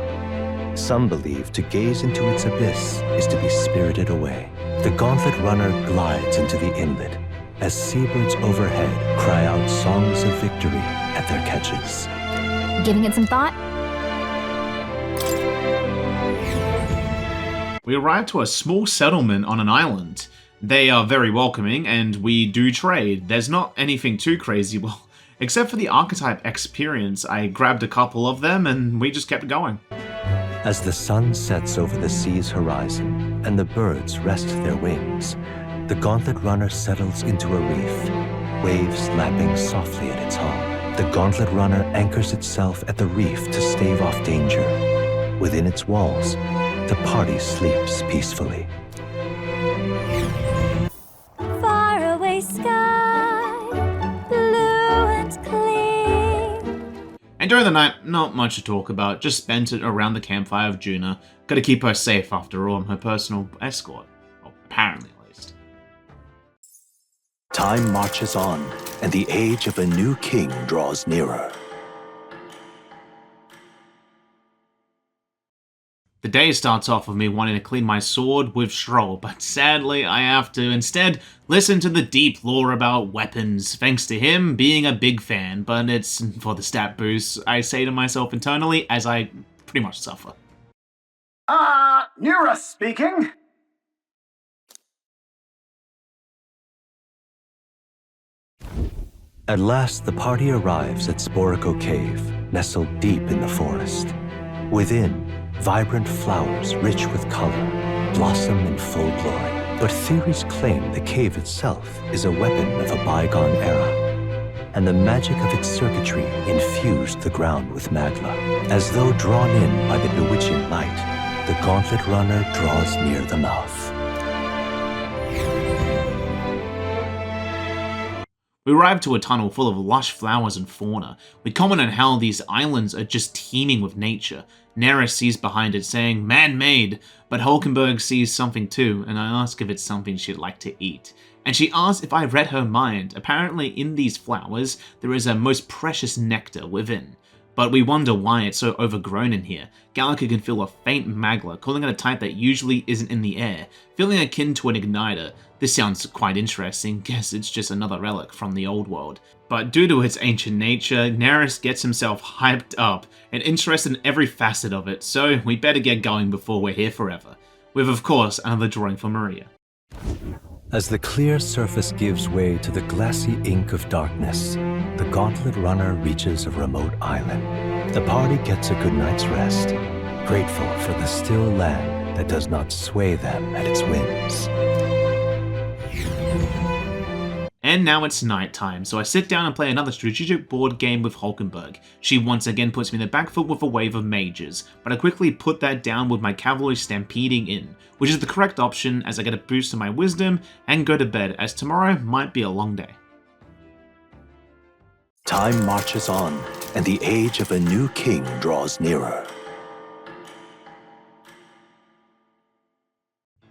Some believe to gaze into its abyss is to be spirited away. The gauntlet runner glides into the inlet as seabirds overhead cry out songs of victory at their catches. Giving it some thought? We arrive to a small settlement on an island. They are very welcoming, and we do trade. There's not anything too crazy, well, except for the archetype experience. I grabbed a couple of them, and we just kept going. As the sun sets over the sea's horizon and the birds rest their wings, the gauntlet runner settles into a reef, waves lapping softly at its hull. The gauntlet runner anchors itself at the reef to stave off danger. Within its walls, the party sleeps peacefully. Far away sky, blue and clear. And during the night, not much to talk about, just spent it around the campfire of Juna. Gotta keep her safe after all, I'm her personal escort. Well, apparently at least. Time marches on, and the age of a new king draws nearer. The day starts off with me wanting to clean my sword with Stroll, but sadly I have to instead listen to the deep lore about weapons, thanks to him being a big fan, but it's for the stat boost, I say to myself internally as I pretty much suffer. Nira speaking. At last, the party arrives at Sporico Cave, nestled deep in the forest. Within, vibrant flowers rich with color blossom in full glory. But theories claim the cave itself is a weapon of a bygone era, and the magic of its circuitry infused the ground with magla. As though drawn in by the bewitching light, the gauntlet runner draws near the mouth. We arrive to a tunnel full of lush flowers and fauna. We comment on how these islands are just teeming with nature. Neris sees behind it saying, man-made, but Hulkenberg sees something too, and I ask if it's something she'd like to eat. And she asks if I read her mind. Apparently in these flowers, there is a most precious nectar within. But we wonder why it's so overgrown in here. Gallica can feel a faint magla, calling it a type that usually isn't in the air, feeling akin to an igniter. This sounds quite interesting, guess it's just another relic from the old world. But due to its ancient nature, Neris gets himself hyped up and interested in every facet of it, so we better get going before we're here forever. With, of course, another drawing for Maria. As the clear surface gives way to the glassy ink of darkness, the gauntlet runner reaches a remote island. The party gets a good night's rest, grateful for the still land that does not sway them at its whims. And now it's night time, so I sit down and play another strategic board game with Hulkenberg. She once again puts me in the back foot with a wave of mages, but I quickly put that down with my cavalry stampeding in, which is the correct option as I get a boost to my wisdom and go to bed, as tomorrow might be a long day. Time marches on, and the age of a new king draws nearer.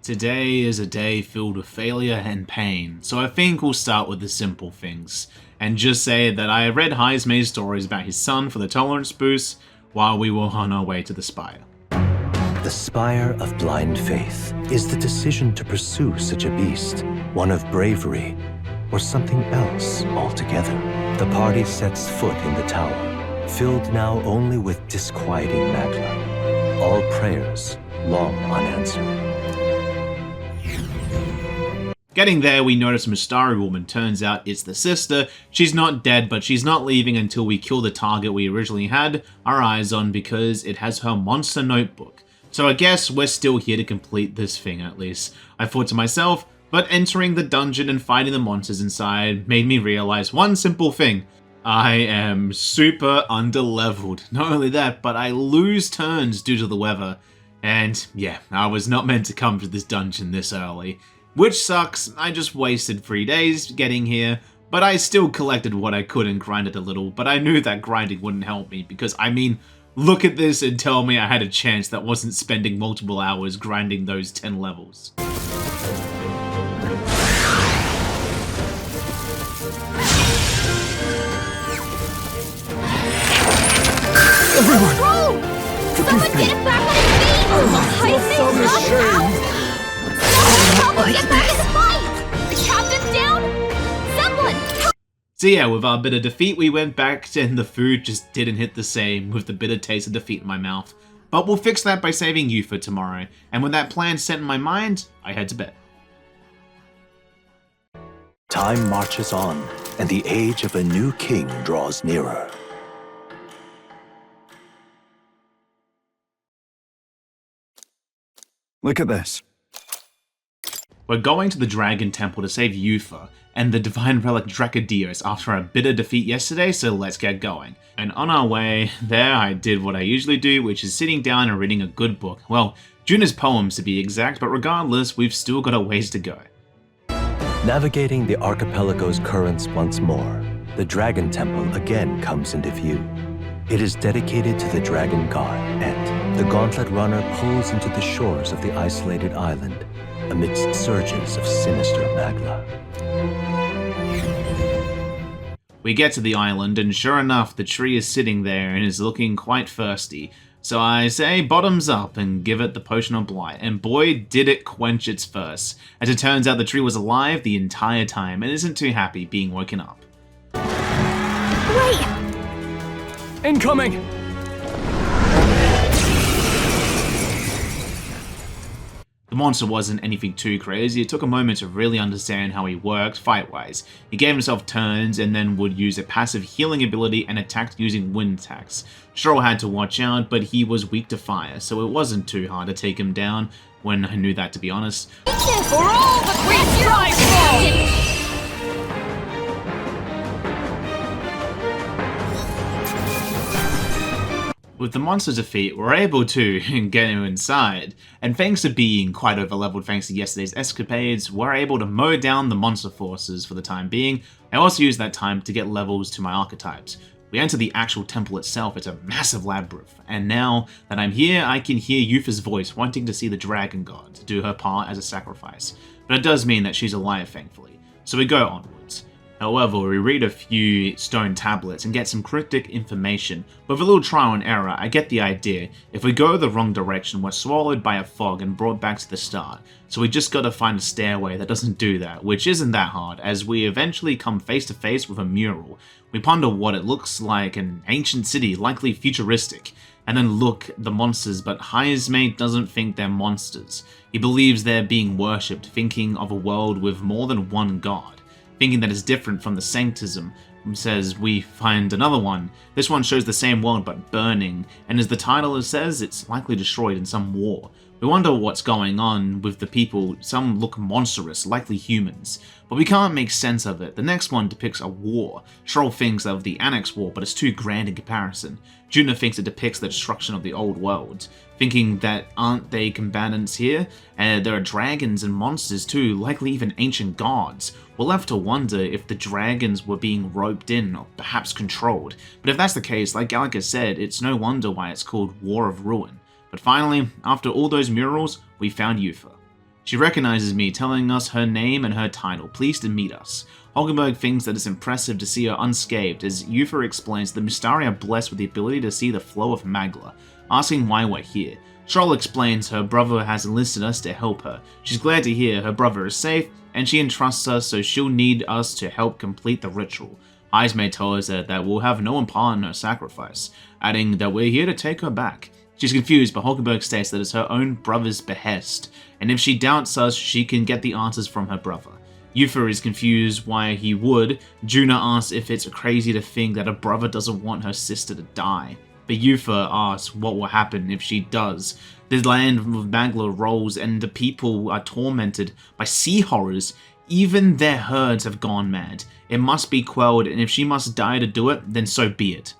Today is a day filled with failure and pain, so I think we'll start with the simple things, and just say that I read Heismay's stories about his son for the tolerance boost while we were on our way to the Spire. The Spire of Blind Faith is the decision to pursue such a beast, one of bravery, or something else altogether. The party sets foot in the tower, filled now only with disquieting magla, all prayers long unanswered. Getting there, we notice a Mystari woman. Turns out it's the sister. She's not dead, but she's not leaving until we kill the target we originally had our eyes on, because it has her monster notebook. So I guess we're still here to complete this thing at least. I thought to myself, but entering the dungeon and fighting the monsters inside made me realize one simple thing. I am super underleveled. Not only that, but I lose turns due to the weather. And yeah, I was not meant to come to this dungeon this early. Which sucks, I just wasted 3 days getting here, but I still collected what I could and grinded a little, but I knew that grinding wouldn't help me, because I mean, look at this and tell me I had a chance that wasn't spending multiple hours grinding those 10 levels. Everyone! Someone get him back on his feet! I feel so ashamed! Someone help him get back in the fight! The captain's down? Someone! So yeah, with our bit of defeat, we went back and the food just didn't hit the same with the bitter taste of defeat in my mouth. But we'll fix that by saving you for tomorrow, and with that plan set in my mind, I head to bed. Time marches on, and the age of a new king draws nearer. Look at this. We're going to the Dragon Temple to save Yufa and the Divine Relic Dracodios after a bitter defeat yesterday, so let's get going. And on our way there, I did what I usually do, which is sitting down and reading a good book. Well, Juna's poems to be exact, but regardless, we've still got a ways to go. Navigating the archipelago's currents once more, the Dragon Temple again comes into view. It is dedicated to the Dragon God, and the Gauntlet Runner pulls into the shores of the isolated island amidst surges of sinister magma. We get to the island, and sure enough, the tree is sitting there and is looking quite thirsty. So I say bottoms up and give it the potion of blight, and boy did it quench its thirst. As it turns out, the tree was alive the entire time and isn't too happy being woken up. Wait! Incoming! The monster wasn't anything too crazy. It took a moment to really understand how he worked fight-wise. He gave himself turns and then would use a passive healing ability and attacked using wind attacks. Stroll had to watch out, but he was weak to fire, so it wasn't too hard to take him down when I knew that, to be honest. For all that we strive for! With the monster's defeat, we're able to get him inside, and thanks to being quite overleveled thanks to yesterday's escapades, we're able to mow down the monster forces for the time being. I also use that time to get levels to my archetypes. We enter the actual temple itself. It's a massive labyrinth, and now that I'm here, I can hear Yufa's voice wanting to see the Dragon God to do her part as a sacrifice. But it does mean that she's alive, thankfully. So we go onwards. However, we read a few stone tablets and get some cryptic information. With a little trial and error, I get the idea. If we go the wrong direction, we're swallowed by a fog and brought back to the start. So we just gotta find a stairway that doesn't do that, which isn't that hard, as we eventually come face to face with a mural. We ponder what it looks like, an ancient city, likely futuristic. And then look at the monsters, but Highesmate doesn't think they're monsters. He believes they're being worshipped, thinking of a world with more than one god. Thinking that is different from the Sanctism, says we find another one. This one shows the same world but burning, and as the title says, it's likely destroyed in some war. We wonder what's going on with the people. Some look monstrous, likely humans, but we can't make sense of it. The next one depicts a war. Stroll thinks of the Annex War, but it's too grand in comparison. Juna thinks it depicts the destruction of the old world, thinking that aren't they combatants here? And there are dragons and monsters too, likely even ancient gods. We're left to wonder if the dragons were being roped in or perhaps controlled. But if that's the case, like Gallica said, it's no wonder why it's called War of Ruin. But finally, after all those murals, we found Yufa. She recognizes me, telling us her name and her title, pleased to meet us. Hulkenberg thinks that it's impressive to see her unscathed, as Yufa explains the Mystari are blessed with the ability to see the flow of magla, asking why we're here. Stroll explains her brother has enlisted us to help her. She's glad to hear her brother is safe, and she entrusts us so she'll need us to help complete the ritual. Highesmate tells her that we'll have no one part in her sacrifice, adding that we're here to take her back. She's confused, but Hulkenberg states that it's her own brother's behest, and if she doubts us, she can get the answers from her brother. Yufa is confused why he would. Juna asks if it's crazy to think that a brother doesn't want her sister to die. But Yufa asks what will happen if she does. The land of Magla rolls and the people are tormented by sea horrors. Even their herds have gone mad. It must be quelled, and if she must die to do it, then so be it.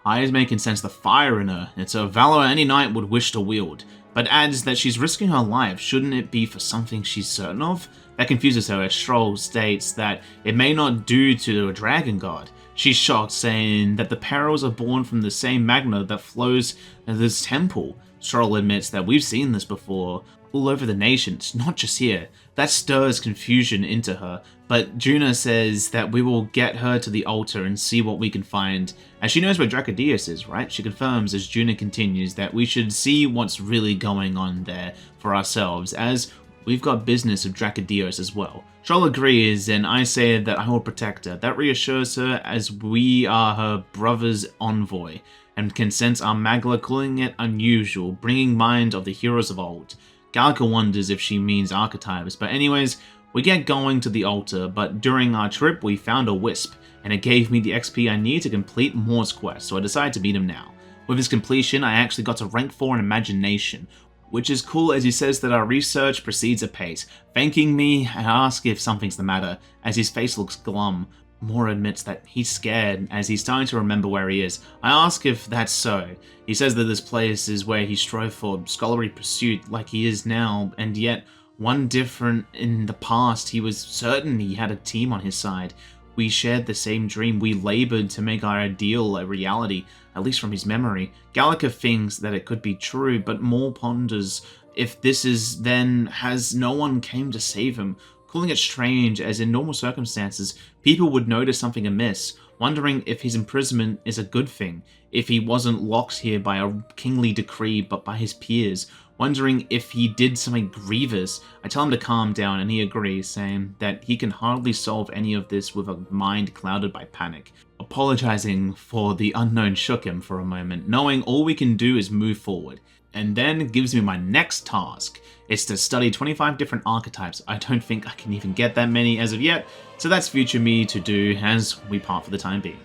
Hayasme can sense the fire in her. It's a valor any knight would wish to wield, but adds that she's risking her life. Shouldn't it be for something she's certain of? That confuses her as Stroll states that it may not do to a dragon god. She's shocked, saying that the perils are born from the same magma that flows this temple. Stroll admits that we've seen this before, all over the nations, not just here. That stirs confusion into her, but Juna says that we will get her to the altar and see what we can find, as she knows where Dracodius is, right? She confirms as Juna continues that we should see what's really going on there for ourselves, as we've got business of Dracodius as well. Stroll agrees, and I say that I will protect her. That reassures her, as we are her brother's envoy, and can sense our Magla calling it unusual, bringing mind of the heroes of old. Gallica wonders if she means archetypes, but anyways, we get going to the altar, but during our trip we found a wisp, and it gave me the XP I need to complete Moore's quest, so I decided to beat him now. With his completion, I actually got to rank 4 in Imagination, which is cool as he says that our research proceeds apace. Thanking me, I ask if something's the matter, as his face looks glum. Moore admits that he's scared as he's starting to remember where he is. I ask if that's so. He says that this place is where he strove for scholarly pursuit like he is now, and yet one different in the past. He was certain he had a team on his side. We shared the same dream. We labored to make our ideal a reality, at least from his memory. Gallica thinks that it could be true, but Moore ponders if this is then has no one came to save him, calling it strange as in normal circumstances people would notice something amiss, wondering if his imprisonment is a good thing, if he wasn't locked here by a kingly decree but by his peers, wondering if he did something grievous. I tell him to calm down and he agrees, saying that he can hardly solve any of this with a mind clouded by panic. Apologizing for the unknown shook him for a moment, knowing all we can do is move forward. And then gives me my next task. It's to study 25 different archetypes. I don't think I can even get that many as of yet, so that's future me to do as we part for the time being.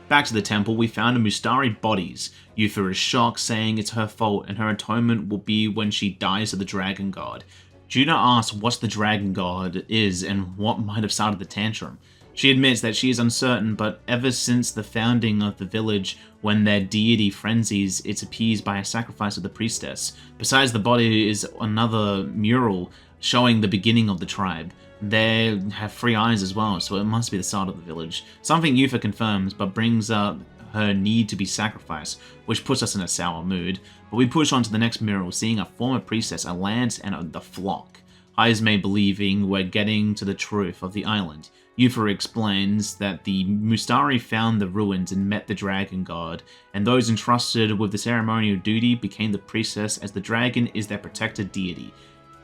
Back to the temple, we found a Mustari bodies. Yufa is shocked, saying it's her fault and her atonement will be when she dies to the Dragon God. Juna asks what the Dragon God is and what might have started the tantrum. She admits that she is uncertain, but ever since the founding of the village, when their deity frenzies, it's appeased by a sacrifice of the priestess. Besides the body is another mural showing the beginning of the tribe. They have 3 eyes as well, so it must be the start of the village. Something Yufa confirms, but brings up her need to be sacrificed, which puts us in a sour mood. But we push on to the next mural, seeing a former priestess, a lance, and the flock. Hayasme believing we're getting to the truth of the island. Yufa explains that the Mustari found the ruins and met the Dragon God, and those entrusted with the ceremonial duty became the priestess, as the dragon is their protected deity.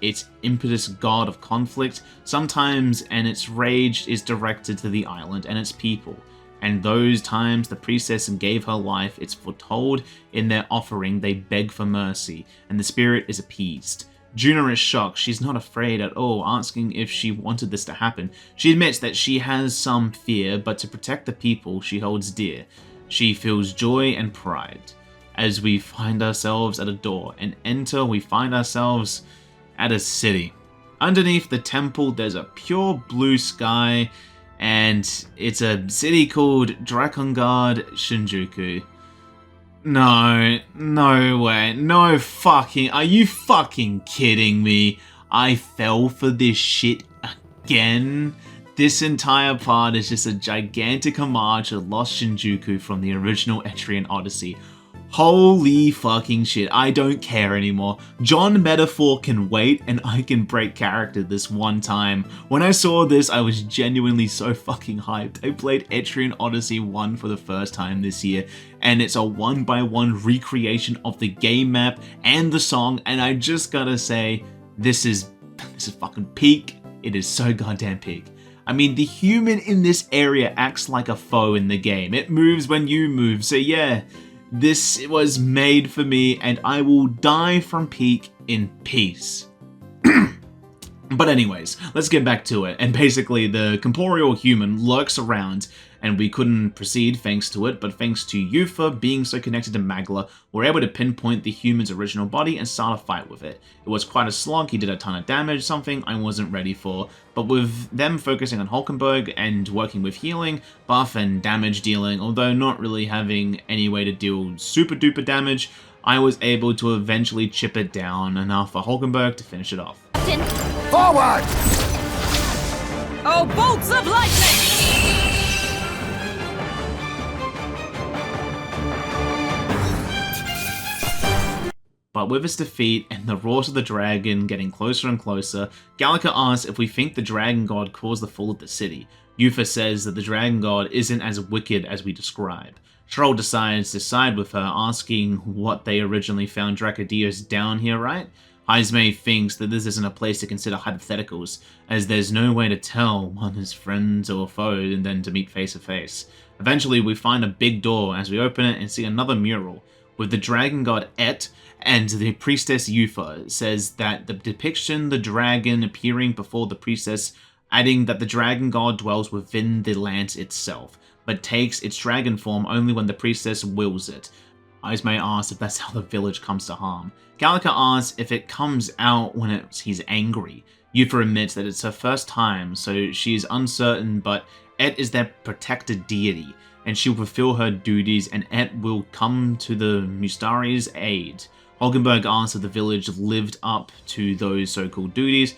Its impetus god of conflict, sometimes, and its rage is directed to the island and its people. And those times the priestess gave her life, it's foretold in their offering they beg for mercy, and the spirit is appeased. Juna is shocked. She's not afraid at all, asking if she wanted this to happen. She admits that she has some fear, but to protect the people she holds dear. She feels joy and pride. As we find ourselves at a door and enter, we find ourselves at a city. Underneath the temple, there's a pure blue sky, and it's a city called Drakengard Shinjuku. No way, no fucking, are you fucking kidding me? I fell for this shit again? This entire part is just a gigantic homage to Lost Shinjuku from the original Etrian Odyssey. Holy fucking shit, I don't care anymore. John Metaphor can wait and I can break character this one time. When I saw this, I was genuinely so fucking hyped. I played Etrian Odyssey 1 for the first time this year, and it's a 1-by-1 recreation of the game map and the song, and I just gotta say, this is fucking peak. It is so goddamn peak. I mean, the human in this area acts like a foe in the game. It moves when you move, so yeah. This was made for me, and I will die from peak in peace. But anyways, let's get back to it. And basically, the corporeal human lurks around, and we couldn't proceed thanks to it, but thanks to Yufa being so connected to Magla, we're able to pinpoint the human's original body and start a fight with it. It was quite a slog, he did a ton of damage, something I wasn't ready for, but with them focusing on Hulkenberg and working with healing, buff, and damage dealing, although not really having any way to deal super duper damage, I was able to eventually chip it down enough for Hulkenberg to finish it off. Forward! Oh, bolts of lightning! But with its defeat and the roars of the dragon getting closer and closer, Gallica asks if we think the dragon god caused the fall of the city. Yufa says that the dragon god isn't as wicked as we describe. Troll decides to side with her, asking what they originally found Dracodios down here, right? Heismay thinks that this isn't a place to consider hypotheticals, as there's no way to tell one is friends or foe and then to meet face to face. Eventually, we find a big door as we open it and see another mural, with the dragon god Et and the priestess Yufa. It says that the depiction the dragon appearing before the priestess, adding that the dragon god dwells within the land itself, but takes its dragon form only when the priestess wills it. Heismay asks if that's how the village comes to harm. Gallica asks if it comes out when he's angry. Yufa admits that it's her first time, so she is uncertain, but Et is their protected deity, and she'll fulfill her duties, and Et will come to the Mustari's aid. Hulkenberg asks if the village lived up to those so-called duties.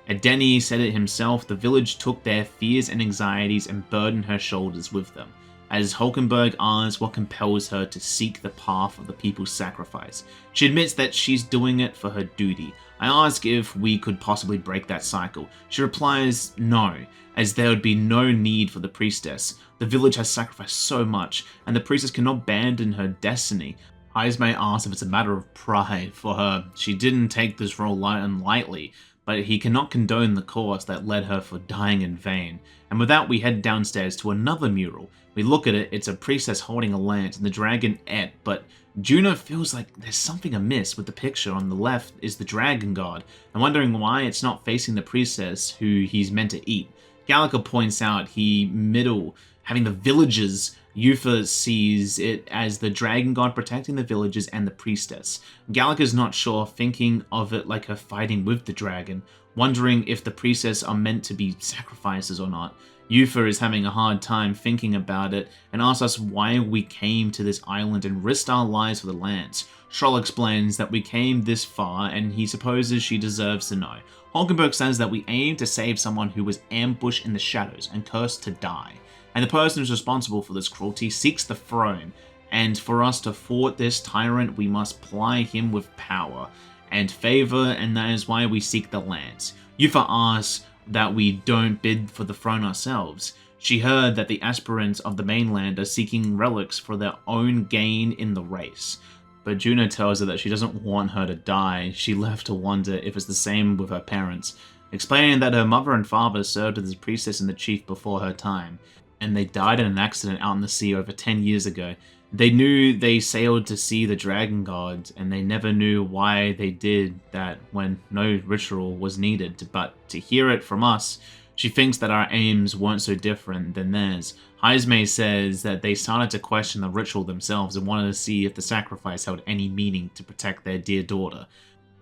Edeni said it himself, the village took their fears and anxieties and burdened her shoulders with them. As Hulkenberg asks what compels her to seek the path of the people's sacrifice. She admits that she's doing it for her duty. I ask if we could possibly break that cycle. She replies no, as there would be no need for the priestess. The village has sacrificed so much, and the priestess cannot abandon her destiny. Heismay asks if it's a matter of pride for her. She didn't take this role lightly, but he cannot condone the cause that led her for dying in vain. And with that, we head downstairs to another mural. We look at it, it's a priestess holding a lance and the dragon Et, but Juno feels like there's something amiss with the picture. On the left is the dragon god, and wondering why it's not facing the priestess who he's meant to eat. Gallica points out having the villagers. Yufa sees it as the dragon god protecting the villagers and the priestess. Gallica's not sure, thinking of it like her fighting with the dragon, wondering if the priestess are meant to be sacrifices or not. Yufa is having a hard time thinking about it and asks us why we came to this island and risked our lives for the lance. Schroll explains that we came this far and he supposes she deserves to know. Hulkenberg says that we aim to save someone who was ambushed in the shadows and cursed to die. And the person who's responsible for this cruelty seeks the throne, and for us to thwart this tyrant we must ply him with power and favor, and that is why we seek the lance. Yufa asks that we don't bid for the throne ourselves. She heard that the aspirants of the mainland are seeking relics for their own gain in the race. But Juno tells her that she doesn't want her to die. She left to wonder if it's the same with her parents, explaining that her mother and father served as the priestess and the chief before her time, and they died in an accident out in the sea over 10 years ago. They knew they sailed to see the dragon god, and they never knew why they did that when no ritual was needed. But to hear it from us, she thinks that our aims weren't so different than theirs. Heismay says that they started to question the ritual themselves and wanted to see if the sacrifice held any meaning to protect their dear daughter.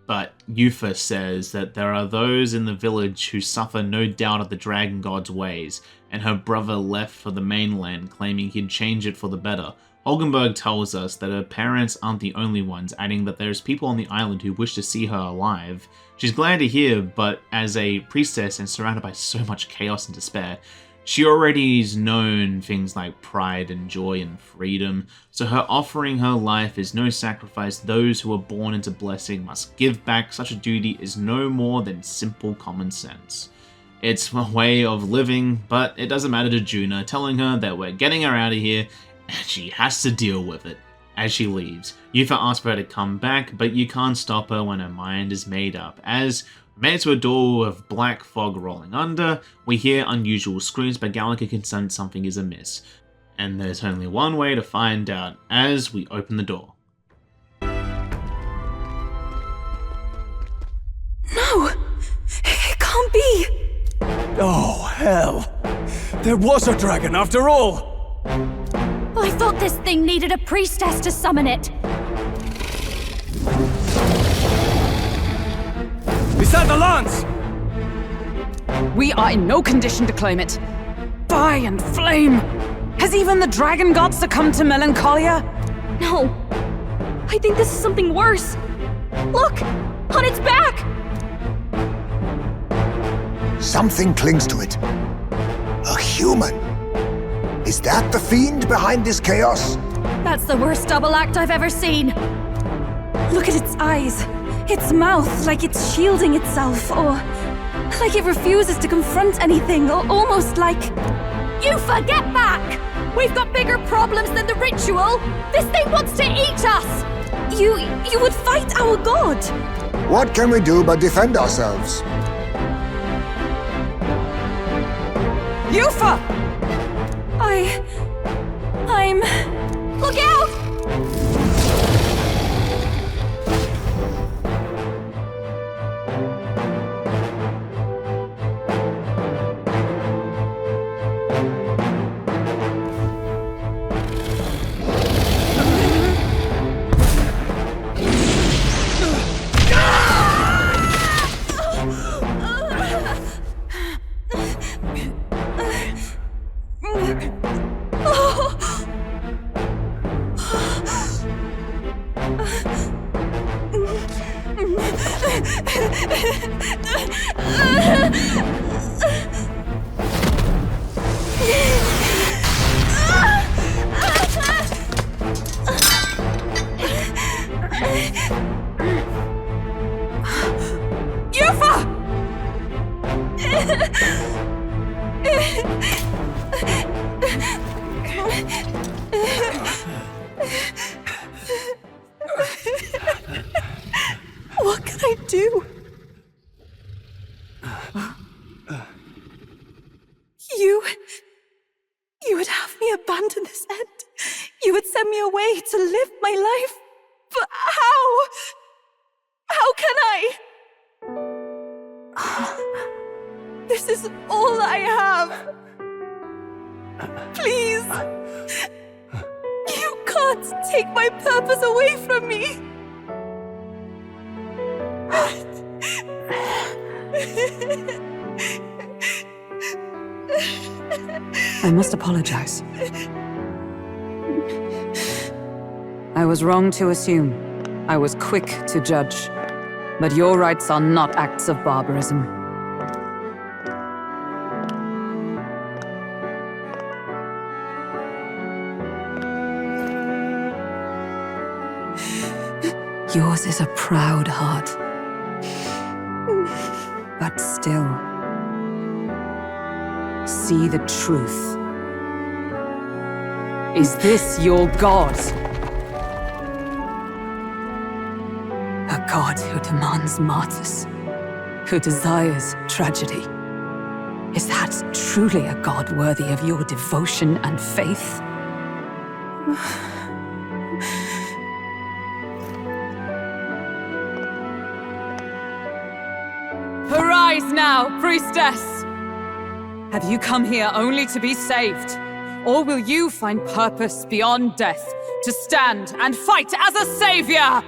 But Yufa says that there are those in the village who suffer no doubt of the dragon god's ways, and her brother left for the mainland claiming he'd change it for the better. Hulkenberg tells us that her parents aren't the only ones, adding that there's people on the island who wish to see her alive. She's glad to hear, but as a priestess and surrounded by so much chaos and despair, she already's known things like pride and joy and freedom, so her offering her life is no sacrifice. Those who are born into blessing must give back. Such a duty is no more than simple common sense. It's a way of living, but it doesn't matter to Juno, telling her that we're getting her out of here, and she has to deal with it. As she leaves, Yufa asks for her to come back, but you can't stop her when her mind is made up. As we made to a door with black fog rolling under, we hear unusual screams, but Gallica can sense something is amiss. And there's only one way to find out as we open the door. No! It can't Oh, hell! There was a dragon after all! I thought this thing needed a priestess to summon it. Is that the lance? We are in no condition to claim it. Fire and flame! Has even the dragon god succumbed to melancholia? No. I think this is something worse. Look! On its back! Something clings to it. A human. Is that the fiend behind this chaos? That's the worst double act I've ever seen. Look at its eyes. Its mouth, like it's shielding itself, or like it refuses to confront anything, or almost like... You forget back! We've got bigger problems than the ritual! This thing wants to eat us! You would fight our god! What can we do but defend ourselves? Yufa! I'm... Look out! What can I do? You would have me abandon this end. You would send me away to live my life. But how? How can I? This is all I have. Please. You can't take my purpose away from me. I must apologize. I was wrong to assume. I was quick to judge. But your rites are not acts of barbarism. Yours is a proud heart. But still, see the truth. Is this your god? A god who demands martyrs, who desires tragedy. Is that truly a god worthy of your devotion and faith? Arise now, priestess! Have you come here only to be saved? Or will you find purpose beyond death, to stand and fight as a savior?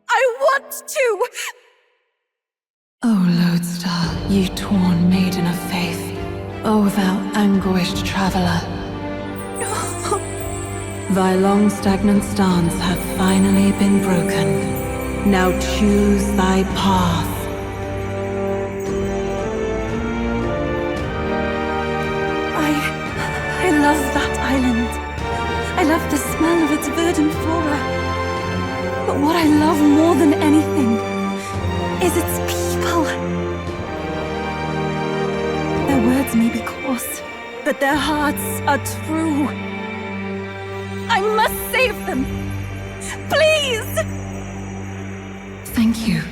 I want to! O lodestar, ye torn maiden of faith, O thou anguished traveler. Thy long stagnant stance hath finally been broken. Now choose thy path. I love that island. I love the smell of its verdant flora. But what I love more than anything is its people. Their words may be coarse, but their hearts are true. I must save them! Please! Thank you.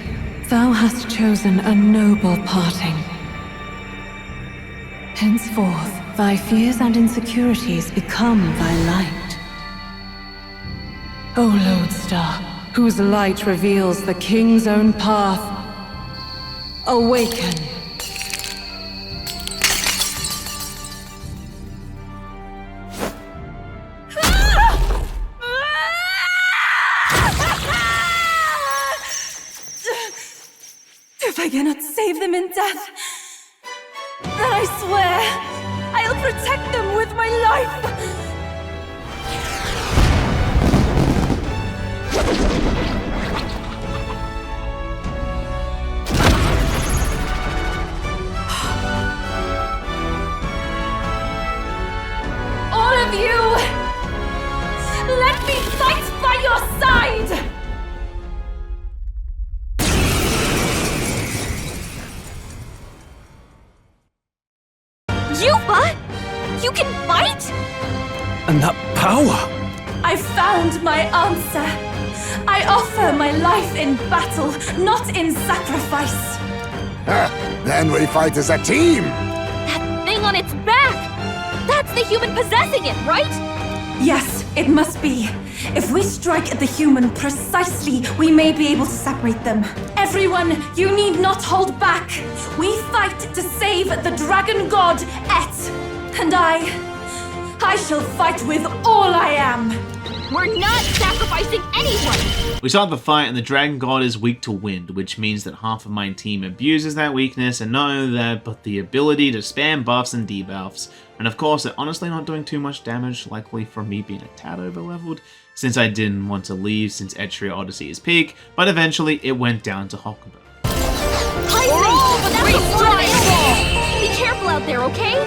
Thou hast chosen a noble parting. Henceforth, thy fears and insecurities become thy light. O lodestar, whose light reveals the king's own path, awaken. If I cannot save them in death, then I swear I'll protect them with my life! All of you! Let me fight by your side! Yuba! You can fight? And that power! I found my answer. I offer my life in battle, not in sacrifice. Then we fight as a team! That thing on its back! That's the human possessing it, right? Yes, it must be. If we strike at the human precisely, we may be able to separate them. Everyone, you need not hold back. We fight to save the dragon god, Et. And I shall fight with all I am. We're not sacrificing anyone! We start the fight and the dragon god is weak to wind, which means that half of my team abuses that weakness, and not only that, but the ability to spam buffs and debuffs. And of course, they're honestly not doing too much damage, likely from me being a tad overleveled, since I didn't want to leave since Etria Odyssey is peak, but eventually it went down to Hockenberg. Oh, but that's a lot of ammo! Be careful out there, okay?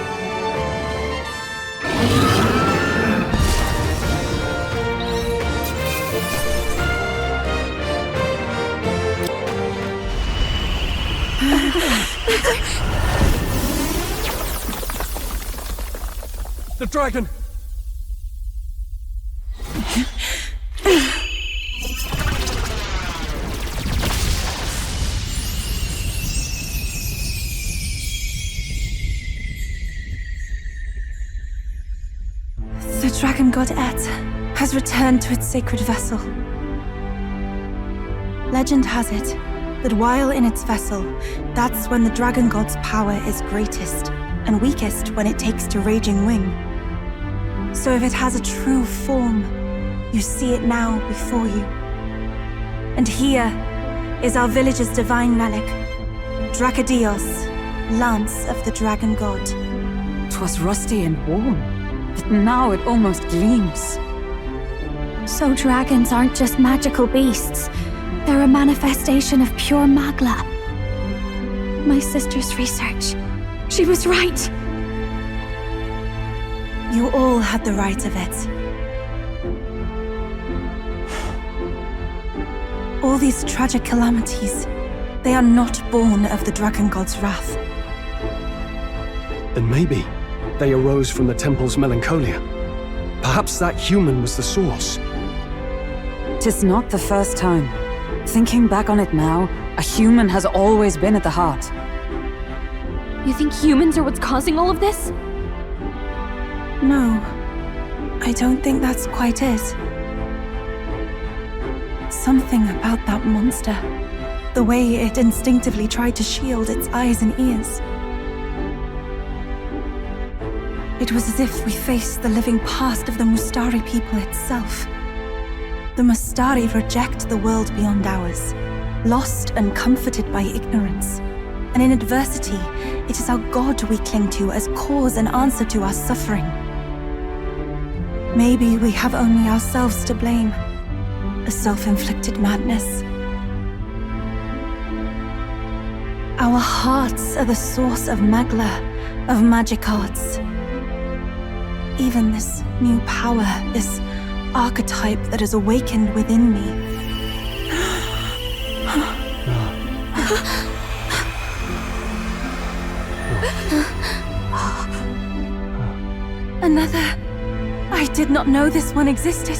The dragon! The dragon god Et has returned to its sacred vessel. Legend has it that while in its vessel, that's when the dragon god's power is greatest and weakest when it takes to raging wing. So if it has a true form, you see it now before you. And here is our village's divine relic, Dracadios, Lance of the Dragon God. 'Twas rusty and worn, but now it almost gleams. So dragons aren't just magical beasts. They're a manifestation of pure Magla. My sister's research. She was right. You all had the right of it. All these tragic calamities, they are not born of the Dragon God's wrath. Then maybe they arose from the temple's melancholia. Perhaps that human was the source. 'Tis not the first time. Thinking back on it now, a human has always been at the heart. You think humans are what's causing all of this? No, I don't think that's quite it. Something about that monster. The way it instinctively tried to shield its eyes and ears. It was as if we faced the living past of the Mustari people itself. The Mustari reject the world beyond ours, lost and comforted by ignorance. And in adversity, it is our God we cling to as cause and answer to our suffering. Maybe we have only ourselves to blame. A self-inflicted madness. Our hearts are the source of Magla, of magic arts. Even this new power, this archetype that has awakened within me. Another. I did not know this one existed.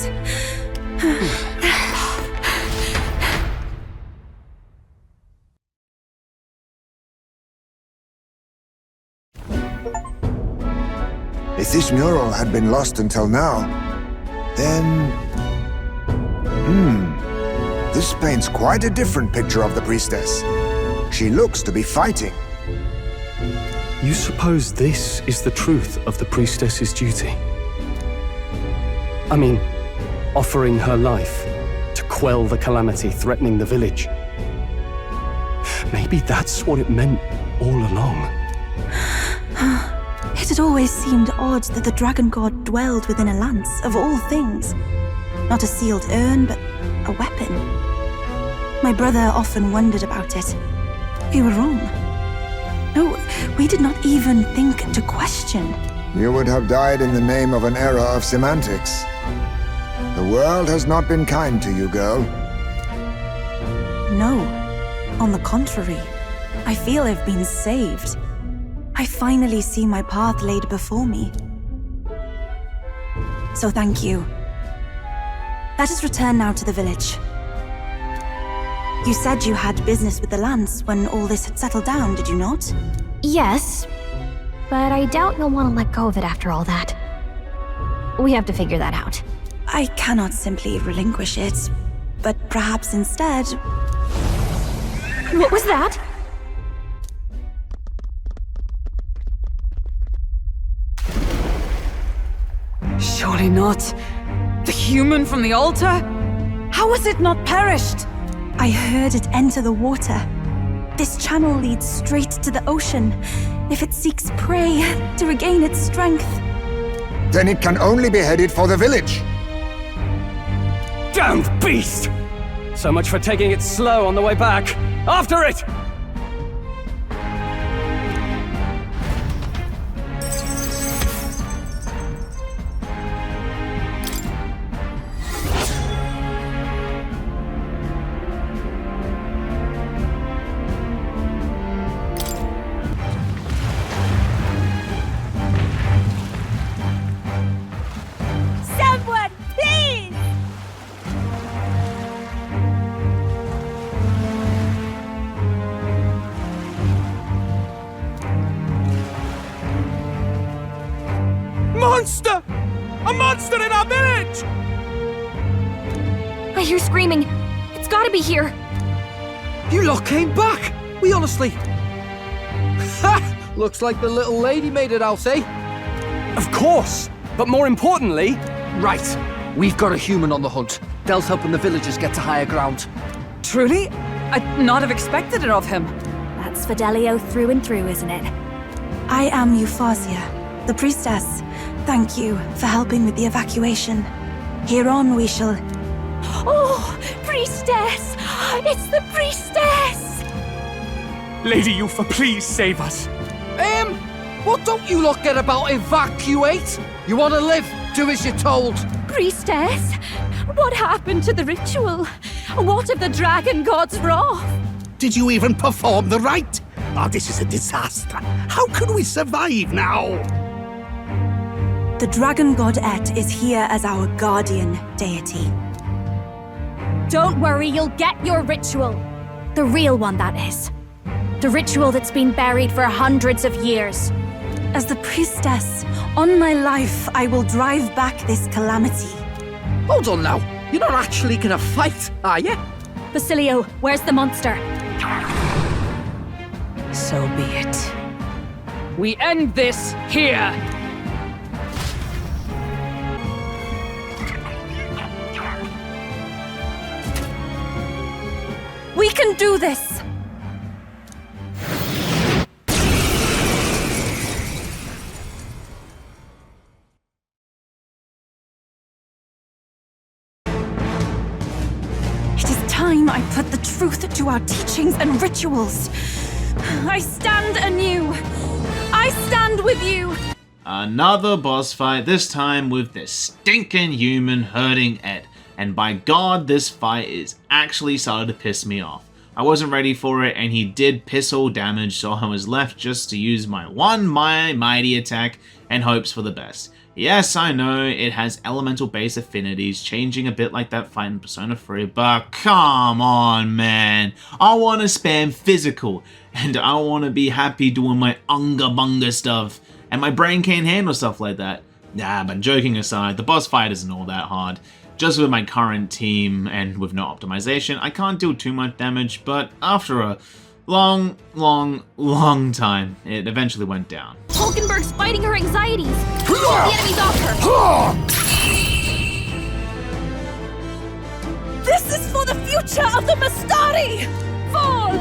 If this mural had been lost until now, then This paints quite a different picture of the priestess. She looks to be fighting. You suppose this is the truth of the priestess's duty? I mean, offering her life to quell the calamity threatening the village. Maybe that's what it meant all along. It had always seemed odd that the dragon god dwelled within a lance, of all things. Not a sealed urn, but a weapon. My brother often wondered about it. We were wrong. No, we did not even think to question. You would have died in the name of an era of semantics. The world has not been kind to you, girl. No. On the contrary, I feel I've been saved. I finally see my path laid before me. So thank you. Let us return now to the village. You said you had business with the lance when all this had settled down, did you not? Yes, but I doubt you'll want to let go of it after all that. We have to figure that out. I cannot simply relinquish it, but perhaps instead... What was that? Surely not. The human from the altar? How has it not perished? I heard it enter the water. This channel leads straight to the ocean. If it seeks prey to regain its strength... Then it can only be headed for the village. Damned beast! So much for taking it slow on the way back. After it! Someone, please! Monster! A monster in our village! I hear screaming. It's gotta be here. You lot came back! We honestly... Ha! Looks like the little lady made it out, eh? Of course! But more importantly... Right. We've got a human on the hunt. Del's helping the villagers get to higher ground. Truly? I'd not have expected it of him. That's Fidelio through and through, isn't it? I am Euphausia, the priestess. Thank you for helping with the evacuation. Hereon we shall... Oh, priestess! It's the priestess! Lady Eupha, please save us. What don't you lot get about evacuate? You want to live? Do as you're told. Priestess, what happened to the ritual? What of the dragon god's wrath? Did you even perform the rite? Oh, this is a disaster. How can we survive now? The dragon god Et is here as our guardian deity. Don't worry, you'll get your ritual. The real one, that is. The ritual that's been buried for hundreds of years. As the priestess, on my life, I will drive back this calamity. Hold on now. You're not actually gonna fight, are you? Basilio, where's the monster? So be it. We end this here! We can do this! It is time I put the truth to our teachings and rituals. I stand anew. I stand with you. Another boss fight, this time with this stinking human hurting Ed. And by God, this fight is actually started to piss me off. I wasn't ready for it, and he did piss all damage, so I was left just to use my mighty attack and hopes for the best. Yes, I know, it has elemental base affinities, changing a bit like that fight in Persona 3, but come on, man. I want to spam physical, and I want to be happy doing my unga-bunga stuff, and my brain can't handle stuff like that. Nah, but joking aside, the boss fight isn't all that hard. Just with my current team and with no optimization, I can't do too much damage, but after a long time, it eventually went down. Hulkenberg's fighting her anxieties. Keep the enemies off her. This is for the future of the Mastari! Fall!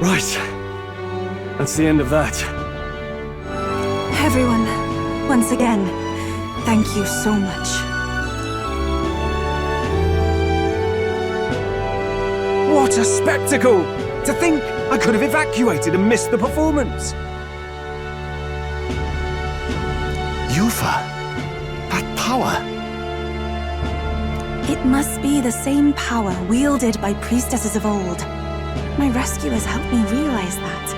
Right. That's the end of that. Everyone, once again, thank you so much. What a spectacle! To think I could have evacuated and missed the performance. Yufa, that power. It must be the same power wielded by priestesses of old. My rescuers helped me realize that.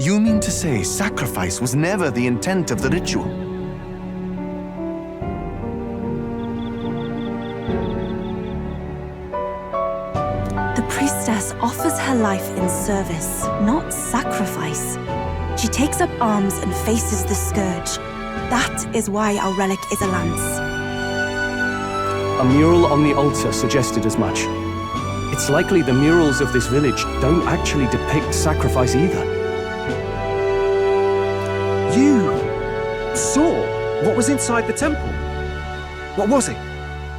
You mean to say sacrifice was never the intent of the ritual? The priestess offers her life in service, not sacrifice. She takes up arms and faces the scourge. That is why our relic is a lance. A mural on the altar suggested as much. It's likely the murals of this village don't actually depict sacrifice either. You saw what was inside the temple? What was it?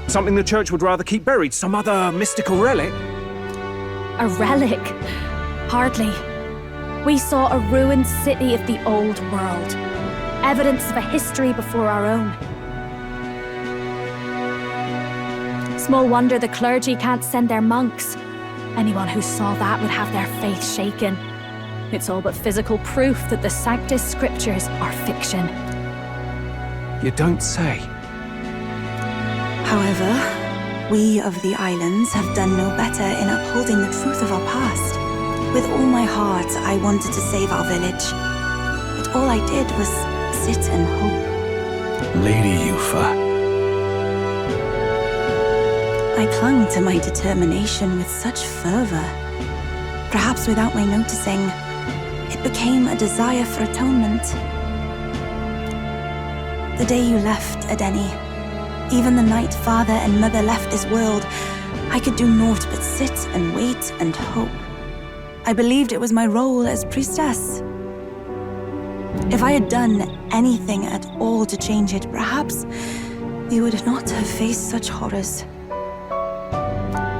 Something the church would rather keep buried? Some other mystical relic? A relic? Hardly. We saw a ruined city of the old world. Evidence of a history before our own. Small wonder the clergy can't send their monks. Anyone who saw that would have their faith shaken. It's all but physical proof that the Sanctus Scriptures are fiction. You don't say. However, we of the islands have done no better in upholding the truth of our past. With all my heart, I wanted to save our village. But all I did was sit and hope. Lady Yufa. I clung to my determination with such fervor. Perhaps without my noticing, it became a desire for atonement. The day you left, Adeni, even the night Father and Mother left this world, I could do naught but sit and wait and hope. I believed it was my role as priestess. If I had done anything at all to change it, perhaps we would not have faced such horrors.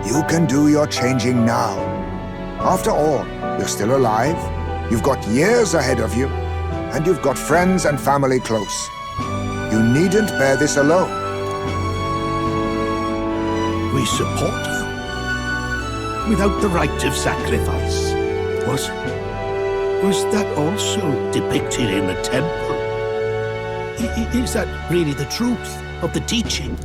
You can do your changing now. After all, you're still alive, you've got years ahead of you, and you've got friends and family close. You needn't bear this alone. We support her. Without the rite of sacrifice. Was that also depicted in the temple? Is that really the truth of the teaching?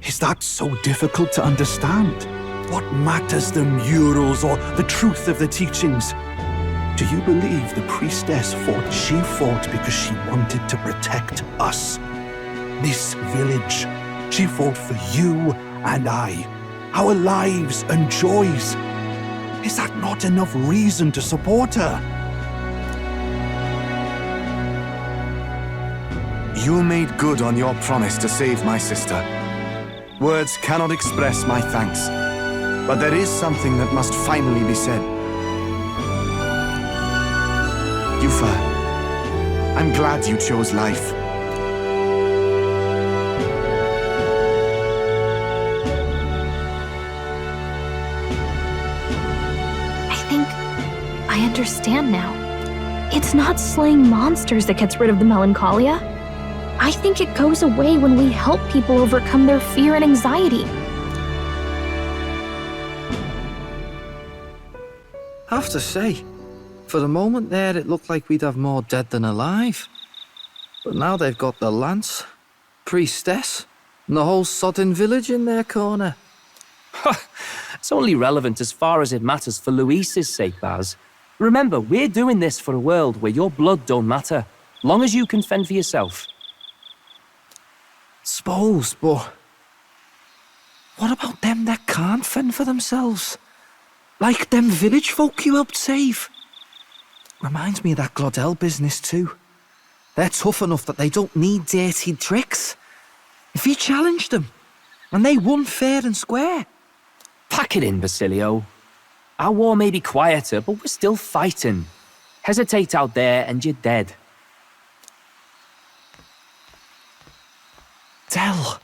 Is that so difficult to understand? What matters the murals or the truth of the teachings? Do you believe the priestess fought? She fought because she wanted to protect us. This village. She fought for you and I. Our lives and joys. Is that not enough reason to support her? You made good on your promise to save my sister. Words cannot express my thanks. But there is something that must finally be said. Yufa, I'm glad you chose life. I understand now. It's not slaying monsters that gets rid of the melancholia. I think it goes away when we help people overcome their fear and anxiety. Have to say, for the moment there, it looked like we'd have more dead than alive. But now they've got the lance, priestess, and the whole sodden village in their corner. It's only relevant as far as it matters for Luis's sake, Baz. Remember, we're doing this for a world where your blood don't matter, long as you can fend for yourself. Suppose, but What about them that can't fend for themselves? Like them village folk you helped save? Reminds me of that Glodell business too. They're tough enough that they don't need dirty tricks. If you challenged them, and they won fair and square. Pack it in, Basilio. Our war may be quieter, but we're still fighting. Hesitate out there and you're dead. Del.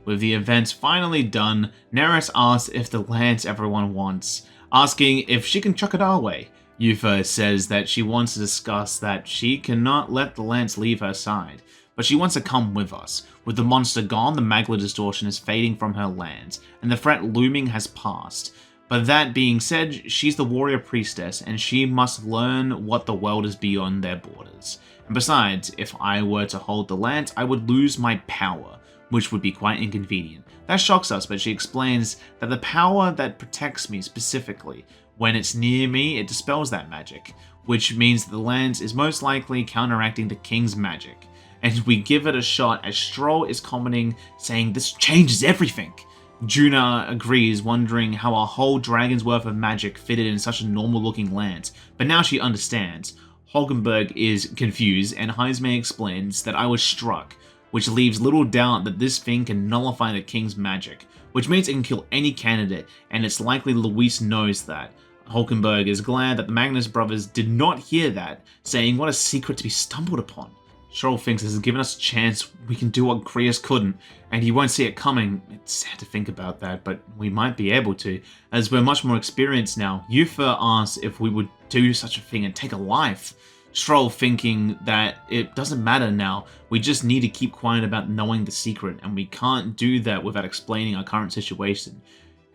With the events finally done, Neris asks if the lance everyone wants, asking if she can chuck it our way. Yufa says that she wants to discuss that she cannot let the lance leave her side, but she wants to come with us. With the monster gone, the Magla distortion is fading from her lands, and the threat looming has passed. But that being said, she's the warrior priestess, and she must learn what the world is beyond their borders. And besides, if I were to hold the lance, I would lose my power, which would be quite inconvenient. That shocks us, but she explains that the power that protects me specifically, when it's near me, it dispels that magic, which means that the lance is most likely counteracting the king's magic. And we give it a shot as Stroll is commenting, saying this changes everything. Juna agrees, wondering how a whole dragon's worth of magic fitted in such a normal looking lance, but now she understands. Hulkenberg is confused, and Heisme explains that I was struck, which leaves little doubt that this thing can nullify the king's magic, which means it can kill any candidate, and it's likely Luis knows that. Hulkenberg is glad that the Magnus brothers did not hear that, saying what a secret to be stumbled upon. Stroll thinks this has given us a chance we can do what Grius couldn't, and he won't see it coming. It's sad to think about that, but we might be able to, as we're much more experienced now. Yufa asks if we would do such a thing and take a life. Stroll thinking that it doesn't matter now, we just need to keep quiet about knowing the secret, and we can't do that without explaining our current situation.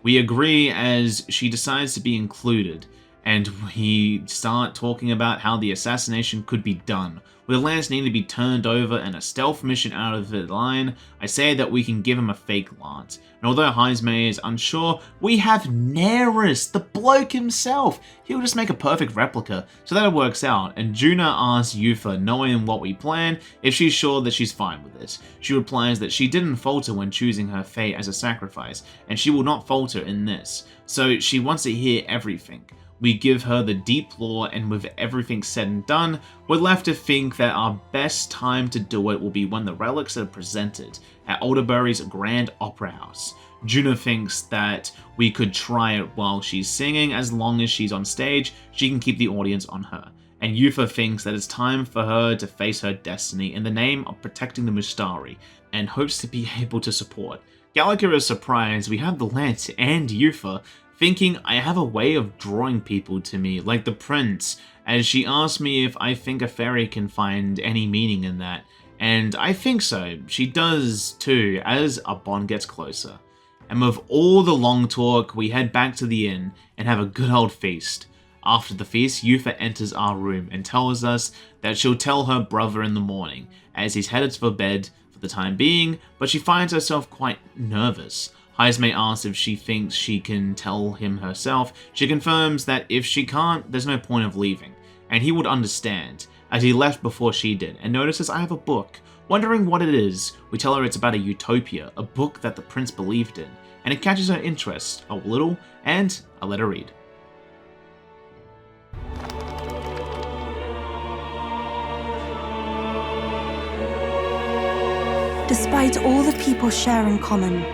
We agree as she decides to be included, and we start talking about how the assassination could be done. With the lance needing to be turned over and a stealth mission out of the line, I say that we can give him a fake lance. And although Heisme is unsure, we have Neris, the bloke himself. He'll just make a perfect replica, so that it works out. And Juna asks Yufa, knowing what we plan, if she's sure that she's fine with this. She replies that she didn't falter when choosing her fate as a sacrifice, and she will not falter in this. So she wants to hear everything. We give her the deep lore, and with everything said and done, we're left to think that our best time to do it will be when the relics are presented at Alderbury's Grand Opera House. Juna thinks that we could try it while she's singing. As long as she's on stage, she can keep the audience on her. And Yufa thinks that it's time for her to face her destiny in the name of protecting the Mustari, and hopes to be able to support. Gallagher is surprised we have the lance and Yufa, thinking I have a way of drawing people to me, like the prince, as she asks me if I think a fairy can find any meaning in that. And I think so. She does too, as our bond gets closer. And with all the long talk, we head back to the inn and have a good old feast. After the feast, Yufa enters our room and tells us that she'll tell her brother in the morning, as he's headed for bed for the time being, but she finds herself quite nervous. Heisme asks if she thinks she can tell him herself. She confirms that if she can't, there's no point of leaving, and he would understand, as he left before she did, and notices I have a book. Wondering what it is, we tell her it's about a utopia, a book that the prince believed in, and it catches her interest a little, and I let her read. Despite all the people share in common,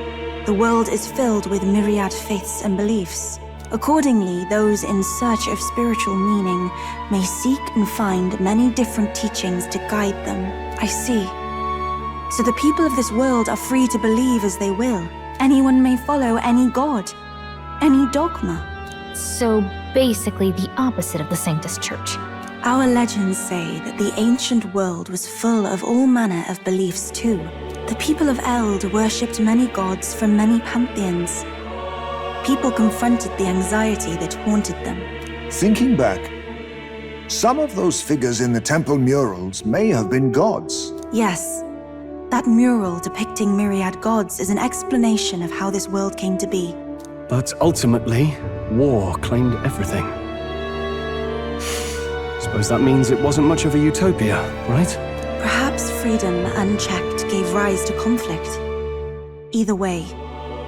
the world is filled with myriad faiths and beliefs. Accordingly, those in search of spiritual meaning may seek and find many different teachings to guide them. I see. So the people of this world are free to believe as they will. Anyone may follow any god, any dogma. So basically the opposite of the Sanctus Church. Our legends say that the ancient world was full of all manner of beliefs too. The people of Eld worshipped many gods from many pantheons. People confronted the anxiety that haunted them. Thinking back, some of those figures in the temple murals may have been gods. Yes, that mural depicting myriad gods is an explanation of how this world came to be. But ultimately, war claimed everything. Suppose that means it wasn't much of a utopia, right? Perhaps freedom unchecked gave rise to conflict. Either way,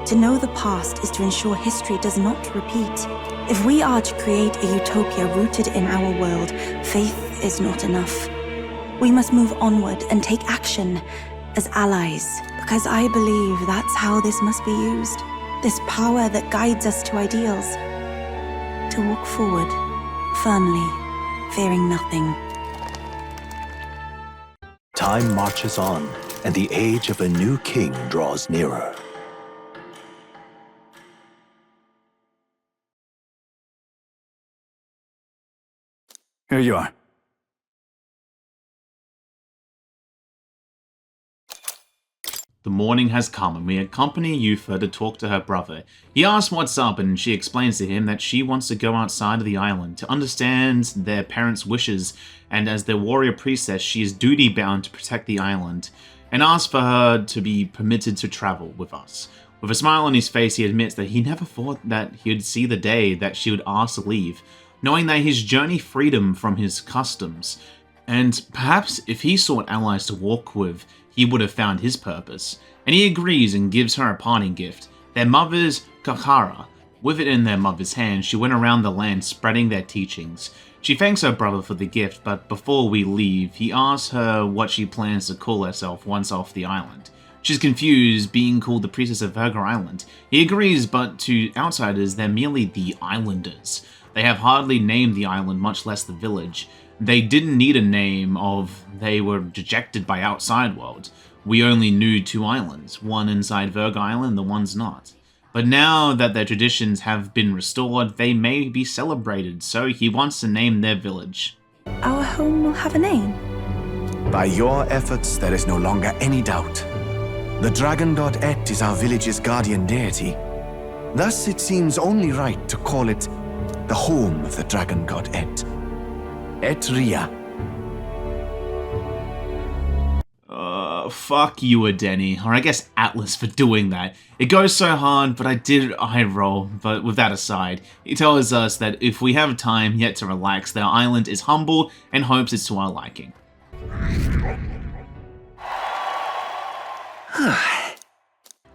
to know the past is to ensure history does not repeat. If we are to create a utopia rooted in our world, faith is not enough. We must move onward and take action as allies, because I believe that's how this must be used. This power that guides us to ideals. To walk forward, firmly, fearing nothing. Time marches on, and the age of a new king draws nearer. Here you are. The morning has come and we accompany Yufa to talk to her brother. He asks what's up and she explains to him that she wants to go outside of the island to understand their parents' wishes, and as their warrior priestess she is duty-bound to protect the island, and asks for her to be permitted to travel with us. With a smile on his face, he admits that he never thought that he would see the day that she would ask to leave, knowing that his journey freedom from his customs, and perhaps if he sought allies to walk with, he would have found his purpose. And he agrees and gives her a parting gift, their mother's kakara. With it in their mother's hand, she went around the land spreading their teachings. She thanks her brother for the gift, but before we leave, he asks her what she plans to call herself once off the island. She's confused, being called the Priestess of Virgo Island. He agrees, but to outsiders, they're merely the Islanders. They have hardly named the island, much less the village. They didn't need a name of they were dejected by outside world. We only knew two islands, one inside Virgo Island, the one's not. But now that their traditions have been restored, they may be celebrated, so he wants to name their village. Our home will have a name. By your efforts, there is no longer any doubt. The dragon god Et is our village's guardian deity. Thus, it seems only right to call it the home of the dragon god Et. Etria. Fuck you, Adeni, or I guess Atlus for doing that. It goes so hard, but I did eye roll. But with that aside, he tells us that if we have time yet to relax, their island is humble and hopes it's to our liking.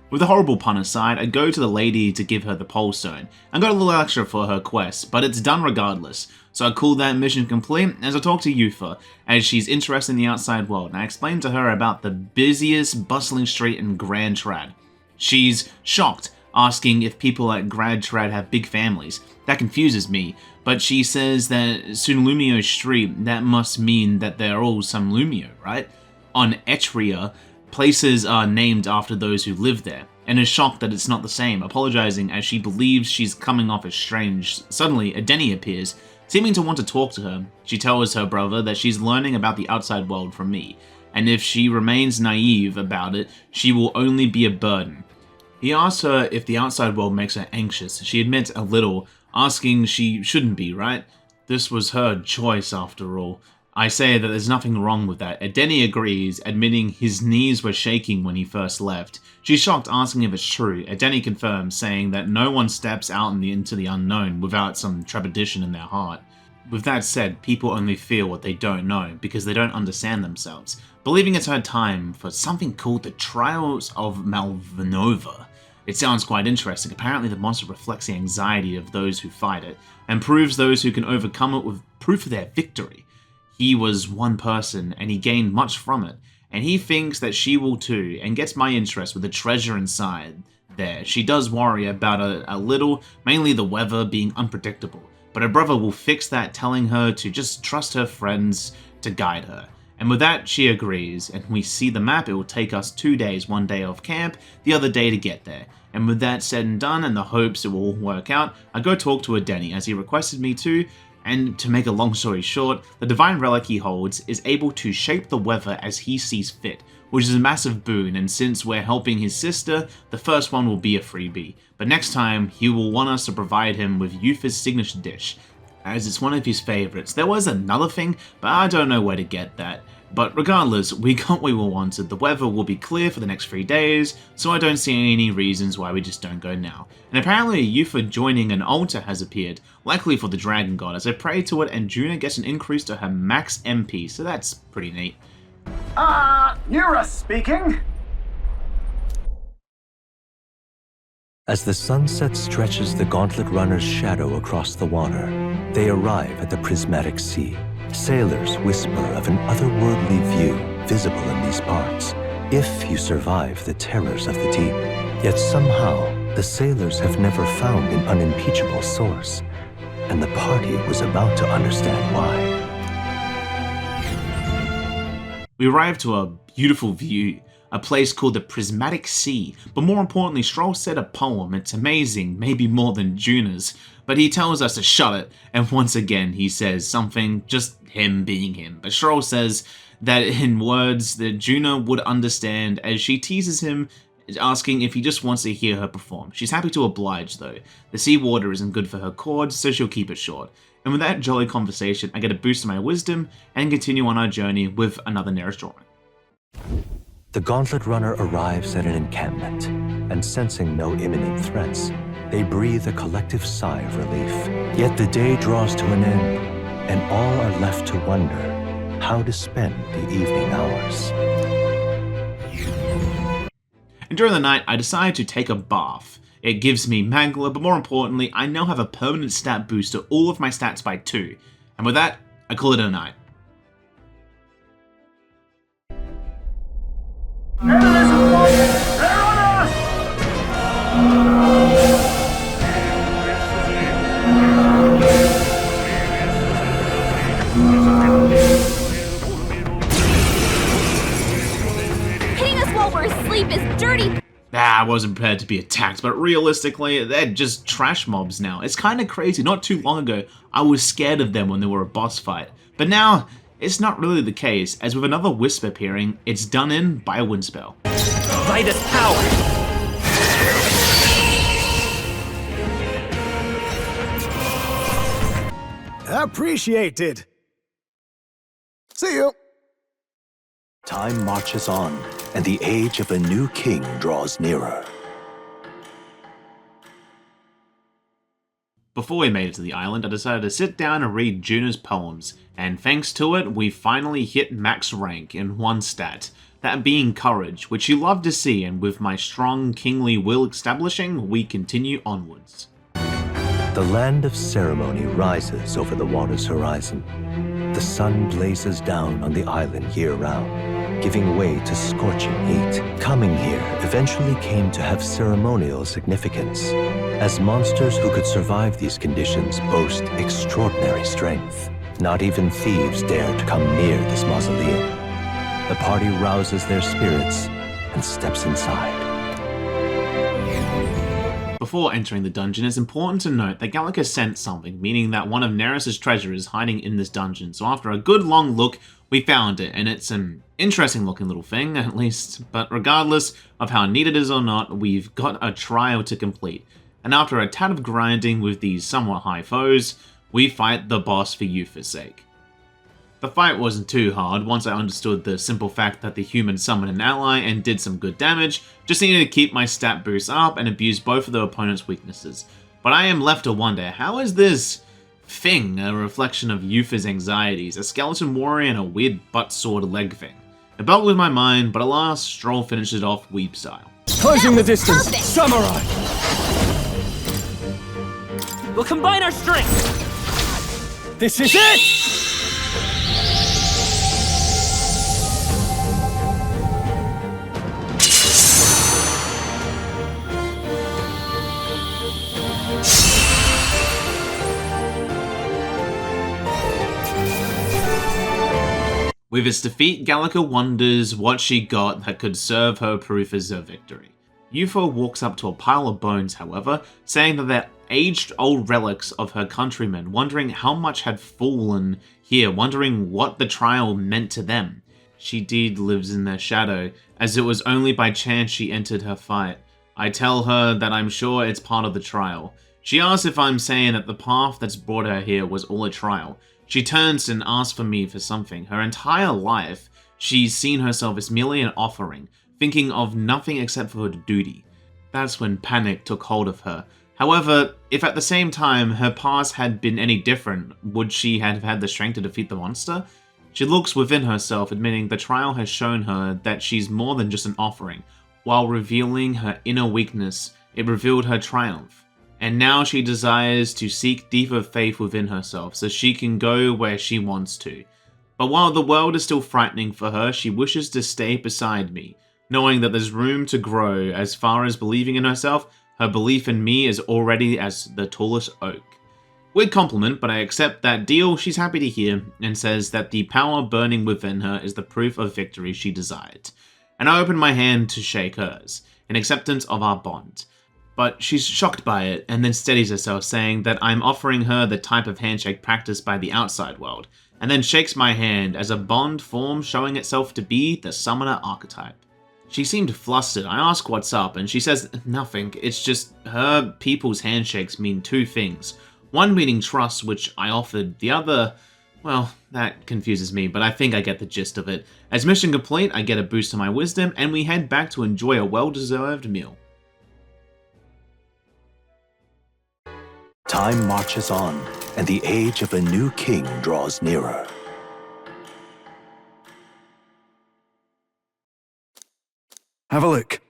With the horrible pun aside, I go to the lady to give her the pole stone. I got a little extra for her quest, but it's done regardless. So I call that mission complete as I talk to Yufa, as she's interested in the outside world, and I explain to her about the busiest, bustling street in Grand Trad. She's shocked, asking if people at Grand Trad have big families. That confuses me, but she says that Sunlumio Street, that must mean that they're all some Lumio, right? On Etria, places are named after those who live there, and is shocked that it's not the same, apologizing as she believes she's coming off as strange. Suddenly, Adeni appears, seeming to want to talk to her. She tells her brother that she's learning about the outside world from me, and if she remains naive about it, she will only be a burden. He asks her if the outside world makes her anxious. She admits a little, asking she shouldn't be, right? This was her choice after all. I say that there's nothing wrong with that. Adeni agrees, admitting his knees were shaking when he first left. She's shocked, asking if it's true. Adeni confirms, saying that no one steps out into the unknown without some trepidation in their heart. With that said, people only feel what they don't know because they don't understand themselves, believing it's her time for something called the Trials of Malvanova. It sounds quite interesting. Apparently the monster reflects the anxiety of those who fight it, and proves those who can overcome it with proof of their victory. He was one person, and he gained much from it, and he thinks that she will too, and gets my interest with the treasure inside there. She does worry about a little, mainly the weather being unpredictable, but her brother will fix that, telling her to just trust her friends to guide her. And with that, she agrees, and we see the map. It will take us 2 days, one day off camp, the other day to get there. And with that said and done, and the hopes it will all work out, I go talk to Adeni, as he requested me to. And to make a long story short, the divine relic he holds is able to shape the weather as he sees fit, which is a massive boon, and since we're helping his sister, the first one will be a freebie. But next time, he will want us to provide him with Yufa's signature dish, as it's one of his favorites. There was another thing, but I don't know where to get that. But regardless, we got what we wanted. The weather will be clear for the next 3 days, so I don't see any reasons why we just don't go now. And apparently a Yufa joining an altar has appeared, likely for the Dragon God, as I pray to it and Juna gets an increase to her max MP, so that's pretty neat. Nura speaking. As the sunset stretches the Gauntlet Runner's shadow across the water, they arrive at the Prismatic Sea. Sailors whisper of an otherworldly view visible in these parts, if you survive the terrors of the deep. Yet somehow, the sailors have never found an unimpeachable source, and the party was about to understand why. We arrived to a beautiful view, a place called the Prismatic Sea, but more importantly, Stroll said a poem. It's amazing, maybe more than Juna's, but he tells us to shut it, and once again he says something, just him being him. But Stroll says that in words that Juna would understand, as she teases him, asking if he just wants to hear her perform. She's happy to oblige though. The seawater isn't good for her chords, so she'll keep it short. And with that jolly conversation, I get a boost in my wisdom and continue on our journey with another nearest drawing. The Gauntlet Runner arrives at an encampment, and sensing no imminent threats, they breathe a collective sigh of relief. Yet the day draws to an end, and all are left to wonder how to spend the evening hours. And during the night, I decide to take a bath. It gives me Magla, but more importantly, I now have a permanent stat boost to all of my stats by 2. And with that, I call it a night. Hitting us while we're asleep is dirty. I wasn't prepared to be attacked, but realistically, they're just trash mobs now. It's kind of crazy. Not too long ago, I was scared of them when they were a boss fight. But now, it's not really the case, as with another wisp appearing, it's done in by a wind spell. Vitus power! Appreciated. See you. Time marches on, and the age of a new king draws nearer. Before we made it to the island, I decided to sit down and read Juna's poems, and thanks to it, we finally hit max rank in one stat, that being courage, which you love to see, and with my strong kingly will establishing, we continue onwards. The land of ceremony rises over the water's horizon. The sun blazes down on the island year-round, giving way to scorching heat. Coming here eventually came to have ceremonial significance, as monsters who could survive these conditions boast extraordinary strength. Not even thieves dare to come near this mausoleum. The party rouses their spirits and steps inside. Before entering the dungeon, it's important to note that Gallica sent something, meaning that one of Neris's treasures is hiding in this dungeon. So after a good long look, we found it, and it's an interesting looking little thing, at least. But regardless of how neat it is or not, we've got a trial to complete. And after a tad of grinding with these somewhat high foes, we fight the boss for Yufa's sake. The fight wasn't too hard once I understood the simple fact that the human summoned an ally and did some good damage, just needed to keep my stat boost up and abuse both of the opponent's weaknesses. But I am left to wonder, how is this thing a reflection of Yufa's anxieties, a skeleton warrior and a weird butt sword leg thing? It boggled my mind, but alas, Stroll finishes it off weep style. Closing the distance, perfect. samurai! We'll combine our strength! This is it! With its defeat, Gallica wonders what she got that could serve her proof as her victory. Yufa walks up to a pile of bones, however, saying that they're aged-old relics of her countrymen, wondering how much had fallen here, wondering what the trial meant to them. She indeed lives in their shadow, as it was only by chance she entered her fight. I tell her that I'm sure it's part of the trial. She asks if I'm saying that the path that's brought her here was all a trial. She turns and asks for me for something. Her entire life, She's seen herself as merely an offering, thinking of nothing except for her duty. That's when panic took hold of her. However, if at the same time her past had been any different, would she have had the strength to defeat the monster? She looks within herself, admitting the trial has shown her that she's more than just an offering. While revealing her inner weakness, it revealed her triumph. And now she desires to seek deeper faith within herself so she can go where she wants to. But while the world is still frightening for her, she wishes to stay beside me, knowing that there's room to grow. As far as believing in herself, her belief in me is already as the tallest oak. Weird compliment, but I accept that deal. She's happy to hear, and says that the power burning within her is the proof of victory she desired. And I open my hand to shake hers, in acceptance of our bond. But she's shocked by it, and then steadies herself, saying that I'm offering her the type of handshake practiced by the outside world, and then shakes my hand as a bond forms, showing itself to be the summoner archetype. She seemed flustered. I ask what's up, and she says nothing. It's just her people's handshakes mean two things. One meaning trust, which I offered. The other, well, that confuses me, but I think I get the gist of it. As mission complete, I get a boost to my wisdom, and we head back to enjoy a well-deserved meal. Time marches on, and the age of a new king draws nearer. Have a look.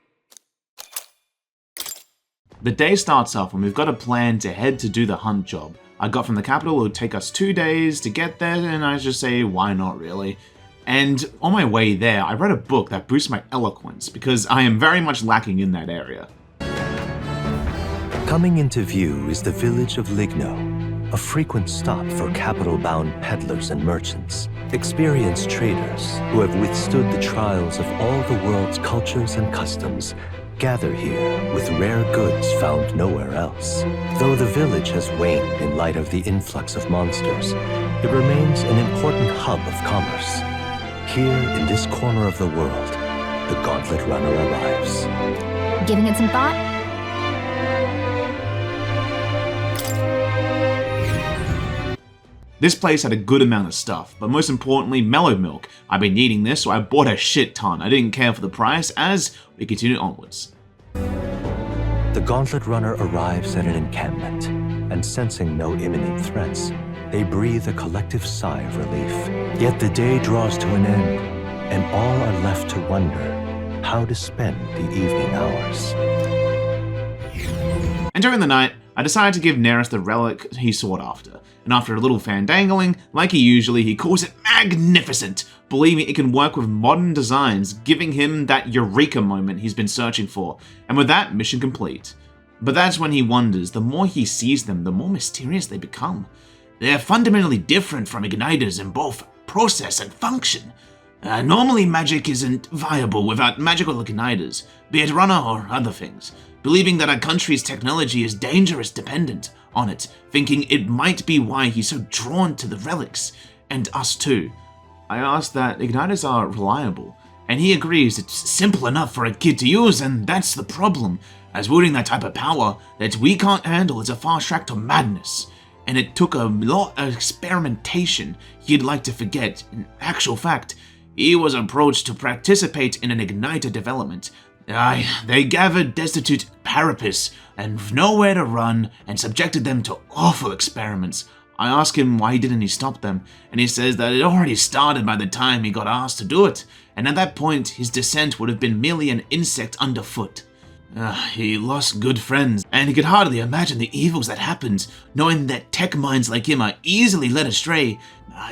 The day starts off and we've got a plan to head to do the hunt job. I got from the capital, it would take us 2 days to get there, and I just say, why not really? And on my way there, I read a book that boosts my eloquence, because I am very much lacking in that area. Coming into view is the village of Ligno, a frequent stop for capital-bound peddlers and merchants, experienced traders who have withstood the trials of all the world's cultures and customs, gather here with rare goods found nowhere else. Though the village has waned in light of the influx of monsters, it remains an important hub of commerce. Here, in this corner of the world, the Gauntlet Runner arrives. Giving it some thought? This place had a good amount of stuff, but most importantly, mellow milk. I've been needing this, so I bought a shit ton. I didn't care for the price as we continue onwards. The Gauntlet Runner arrives at an encampment, and sensing no imminent threats, they breathe a collective sigh of relief. Yet the day draws to an end, and all are left to wonder how to spend the evening hours. And during the night, I decided to give Neris the relic he sought after. And after a little fandangling, like he calls it magnificent, believing it can work with modern designs, giving him that eureka moment he's been searching for. And with that, mission complete. But that's when he wonders, the more he sees them, the more mysterious they become. They're fundamentally different from igniters in both process and function. Normally magic isn't viable without magical igniters, be it runner or other things, believing that our country's technology is dangerous dependent on it, thinking it might be why he's so drawn to the relics, and us too. I asked that igniters are reliable, and he agrees it's simple enough for a kid to use, and that's the problem, as wielding that type of power that we can't handle is a fast track to madness. And it took a lot of experimentation he'd like to forget. In actual fact, he was approached to participate in an igniter development. They gathered destitute Parapis and nowhere to run and subjected them to awful experiments. I asked him why didn't he stop them, and he says that it already started by the time he got asked to do it, and at that point his descent would have been merely an insect underfoot. He lost good friends, and he could hardly imagine the evils that happened, knowing that tech minds like him are easily led astray.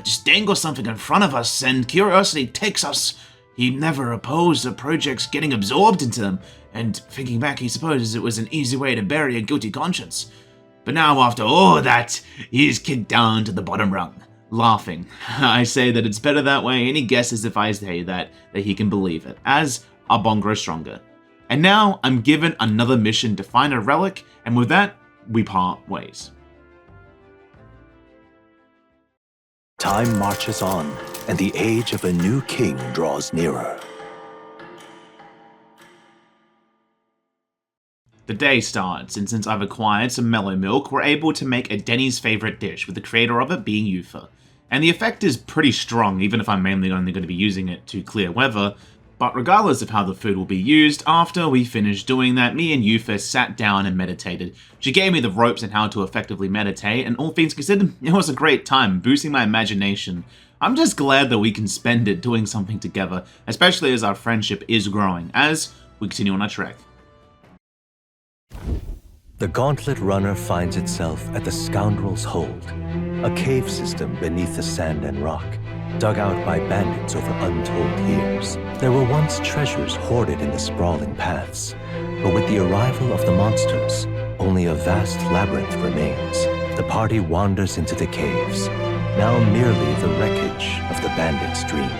Just dangle something in front of us and curiosity takes us. He never opposed the projects getting absorbed into them, and thinking back, he supposes it was an easy way to bury a guilty conscience. But now, after all that, he's kicked down to the bottom rung. Laughing, I say that it's better that way. Any guesses if I say that he can believe it, as our bond grows stronger. And now, I'm given another mission to find a relic, and with that, we part ways. Time marches on, and the age of a new king draws nearer. The day starts, and since I've acquired some mellow milk, we're able to make a Denny's favorite dish, with the creator of it being Yufa. and the effect is pretty strong, even if I'm mainly only going to be using it to clear weather. But regardless of how the food will be used, after we finished doing that, me and Yufa sat down and meditated. She gave me the ropes on how to effectively meditate, and all things considered, it was a great time, boosting my imagination. I'm just glad that we can spend it doing something together, especially as our friendship is growing, as we continue on our trek. The Gauntlet Runner finds itself at the Scoundrel's Hold, a cave system beneath the sand and rock, dug out by bandits over untold years. There were once treasures hoarded in the sprawling paths, but with the arrival of the monsters, only a vast labyrinth remains. The party wanders into the caves, now merely the wreckage of the bandits' dreams.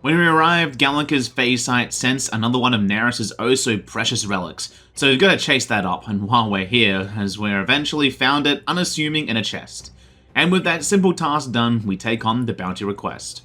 When we arrived, Gallica's phase sight sensed another one of Neris's oh-so-precious relics, so we've got to chase that up, and while we're here, as we're eventually found it unassuming in a chest. And with that simple task done, we take on the bounty request.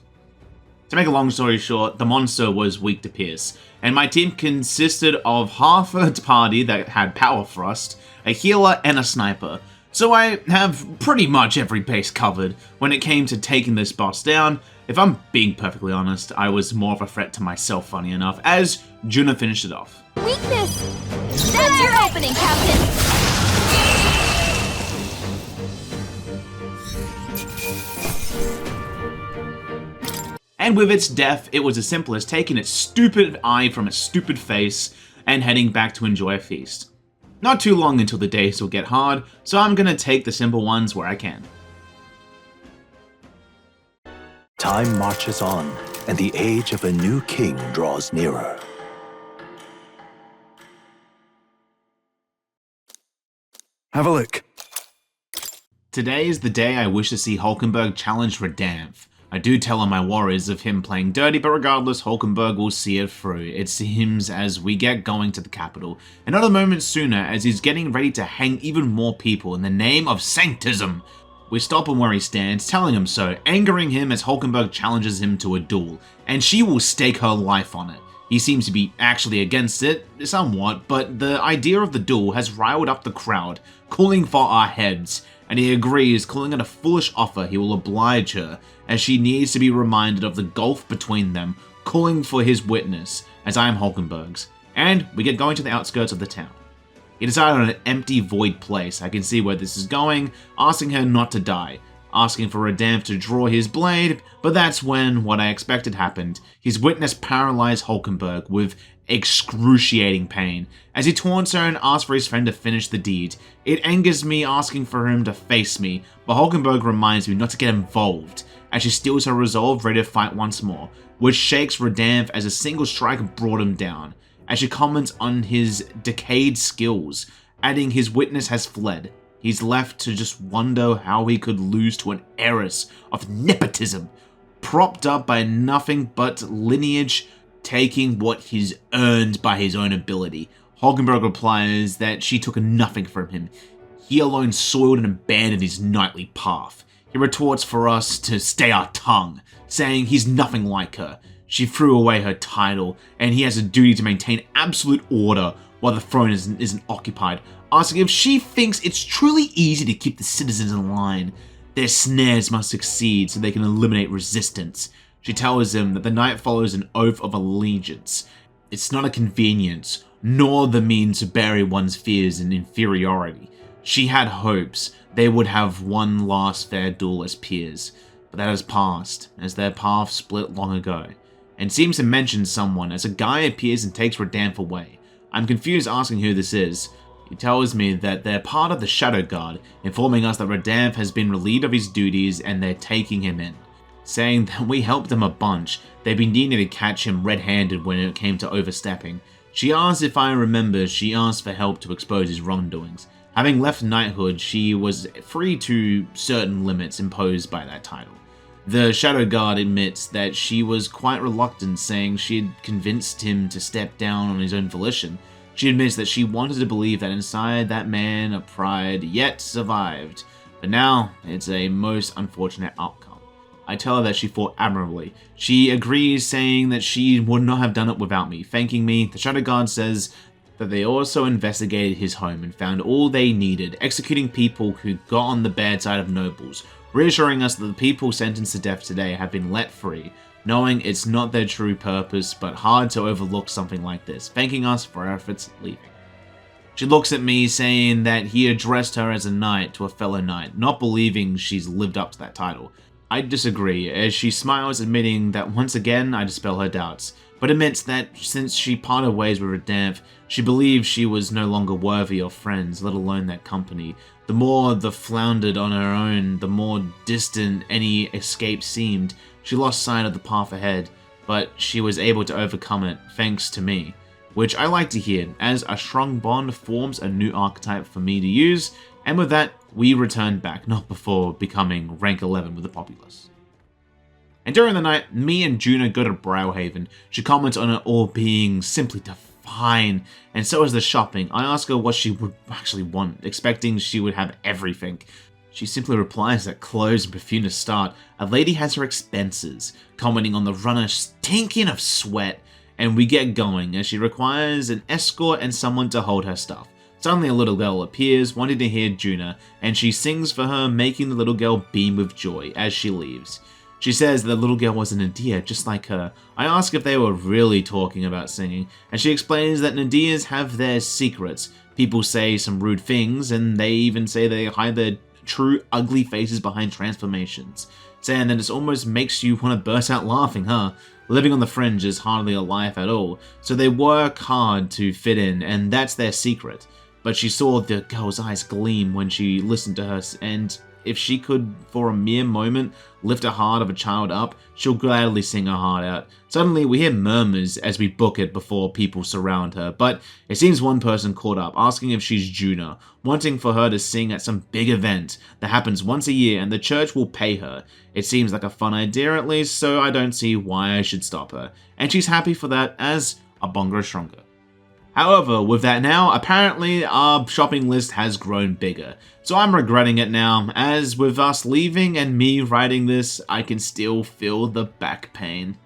To make a long story short, the monster was weak to pierce, and my team consisted of half a party that had power thrust, a healer, and a sniper. So I have pretty much every base covered when it came to taking this boss down. If I'm being perfectly honest, I was more of a threat to myself, funny enough, as Juna finished it off. Weakness! That's your opening, Captain! And with its death, it was as simple as taking its stupid eye from its stupid face and heading back to enjoy a feast. Not too long until the days will get hard, so I'm gonna take the simple ones where I can. Time marches on, and the age of a new king draws nearer. Have a look. Today is the day I wish to see Hulkenberg challenge Redanth. I do tell on my worries of him playing dirty, but regardless, Hulkenberg will see it through, it seems, as we get going to the capital. And not a moment sooner, as he's getting ready to hang even more people in the name of Sanctism. We stop him where he stands, telling him so, angering him as Hulkenberg challenges him to a duel, and she will stake her life on it. He seems to be actually against it, somewhat, but the idea of the duel has riled up the crowd, calling for our heads, and he agrees, calling it a foolish offer he will oblige her, as she needs to be reminded of the gulf between them, calling for his witness, as I am Hulkenberg's. And we get going to the outskirts of the town. He decided on an empty, void place. I can see where this is going, asking her not to die, asking for Redanth to draw his blade, but that's when what I expected happened. His witness paralyzed Hulkenberg with excruciating pain, as he taunts her and asks for his friend to finish the deed. It angers me, asking for him to face me, but Hulkenberg reminds me not to get involved, as she steals her resolve, ready to fight once more, which shakes Redanth as a single strike brought him down, as she comments on his decayed skills, adding his witness has fled. He's left to just wonder how he could lose to an heiress of nepotism, propped up by nothing but lineage, taking what he's earned by his own ability. Hulkenberg replies that she took nothing from him. He alone soiled and abandoned his knightly path. He retorts for us to stay our tongue, saying he's nothing like her. She threw away her title, and he has a duty to maintain absolute order while the throne isn't occupied, asking if she thinks it's truly easy to keep the citizens in line. Their snares must succeed so they can eliminate resistance. She tells him that the knight follows an oath of allegiance. It's not a convenience, nor the means to bury one's fears in inferiority. She had hopes they would have one last fair duel as peers, but that has passed, as their paths split long ago, and seems to mention someone as a guy appears and takes Redanth away. I'm confused asking who this is. He tells me that they're part of the Shadow Guard, informing us that Redanth has been relieved of his duties and they're taking him in, saying that we helped them a bunch. They've been needing to catch him red-handed when it came to overstepping. She asks if I remember she asked for help to expose his wrongdoings. Having left knighthood, she was free to certain limits imposed by that title. The Shadow Guard admits that she was quite reluctant, saying she had convinced him to step down on his own volition. She admits that she wanted to believe that inside that man a pride yet survived, but now it's a most unfortunate outcome. I tell her that she fought admirably. She agrees, saying that she would not have done it without me, thanking me. The Shadow Guard says that they also investigated his home and found all they needed, executing people who got on the bad side of nobles, reassuring us that the people sentenced to death today have been let free, knowing it's not their true purpose, but hard to overlook something like this, thanking us for our efforts leaving. She looks at me saying that he addressed her as a knight to a fellow knight, not believing she's lived up to that title. I disagree, as she smiles, admitting that once again I dispel her doubts, but admits that since she parted ways with Redanth, she believed she was no longer worthy of friends, let alone that company. The more the floundered on her own, the more distant any escape seemed. She lost sight of the path ahead, but she was able to overcome it, thanks to me. Which I like to hear, as a strong bond forms a new archetype for me to use, and with that, we returned back, not before becoming rank 11 with the populace. And during the night, me and Juna go to Browhaven. She comments on it all being simply divine, and so is the shopping. I ask her what she would actually want, expecting she would have everything. She simply replies that clothes and perfume to start. A lady has her expenses, commenting on the runner stinking of sweat, and we get going as she requires an escort and someone to hold her stuff. Suddenly a little girl appears, wanting to hear Juna, and she sings for her, making the little girl beam with joy as she leaves. She says the little girl was a Nadia, just like her. I ask if they were really talking about singing, and she explains that Nadias have their secrets. People say some rude things, and they even say they hide their true ugly faces behind transformations, saying that it almost makes you want to burst out laughing, huh? Living on the fringe is hardly a life at all, so they work hard to fit in, and that's their secret. But she saw the girl's eyes gleam when she listened to her, and if she could, for a mere moment, lift the heart of a child up, she'll gladly sing her heart out. Suddenly, we hear murmurs as we book it before people surround her, but it seems one person caught up, asking if she's Juna, wanting for her to sing at some big event that happens once a year and the church will pay her. It seems like a fun idea at least, so I don't see why I should stop her. And she's happy for that, as a bongo stronger. However, with that now, apparently our shopping list has grown bigger. So I'm regretting it now, as with us leaving and me writing this, I can still feel the back pain.